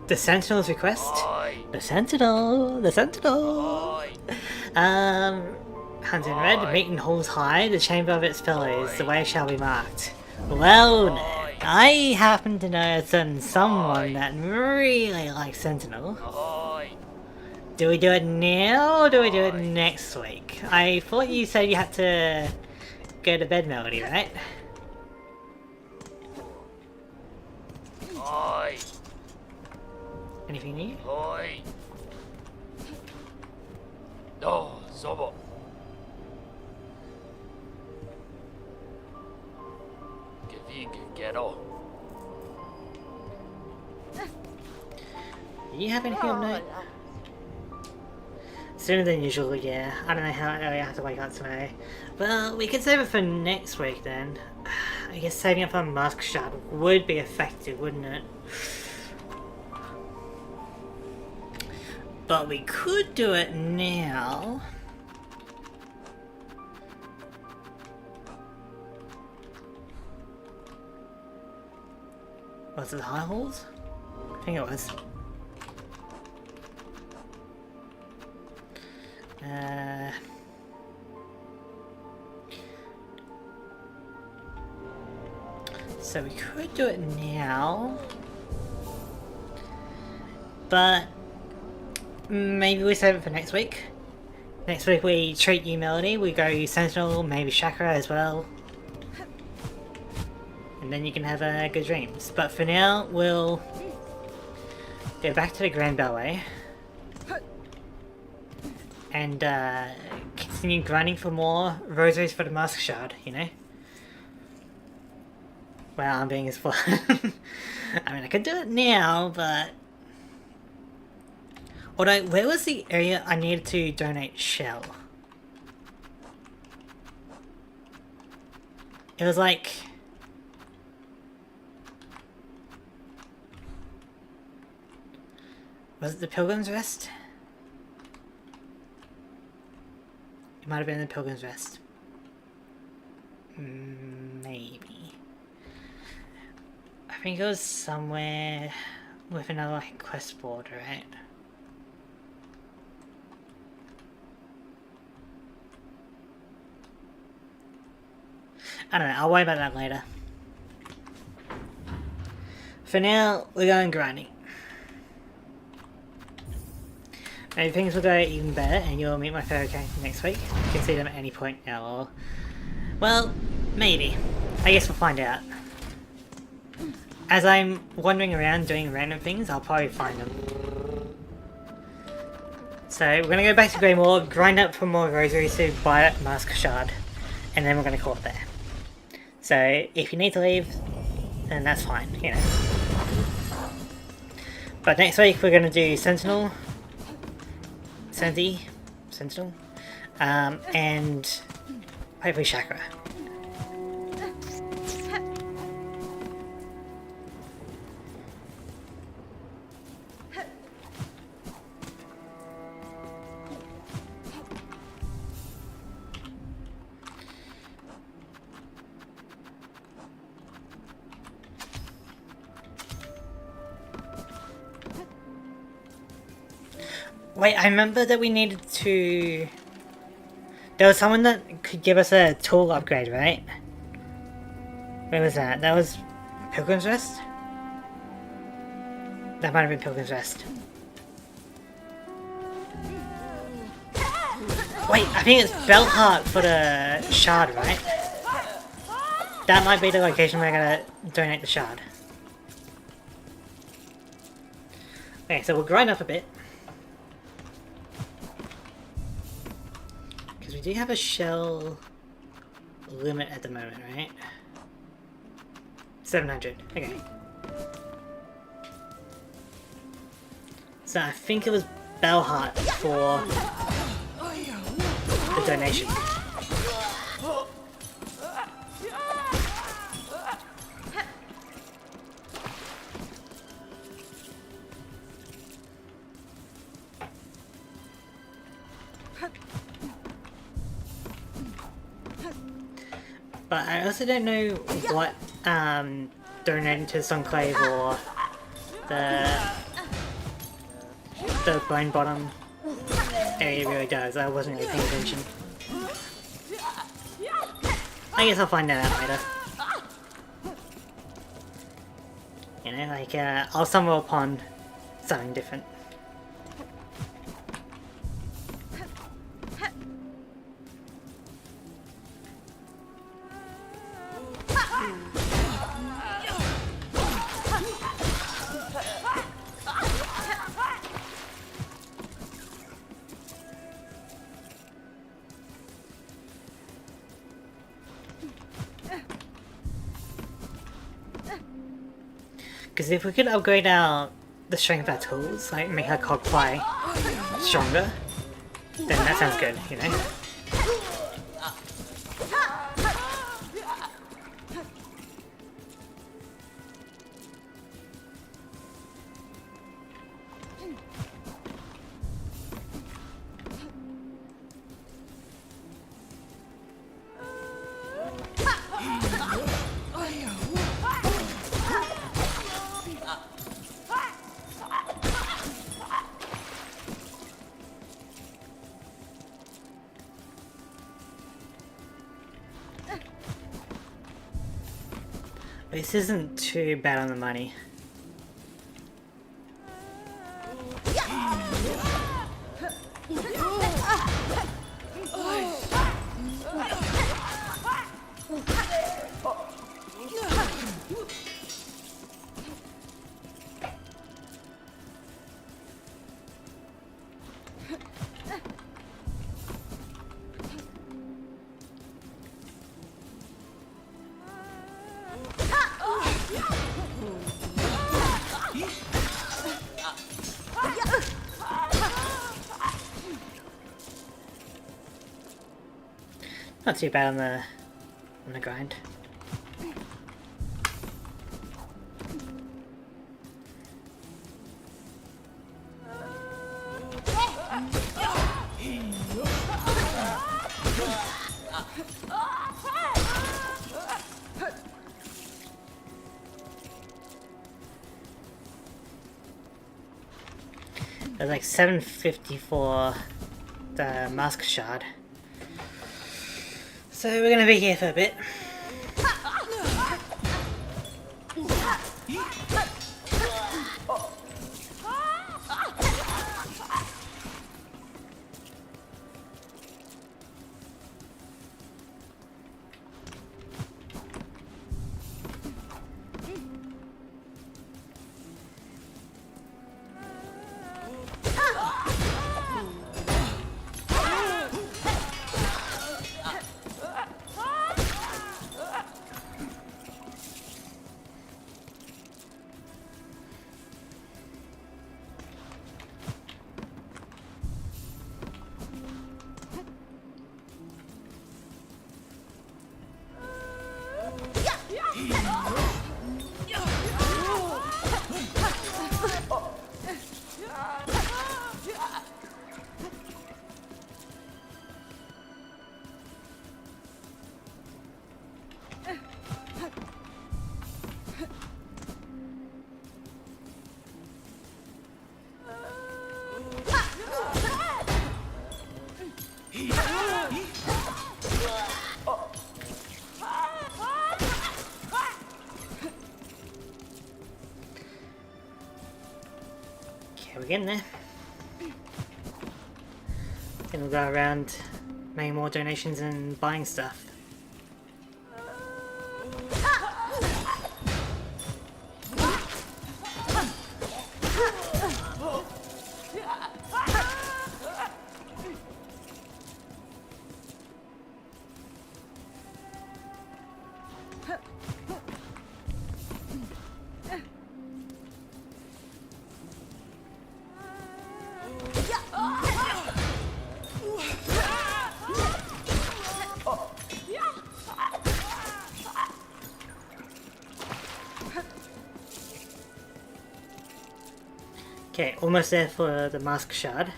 The Sentinel's request? Ahoy. The Sentinel! The Sentinel! Ahoy. Hunter in Red, meet in halls high, the chamber of its fellows, the way shall be marked. Well, I happen to know a certain someone that really likes Sentinel. Ahoy. Do we do it now, or do we do it next week? I thought you said you had to go to bed, Melody, right? Ahoy. Anything new? Hoi. No, Zobo. Ghetto. Do you have anything of note? Sooner than usual, yeah. I don't know how early I have to wake up today. Well, we could save it for next week then. I guess saving up for a mask shard would be effective, wouldn't it? But we could do it now. Was it High Halls? I think it was. So we could do it now. But maybe we save it for next week. Next week we treat you, Melody. We go Sentinel, maybe Chakra as well. And then you can have good dreams. But for now, we'll go back to the Grand Ballet. And continue grinding for more rosaries for the Mask Shard, you know? Wow, I'm being as fun. I mean, I could do it now, but... Although, where was the area I needed to donate shell? It was like... Was it the Pilgrim's Rest? It might have been the Pilgrim's Rest. maybe. I think it was somewhere with another like quest board, right? I don't know, I'll worry about that later. For now, we're going grinding. Maybe things will go even better and you'll meet my favorite character next week. You can see them at any point now, or... well, maybe. I guess we'll find out. As I'm wandering around doing random things, I'll probably find them. So, we're gonna go back to Greymore, grind up for more rosaries to buy that mask shard, and then we're gonna call it there. So, if you need to leave, then that's fine, you know. But next week we're gonna do Sentinel, and hopefully Chakra. Wait, I remember that we needed to... there was someone that could give us a tool upgrade, right? Where was that? That was Pilgrim's Rest? That might have been Pilgrim's Rest. Wait, I think it's Belheart for the shard, right? That might be the location where we're gonna donate the shard. Okay, so we'll grind up a bit. We do have a shell limit at the moment, right? 700. Okay. So I think it was Belheart for the donation. But I also don't know what donating to the Enclave or the Bone Bottom area really does. I wasn't really paying attention. I guess I'll find that out later. You know, like I'll stumble upon something different. Because if we could upgrade the strength of our tools, like make our cog fly stronger, then that sounds good, you know? This isn't too bad on the money. Not too bad on the grind. was like 750 for the mask shard. So we're gonna be here for a bit. We're getting there. Then we'll go around making more donations and buying stuff. Okay, almost there for the mask shard.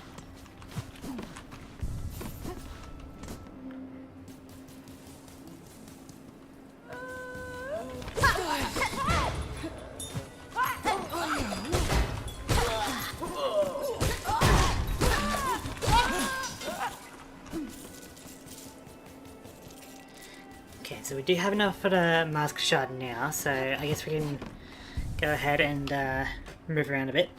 Okay, so we do have enough for the mask shard now, so I guess we can go ahead and move around a bit.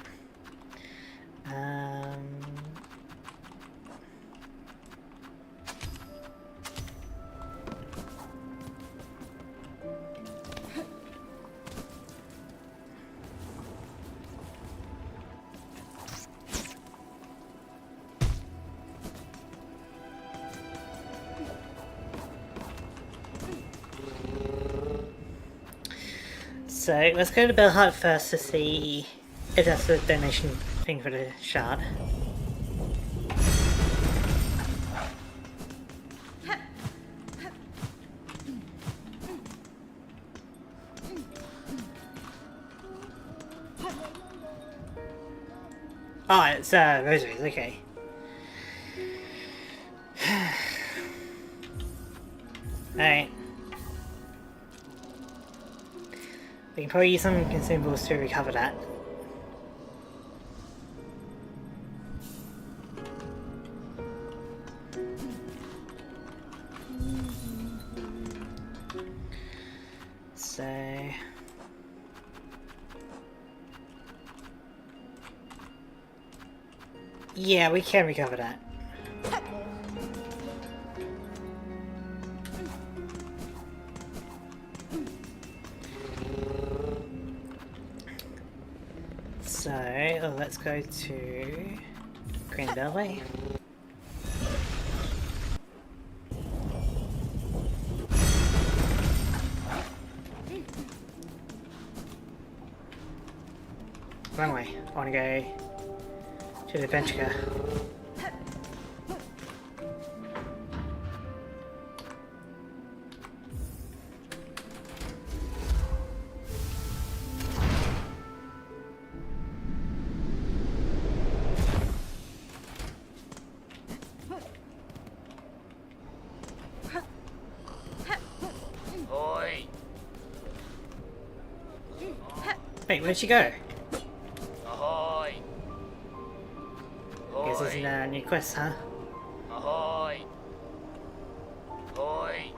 So let's go to Bellheart first to see if that's the donation thing for the shard. Oh, it's rosaries, okay. Alright. We can probably use some consumables to recover that. So... yeah, we can recover that. So, let's go to Green Beltway. Wrong way. I want to go to the adventure car. Oi. Wait, where'd she go? Ahoy. new quest, huh? Ahoy! Ahoy!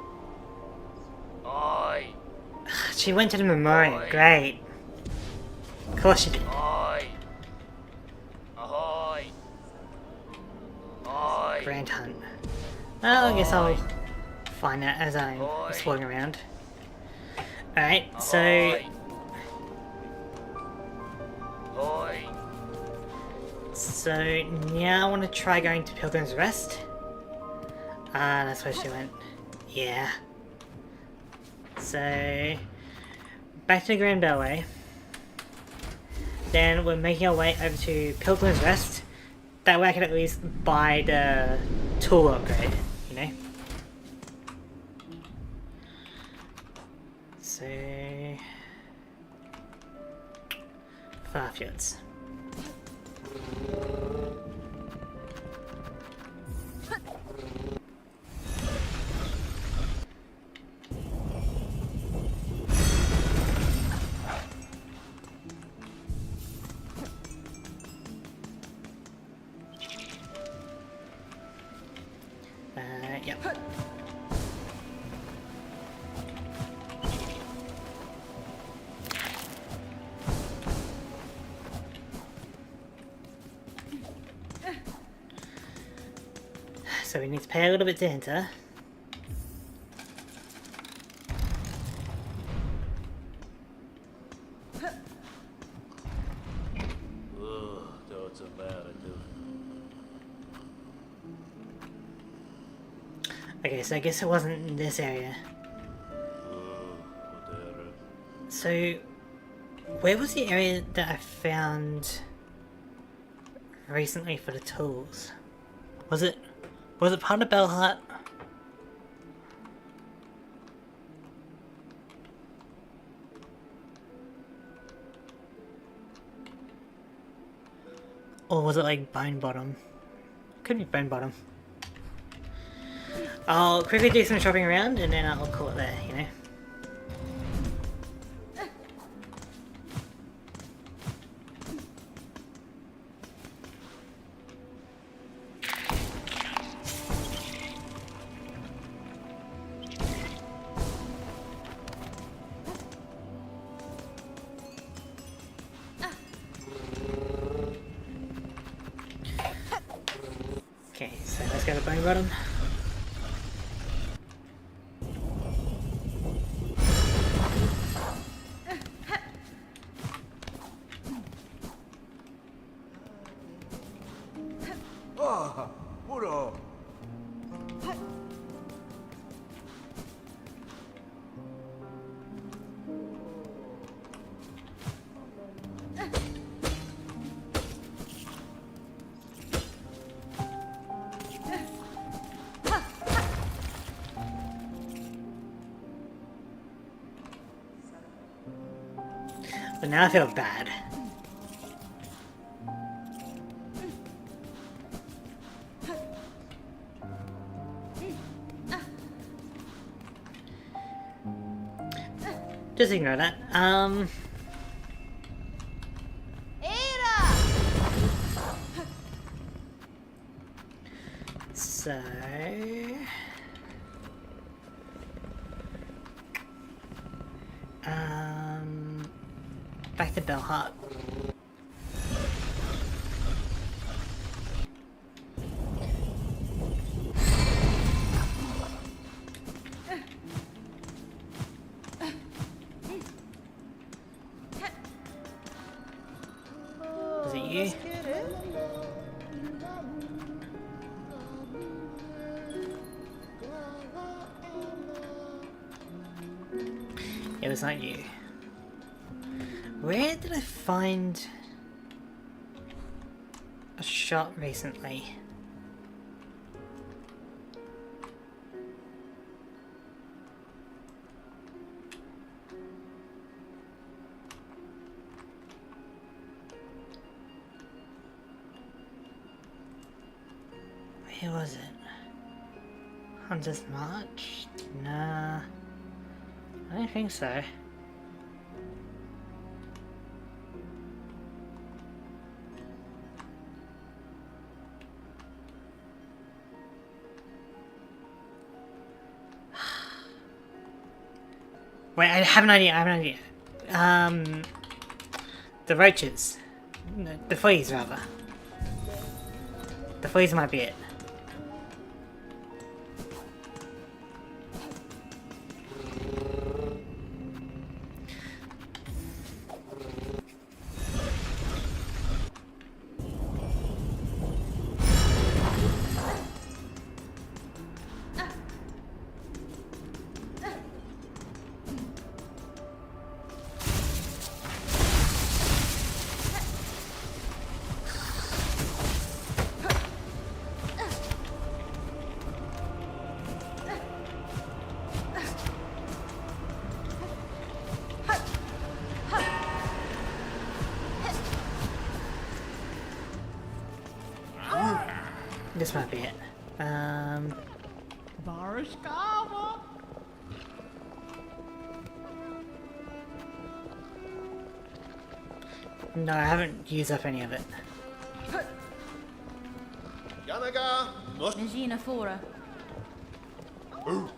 Ahoy! She went to the memorial. Oi. Great. Of course she did. Ahoy! Ahoy! Ahoy! Grand hunt. Well, I guess I'll Oi. find out as I'm Oi. exploring around. Alright, so Ahoy! Ahoy! now I want to try going to Pilgrim's Rest. Ah, that's where she went. Yeah. So back to the Grand Bellway. Then we're making our way over to Pilgrim's Rest. That way I can at least buy the tool upgrade, you know? So Farfields. Yep. So we need to pay a little bit to enter. Ugh, that's a bad idea. Okay, so I guess it wasn't in this area. Whatever. So, where was the area that I found recently for the tools? Was it part of Bell Hut? Or was it like Bone Bottom? Could be Bone Bottom. I'll quickly do some shopping around and then I'll call it there, you know? Okay, so let's go to Bone Bottom. Ah, Puro. But now I feel bad. Just ignore that. So back to Bell Hut. Is it you? It was not you. Where did I find a shot recently? Where was it? Hunter's March? Nah. I don't think so. Wait, I have an idea. The roaches. No, the fleas, rather. The fleas might be it. This might be it. No, I haven't used up any of it. Yanaga, must Najina Fora. Oh!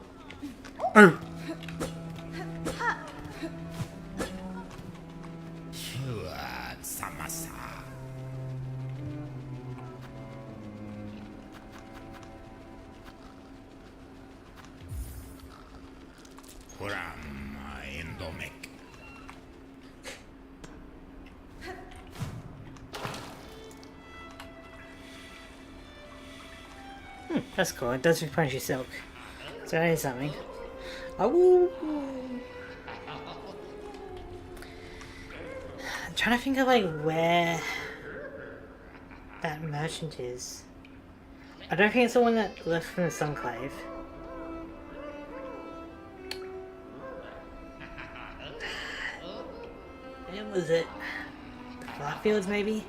That's cool. It does replenish your silk. So that is something. Oh! I'm trying to think of like where that merchant is. I don't think it's the one that left from the Sunclave. Where was it? The Flarfields, maybe?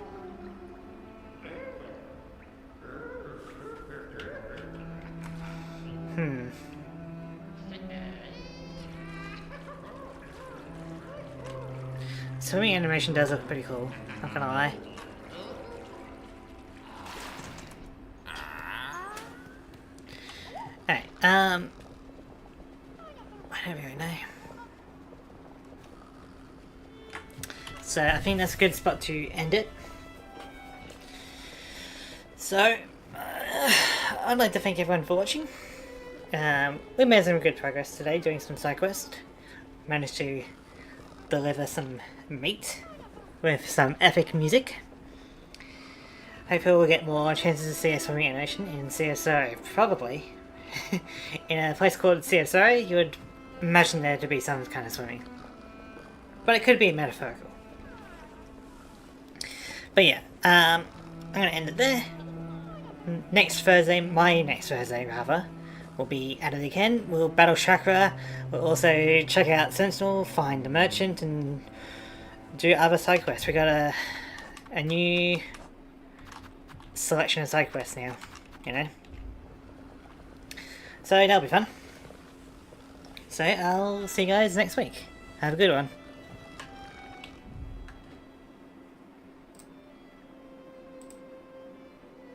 Swimming animation does look pretty cool, not gonna lie. Alright, I don't really know. So I think that's a good spot to end it. So, I'd like to thank everyone for watching. We made some good progress today doing some side quests. Managed to deliver some meat with some epic music. Hopefully we'll get more chances to see a swimming animation in CSO, probably. In a place called CSO, you would imagine there to be some kind of swimming. But it could be metaphorical. But yeah, I'm going to end it there. Next Thursday, my next Thursday rather, will be at it again. We'll battle Chakra. We'll also check out Sentinel, find the merchant, and do other side quests. We got a new selection of side quests now, you know. So that'll be fun. So I'll see you guys next week. Have a good one.